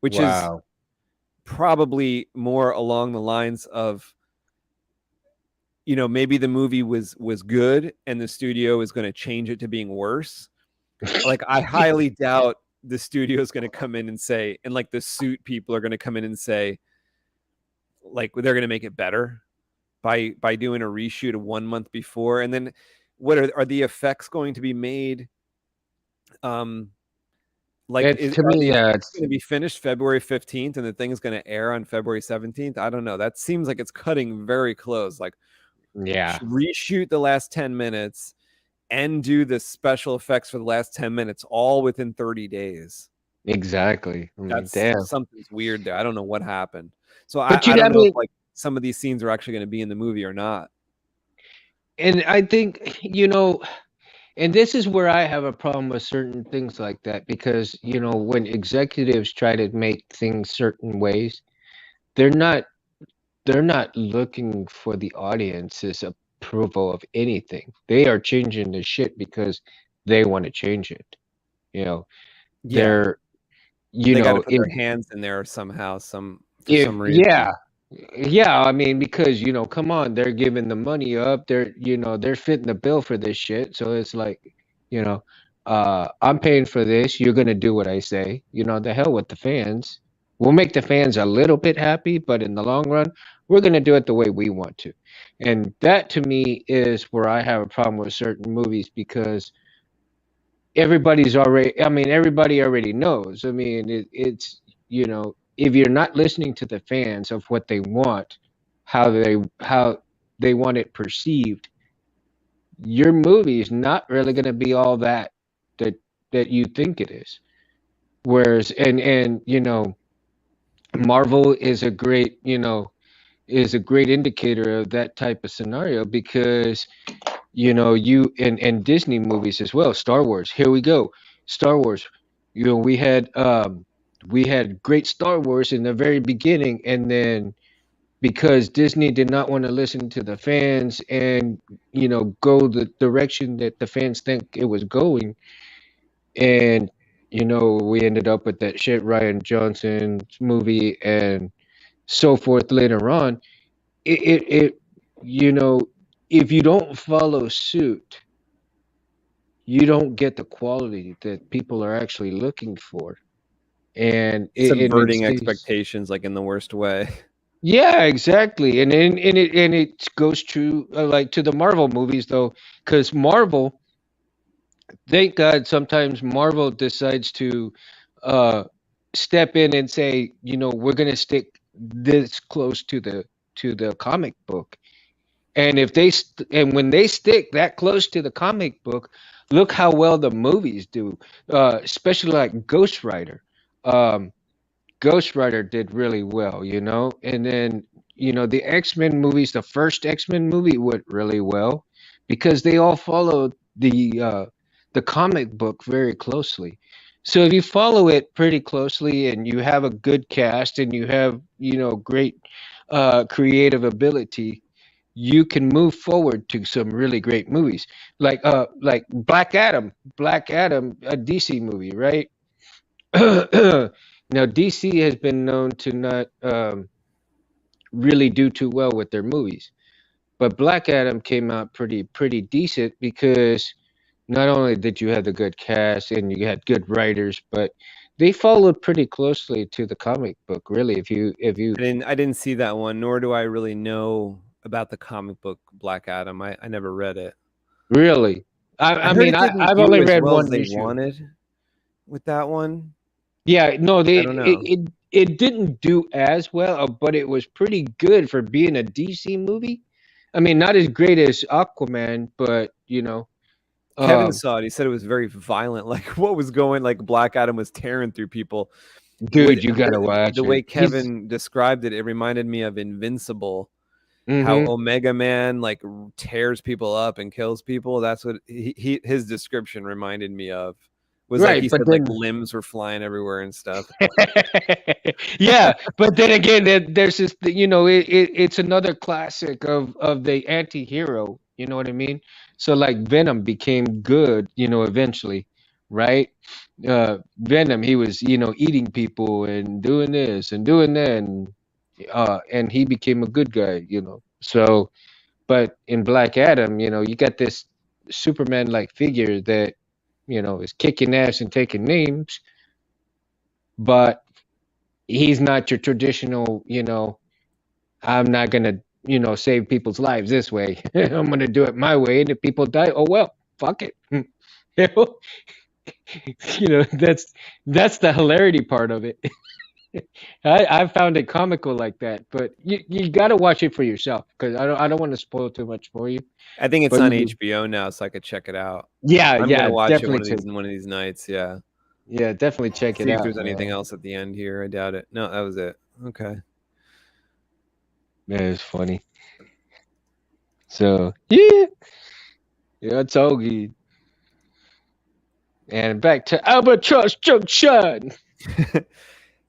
which is Wow. probably more along the lines of, you know, maybe the movie was good and the studio is going to change it to being worse. Like, I highly doubt the studio is going to come in and say, and like the suit people are going to come in and say, like, they're going to make it better by doing a reshoot of 1 month before. And then what are the effects going to be made? Like, To me, it's going to be finished February 15th and the thing is going to air on February 17th. I don't know. That seems like it's cutting very close. Like, yeah, reshoot the last 10 minutes and do the special effects for the last 10 minutes all within 30 days. exactly. I mean, That's damn. something's weird there. I don't know what happened. So But I you don't got know me, if like some of these scenes are actually going to be in the movie or not. and I think, you know, and this is where I have a problem with certain things like that, because, you know, when executives try to make things certain ways, they're not they're not looking for the audience's approval of anything. They are changing the shit because they want to change it. You know, Yeah. they're, you They got to know, put their hands in there somehow, for if some reason. yeah, I mean, because, you know, come on, they're giving the money up, they're, you know, they're fitting the bill for this shit, so it's like, you know, I'm paying for this, you're gonna do what I say, you know, the hell with the fans. We'll make the fans a little bit happy, but in the long run, we're gonna do it the way we want to. And that to me is where I have a problem with certain movies, because everybody already knows. I mean, it's, you know, if you're not listening to the fans of what they want, how they want it perceived, your movie is not really going to be all that that you think it is. Whereas, and you know, Marvel is a great, you know, is a great indicator of that type of scenario, because, you know, you and Disney movies as well. Star Wars, here we go. Star Wars, you know, we had great Star Wars in the very beginning, and then because Disney did not want to listen to the fans and, you know, go the direction that the fans think it was going, and, you know, we ended up with that shit Ryan Johnson's movie and so forth later on. It you know, if you don't follow suit, you don't get the quality that people are actually looking for. And it's Subverting these, expectations, like, in the worst way. yeah, exactly. And it goes true, like, to the Marvel movies though, because Marvel, thank God, sometimes Marvel decides to uh step in and say, you know, we're gonna stick this close to the comic book. And if and when they stick that close to the comic book, look how well the movies do. Especially like Ghost Rider. Um, Ghost Rider did really well, you know. And then, you know, the X-Men movies, the first X-Men movie went really well because they all followed the comic book very closely. So if you follow it pretty closely and you have a good cast and you have, you know, great creative ability, you can move forward to some really great movies, like Black Adam, a DC movie, right? Now DC has been known to not really do too well with their movies, but Black Adam came out pretty decent, because not only did you have the good cast and you had good writers, but they followed pretty closely to the comic book. Really, if you I didn't see that one, nor do I really know about the comic book Black Adam. I never read it. really, I I heard mean, it didn't I've do only as read well as one they issue. wanted with that one. Yeah, no, I don't know. it didn't do as well, but it was pretty good for being a DC movie. I mean, not as great as Aquaman, but, you know, Kevin saw it. He said it was very violent. Like what was going? Like Black Adam was tearing through people. Dude, you gotta watch the way it. Kevin described it. It reminded me of Invincible. How Mhm. Omega Man like tears people up and kills people. That's what his description reminded me of. Was like Right, he but said like then limbs were flying everywhere and stuff. yeah, but then again, there's this, it's another classic of the anti-hero, you know what I mean? So like Venom became good, eventually, right? Venom, he was, eating people and doing this and doing that, and he became a good guy, So, but in Black Adam, you got this Superman-like figure that, is kicking ass and taking names, but he's not your traditional, I'm not gonna, save people's lives this way. I'm gonna do it my way, and if people die, oh well, fuck it. You know, that's the hilarity part of it. I found it comical like that, but you got to watch it for yourself because I don't want to spoil too much for you. I think it's But on HBO now, so I could check it out. Yeah, I'm yeah, gonna watch it definitely one of these nights. Yeah. Yeah, definitely check it See if out, there's anything man. else at the end here. I doubt it. No, that was it. Okay. Yeah, it's funny. So yeah, it's all good. And back to Albatross Junction.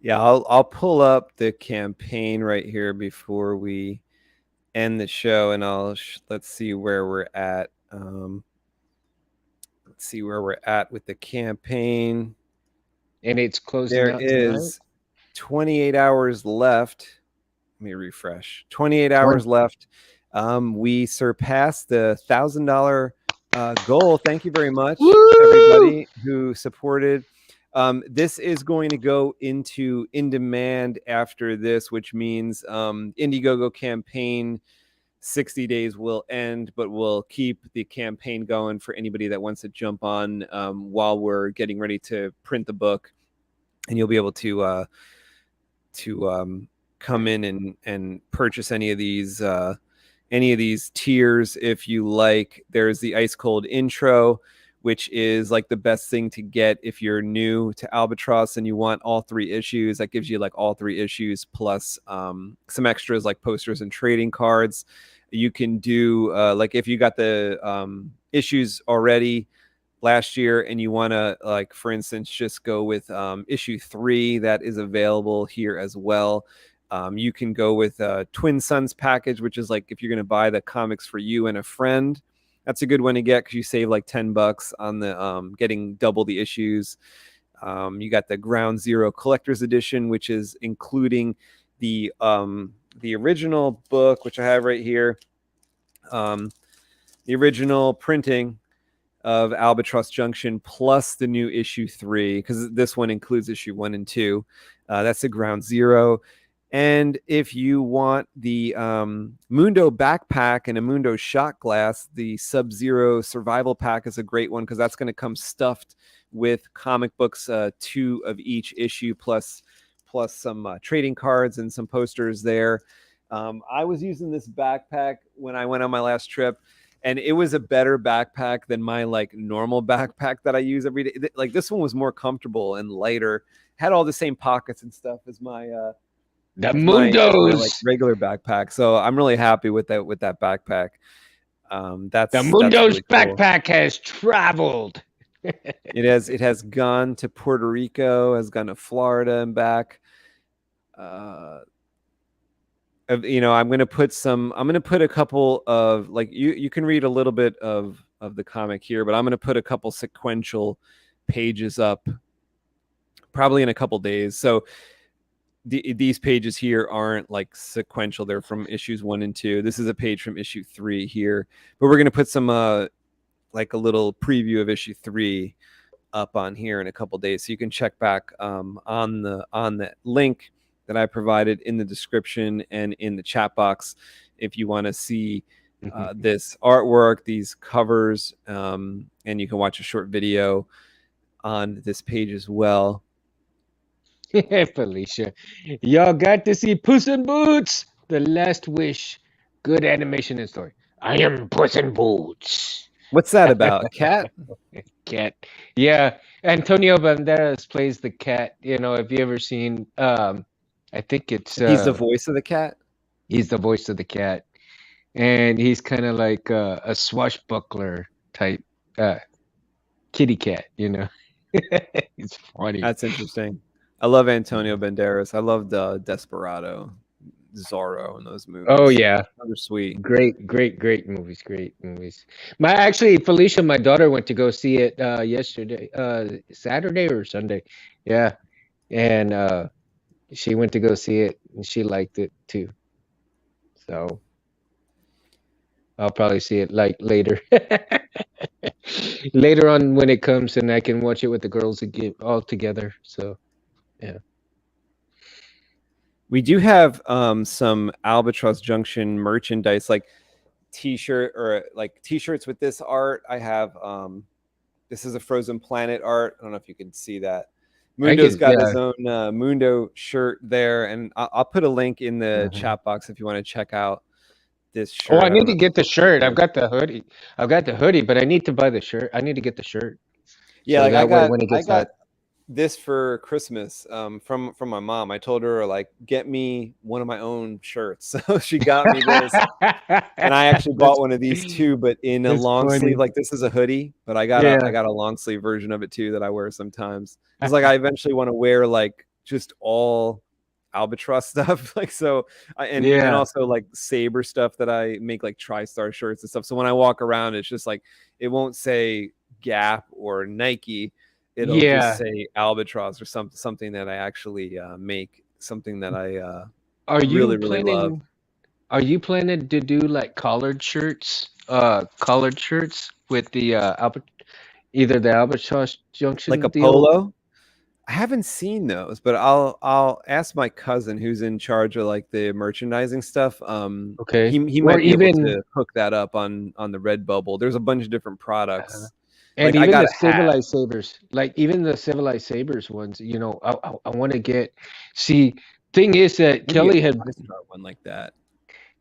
Yeah, I'll pull up the campaign right here before we end the show, and let's see where we're at. Let's see where we're at with the campaign. And it's closing There out is 28 hours left. Let me refresh. 28 hours left. We surpassed the $1,000 goal. Thank you very much, everybody who supported. This is going to go into in demand after this, which means Indiegogo campaign 60 days will end, but we'll keep the campaign going for anybody that wants to jump on while we're getting ready to print the book, and you'll be able to come in and purchase any of these tiers if you like. There's the Ice Cold Intro, which is like the best thing to get if you're new to Albatross and you want all 3 issues. That gives you like all 3 issues plus some extras like posters and trading cards. You can do like if you got the issues already last year and you want to, like, for instance, just go with issue 3 that is available here as well. You can go with Twin Sons package, which is like if you're going to buy the comics for you and a friend. That's a good one to get because you save like $10 on the getting double the issues. You got the Ground Zero Collector's Edition, which is including the original book, which I have right here. The original printing of Albatross Junction plus the new issue 3, because this one includes issue 1 and 2. That's the Ground Zero. And if you want the Mundo backpack and a Mundo shot glass, the Sub-Zero survival pack is a great one because that's going to come stuffed with comic books, 2 of each issue, plus some trading cards and some posters there. I was using this backpack when I went on my last trip, and it was a better backpack than my like normal backpack that I use every day. Like this one was more comfortable and lighter, had all the same pockets and stuff as my the my Mundos. like regular backpack. So I'm really happy with that backpack. That's the Mundos really cool. backpack has traveled. It has gone to Puerto Rico, has gone to Florida and back. I'm going to put a couple of, like, you can read a little bit of the comic here, but I'm going to put a couple sequential pages up probably in a couple days. So these pages here aren't like sequential. They're from issues 1 and 2. This is a page from issue 3 here, but we're going to put some like a little preview of issue 3 up on here in a couple days. So you can check back on the link that I provided in the description and in the chat box if you want to see this artwork, these covers, and you can watch a short video on this page as well. Felicia, y'all got to see Puss in Boots, The Last Wish. Good animation and story. I am Puss in Boots. What's that about? A cat? Cat. Yeah, Antonio Banderas plays the cat. You know, have you ever seen? I think it's He's the voice of the cat. he's the voice of the cat, and he's kind of like a swashbuckler type uh, kitty cat. You know, it's funny. That's interesting. I love Antonio Banderas. I loved Desperado, Zorro, and those movies. Oh yeah, they're sweet. Great movies. Great movies. Actually, Felicia, my daughter went to go see it yesterday, Saturday or Sunday. Yeah, and she went to go see it, and she liked it too. So I'll probably see it like later, later on when it comes, and I can watch it with the girls again all together. So yeah. We do have some Albatross Junction merchandise, like t-shirt or like t-shirts with this art. I have this is a Frozen Planet art. I don't know if you can see that. Mundo's got his own Mundo shirt there, and I'll put a link in the chat box if you want to check out this shirt. Oh, I need to get the shirt. I've got the hoodie. But I need to buy the shirt. I need to get the shirt. Yeah, so like I got this for Christmas from my mom. I told her, like, get me one of my own shirts. So she got me this. And I actually bought one of these too, but in a long sleeve. Like, this is a hoodie, but I got a long sleeve version of it too that I wear sometimes. It's like I eventually want to wear like just all Albatross stuff. Like, so and also like Saber stuff that I make, like TriStar shirts and stuff. So when I walk around, it's just like it won't say Gap or Nike. It'll just say Albatross or something that I actually make, something that I really love. Are you planning to do like collared shirts with the either the Albatross Junction like a deal? polo? I haven't seen those, but I'll ask my cousin who's in charge of like the merchandising stuff. Okay, he might be able to hook that up on the Redbubble. There's a bunch of different products. And like, even the Civilized Sabers, like even the Civilized Sabers ones, you know, I want to get. See, thing is that Kelly had one like that.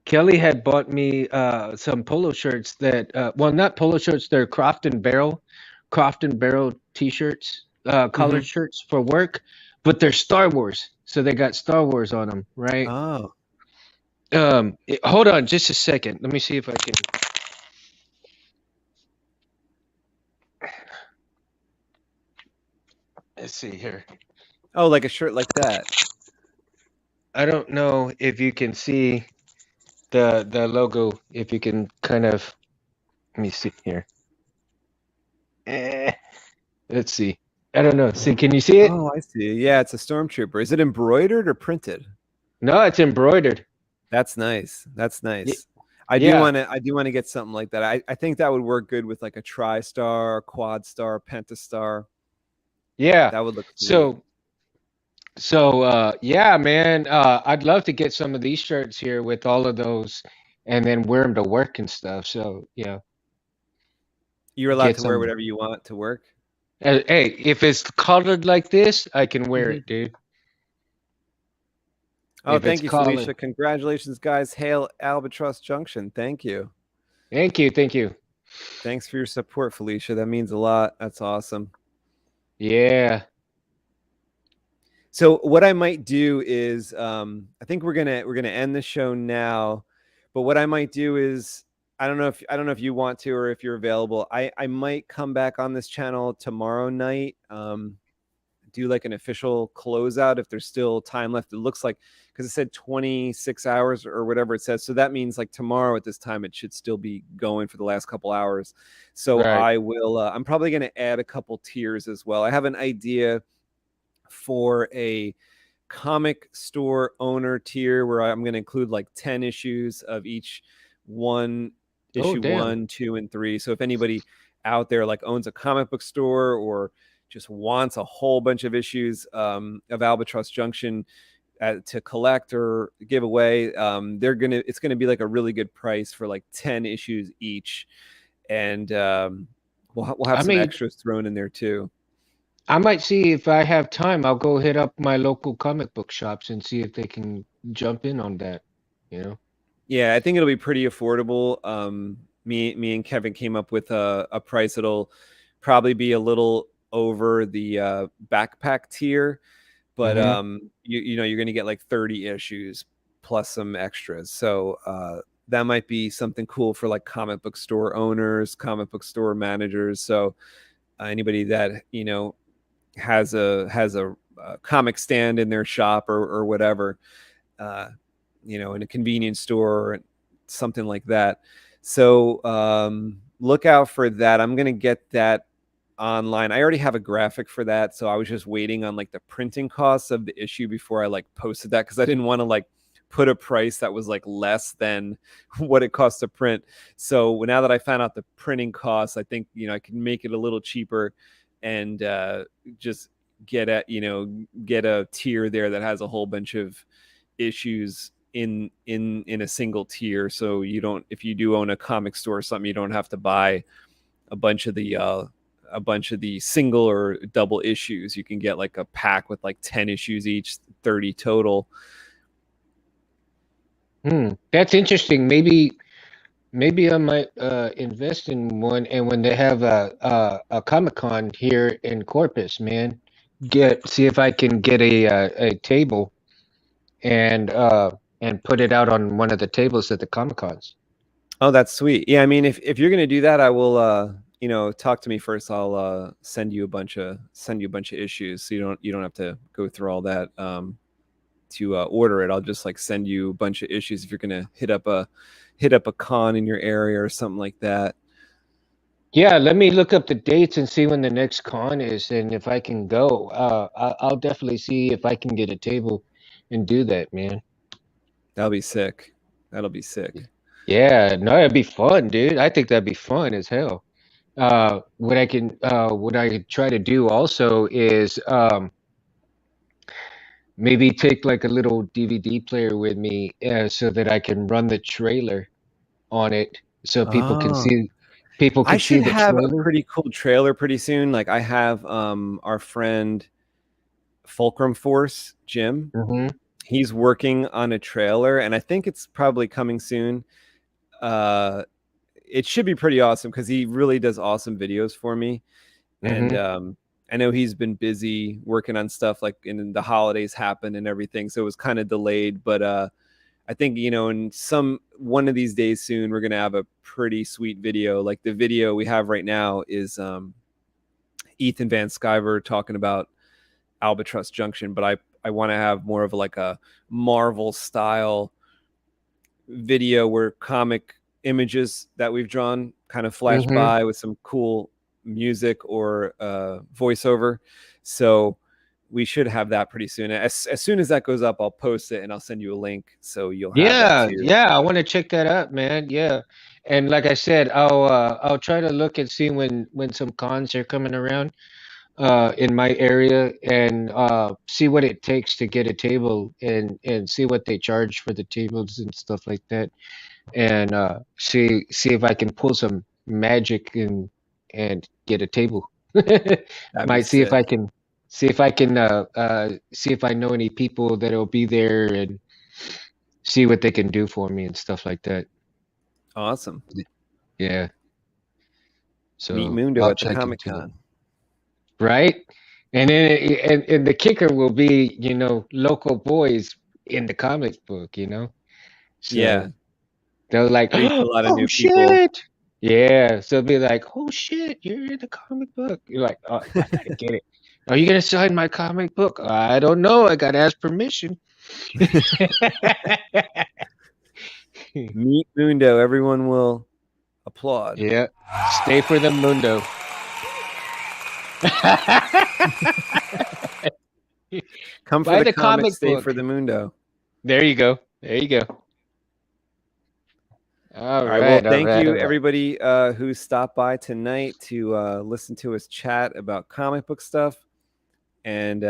Kelly had bought me some polo shirts that, well, not polo shirts, they're Croft and Barrel t-shirts, collared shirts for work, but they're Star Wars, so they got Star Wars on them, right? Oh. Hold on just a second. Let me see if I can. Let's see here. Oh, like a shirt like that. I don't know if you can see the logo. If you can kind of, let me see here. Let's see. I don't know. See, can you see it? Oh, I see. Yeah, it's a Stormtrooper. Is it embroidered or printed? No, it's embroidered. That's nice. That's nice. I do want to get something like that. I think that would work good with like a TriStar, Quad-Star, Pentastar. Yeah, that would look sweet. So yeah, man, I'd love to get some of these shirts here with all of those, and then wear them to work and stuff. So yeah, you're allowed to wear whatever you want to work. Hey, if it's colored like this, I can wear it, dude. Oh, thank you, Felicia. Congratulations, guys. Hail Albatross Junction. Thank you. Thank you. Thanks for your support, Felicia. That means a lot. That's awesome. Yeah. So what I might do is I think we're gonna end the show now, but what I might do is I don't know if you want to or if you're available. I might come back on this channel tomorrow night, do like an official closeout if there's still time left. It looks like, because it said 26 hours or whatever it says, so that means like tomorrow at this time it should still be going for the last couple hours. So I will I'm probably going to add a couple tiers as well. I have an idea for a comic store owner tier where I'm going to include like 10 issues of each one, issue 1, 2, and 3. So if anybody out there like owns a comic book store or just wants a whole bunch of issues of Albatross Junction to collect or give away, it's gonna be like a really good price for like 10 issues each, and we'll have some extras thrown in there too. I might see if I have time. I'll go hit up my local comic book shops and see if they can jump in on that. You know. Yeah, I think it'll be pretty affordable. me and Kevin came up with a price that'll probably be a little over the backpack tier, but you know, you're going to get like 30 issues plus some extras. So that might be something cool for like comic book store owners, comic book store managers. So anybody that, you know, has a comic stand in their shop or whatever, you know, in a convenience store or something like that. So look out for that. I'm going to get that online. I already have a graphic for that, so I was just waiting on like the printing costs of the issue before I like posted that, because I didn't want to like put a price that was like less than what it costs to print. So now that I found out the printing costs, I think, you know, I can make it a little cheaper and just get a tier there that has a whole bunch of issues in a single tier. So you don't, if you do own a comic store or something, you don't have to buy a bunch of the single or double issues. You can get like a pack with like 10 issues each, 30 total. That's interesting. Maybe I might invest in one, and when they have a Comic-Con here in Corpus, man, see if I can get a table and put it out on one of the tables at the Comic-Cons. Oh, that's sweet. Yeah, I mean, if you're gonna do that, I will you know, talk to me first. I'll send you a bunch of issues, so you don't have to go through all that to order it. I'll just like send you a bunch of issues if you're gonna hit up a con in your area or something like that. Yeah, let me look up the dates and see when the next con is, and if I can go. I'll definitely see if I can get a table and do that, man. That'll be sick. That'll be sick. Yeah, no, it'd be fun, dude. I think that'd be fun as hell. What I could try to do also is maybe take like a little DVD player with me, so that I can run the trailer on it, so people can see. People can I should see the have trailer. a pretty cool trailer pretty soon. Like I have our friend Fulcrum Force, Jim. He's working on a trailer, and I think it's probably coming soon. It should be pretty awesome because he really does awesome videos for me. And I know he's been busy working on stuff, like in the holidays happened and everything, so it was kind of delayed. But I think, you know, in one of these days soon, we're gonna have a pretty sweet video. Like the video we have right now is Ethan Van Sciver talking about Albatross Junction, but I want to have more of like a Marvel style video where comic images that we've drawn kind of flash by with some cool music or voiceover. So we should have that pretty soon. As soon as that goes up, I'll post it and I'll send you a link so you'll have that too. Yeah, I want to check that out, man. Yeah, and like I said, I'll try to look and see when some cons are coming around in my area, and see what it takes to get a table, and see what they charge for the tables and stuff like that, and see if I can pull some magic and get a table. I might see if I can see if I know any people that'll be there, and see what they can do for me and stuff like that. Awesome. Yeah. So meet Mundo I'll at the check Comic into Con. Right? And then and the kicker will be, you know, local boys in the comic book, you know? So Yeah. they'll like, Reach a lot of oh new people. shit. Yeah. So it'll be like, oh shit, you're in the comic book. You're like, oh, I gotta get it. Are you gonna sign my comic book? I don't know. I gotta ask permission. Meet Mundo. Everyone will applaud. Yeah. Stay for the Mundo. Come for Buy the the comic, comic stay book. for the Mundo. There you go. There you go. All right. Well, thank you, everybody who stopped by tonight to listen to us chat about comic book stuff. And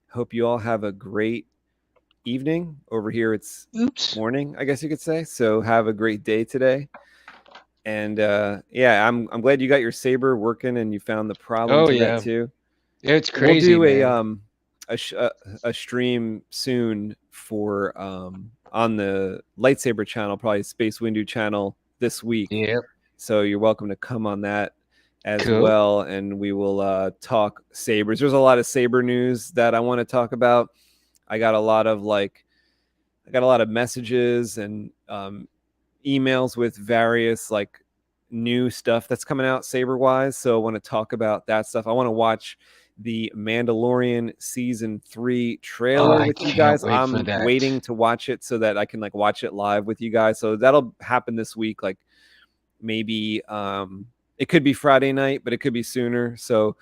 hope you all have a great evening. Over here, it's morning, I guess you could say. So have a great day today. And yeah, I'm glad you got your saber working and you found the problem to that too. It's crazy. We'll do a stream soon for on the lightsaber channel, probably Space Windu channel, this week. Yep. So you're welcome to come on that as Cool. well, and we will talk sabers. There's a lot of saber news that I want to talk about. I got a lot of messages and emails with various like new stuff that's coming out saber wise. So I want to talk about that stuff. I want to watch the Mandalorian season 3 trailer with you guys. I'm waiting to watch it so that I can like watch it live with you guys. So that'll happen this week. Like maybe it could be Friday night, but it could be sooner. So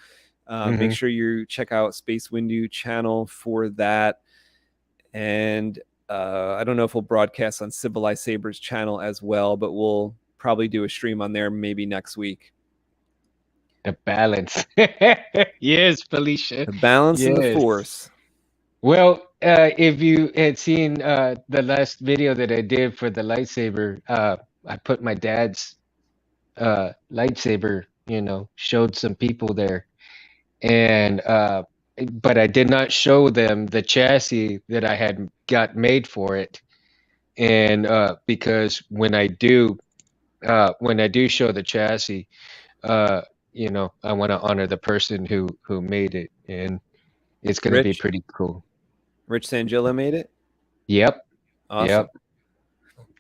make sure you check out Space Windu channel for that. And I don't know if we'll broadcast on Civilized Sabers channel as well, but we'll probably do a stream on there maybe next week. The balance. Yes, Felicia. The balance and the force. Well, if you had seen the last video that I did for the lightsaber, I put my dad's lightsaber, showed some people there. And but I did not show them the chassis that I had got made for it. And because when I do show the chassis, I want to honor the person who made it, and it's going to be pretty cool. Rich Sangilla made it? Yep. Awesome. Yep.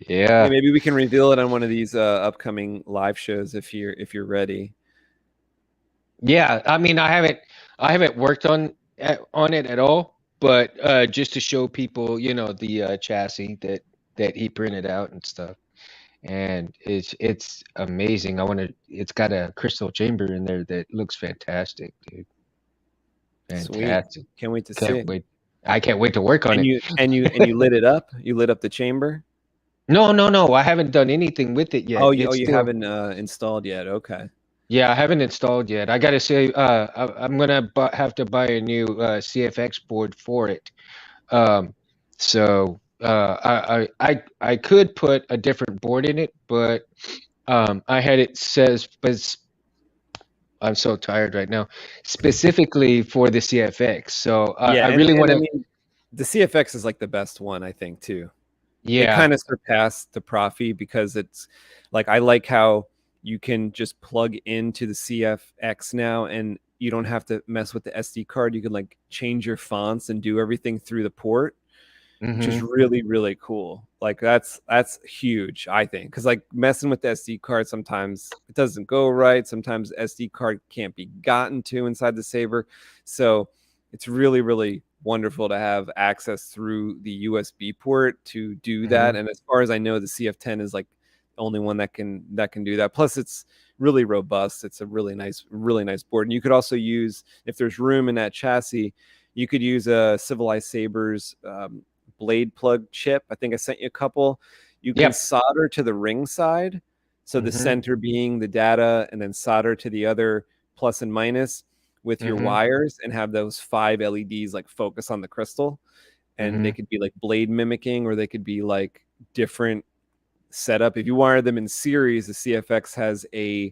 Yeah. Hey, maybe we can reveal it on one of these upcoming live shows if you're ready. Yeah, I mean, I haven't worked on it at all, but just to show people, the chassis that he printed out and stuff. And it's amazing. It's got a crystal chamber in there that looks fantastic, dude. Fantastic. Sweet. Can't wait to see. Wait. I can't wait to work on it. And you lit it up? You lit up the chamber? No. I haven't done anything with it yet. You haven't installed yet. Okay. Yeah, I haven't installed yet. I gotta say, I'm gonna have to buy a new CFX board for it. So I could put a different board in it, but I had it says, but I'm so tired right now, specifically for the CFX. So I really want to. The CFX is like the best one, I think, too. Yeah, it kind of surpassed the Profi because it's like I like how you can just plug into the CFX now, and you don't have to mess with the SD card. You can like change your fonts and do everything through the port. Which is really, really cool. Like that's huge, I think, because like messing with the SD card, sometimes it doesn't go right. Sometimes SD card can't be gotten to inside the Saber. So it's really, really wonderful to have access through the USB port to do that. And as far as I know, the CF10 is like the only one that can do that. Plus, it's really robust. It's a really nice board. And you could also use, if there's room in that chassis, you could use a Civilized Sabers blade plug chip. I think I sent you a couple. You can solder to the ring side, so the center being the data, and then solder to the other plus and minus with your wires, and have those 5 LEDs like focus on the crystal. And they could be like blade mimicking, or they could be like different setup. If you wire them in series, the CFX has a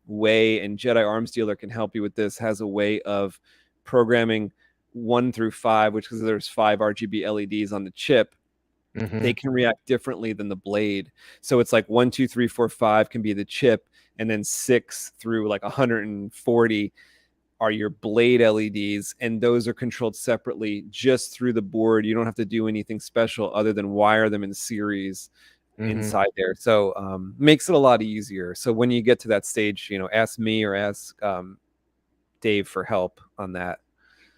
way, and Jedi Arms Dealer can help you with this, has a way of programming 1 through 5, which because there's 5 RGB LEDs on the chip, they can react differently than the blade. So it's like 1, 2, 3, 4, 5 can be the chip, and then 6 through like 140 are your blade LEDs, and those are controlled separately just through the board. You don't have to do anything special other than wire them in series inside there. So makes it a lot easier. So when you get to that stage, ask me or ask Dave for help on that.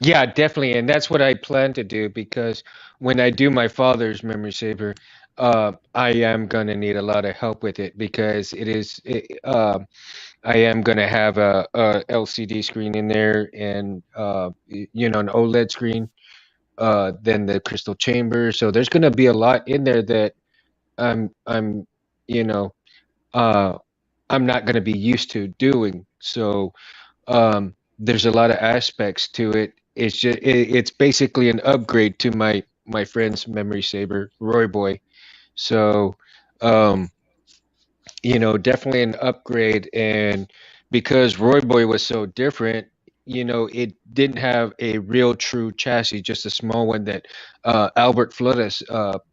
Yeah, definitely. And that's what I plan to do, because when I do my father's memory saber, I am going to need a lot of help with it, because I am going to have a LCD screen in there, and an OLED screen, then the crystal chamber. So there's going to be a lot in there that I'm not going to be used to doing. So there's a lot of aspects to it. It's basically an upgrade to my friend's memory saber, Roy Boy. So definitely an upgrade. And because Roy Boy was so different, it didn't have a real true chassis, just a small one that Albert Flores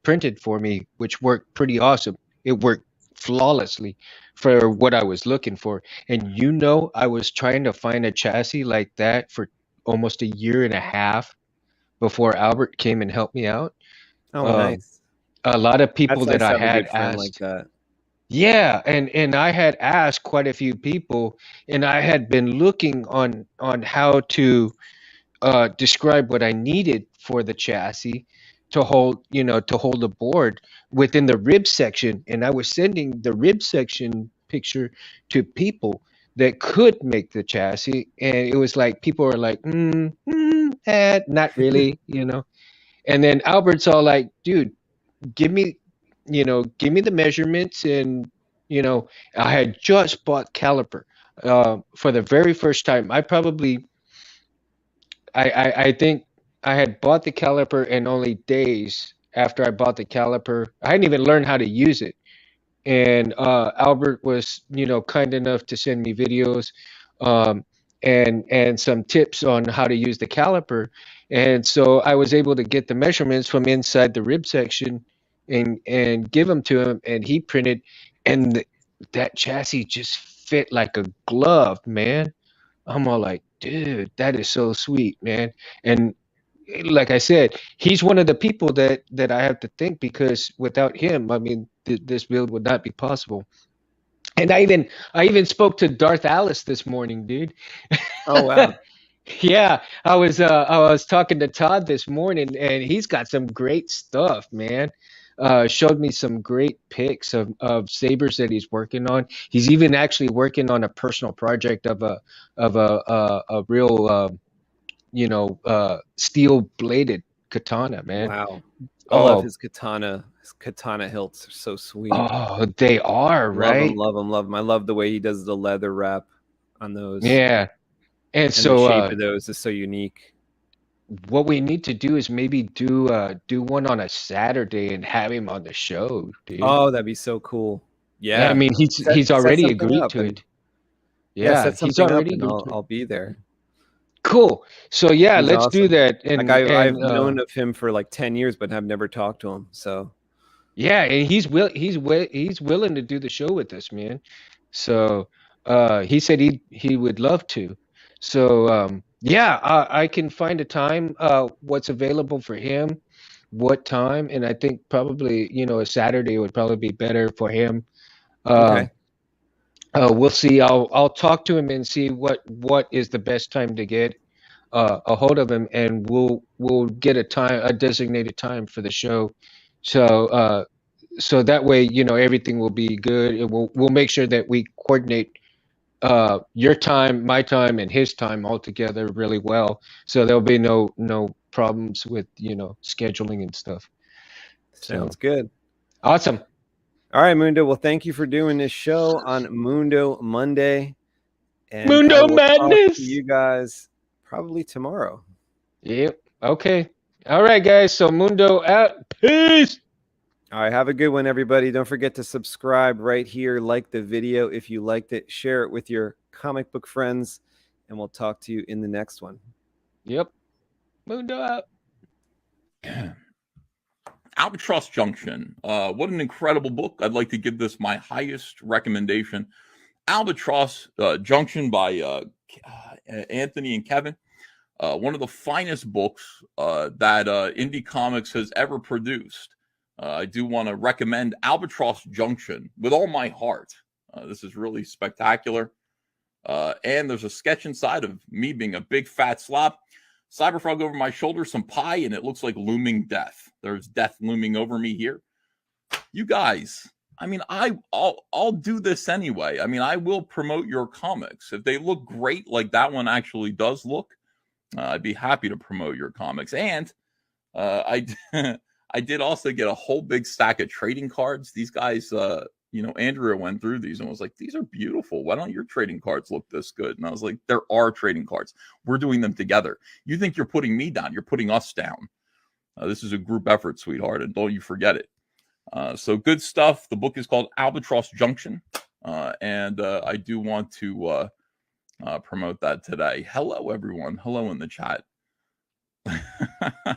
printed for me, which worked pretty awesome. It worked flawlessly for what I was looking for. And you know, I was trying to find a chassis like that for almost a year and a half before Albert came and helped me out. Oh, nice. A lot of people That's nice that to I have a had good friend like asked. that. Yeah, and I had asked quite a few people, and I had been looking on how to describe what I needed for the chassis to hold, to hold the board within the rib section, and I was sending the rib section picture to people that could make the chassis, and it was like people were like, not really, and then Albert's all like, dude, give me give me the measurements. And I had just bought caliper for the very first time. I think I had bought the caliper, and only days after I bought the caliper, I hadn't even learned how to use it. And Albert was, kind enough to send me videos um, and some tips on how to use the caliper. And so I was able to get the measurements from inside the rib section and give them to him, and he printed, and that chassis just fit like a glove, man. I'm all like, dude, that is so sweet, man. And like I said, he's one of the people that I have to thank, because without him, I mean, this build would not be possible. And I even spoke to Darth Alice this morning, dude. Oh, wow. Yeah, I was talking to Todd this morning, and he's got some great stuff, man. Showed me some great pics of sabers that he's working on. He's even actually working on a personal project of a real steel bladed katana, man. Wow. I love Oh, his katana. His katana hilts are so sweet. oh, they are, Love him, right? love him, love him. I love the way he does the leather wrap on those. Yeah. And And the so shape of those is so unique. what we need to do is maybe do one on a Saturday and have him on the show, dude. Oh, that'd be so cool. Yeah, I Yeah. mean, he's Set already something agreed up to and it. yeah, Yeah, set he's something up already and agreed to it. I'll be there. Cool. So yeah, He's let's do awesome. that. Like I've known of him for like 10 years, but have never talked to him. So Yeah, and he's willing to do the show with us, man. So he said he would love to. So yeah, I can find a time what's available for him, what time, and I think probably, a Saturday would probably be better for him. okay. Um we'll see. I'll talk to him and see what is the best time to get a hold of him, and we'll get a designated time for the show. So so that way, everything will be good, and we'll make sure that we coordinate your time, my time, and his time all together really well, so there'll be no problems with scheduling and stuff. Sounds So good. awesome. All right, Mundo. Well, thank you for doing this show on Mundo Monday. And I Mundo will talk to Madness. you guys probably tomorrow. Yep. Okay. All right, guys. So Mundo out. Peace. All right, have a good one, everybody. Don't forget to subscribe right here. Like the video if you liked it. Share it with your comic book friends, and we'll talk to you in the next one. Yep. Mundo out. Albatross Junction. What an incredible book. I'd like to give this my highest recommendation. Albatross Junction by Anthony and Kevin. One of the finest books that Indie Comics has ever produced. I do want to recommend Albatross Junction with all my heart. This is really spectacular. And there's a sketch inside of me being a big fat slob. Cyberfrog over my shoulder, some pie, and it looks like looming death. There's death looming over me here. You guys, I mean, I'll do this anyway. I mean, I will promote your comics. If they look great like that one actually does look, I'd be happy to promote your comics. And I did also get a whole big stack of trading cards. These guys, Andrea went through these and was like, these are beautiful. Why don't your trading cards look this good? And I was like, there are trading cards. We're doing them together. You think you're putting me down. You're putting us down. This is a group effort, sweetheart, and don't you forget it. So good stuff. The book is called Albatross Junction. And I do want to promote that today. Hello, everyone. Hello in the chat.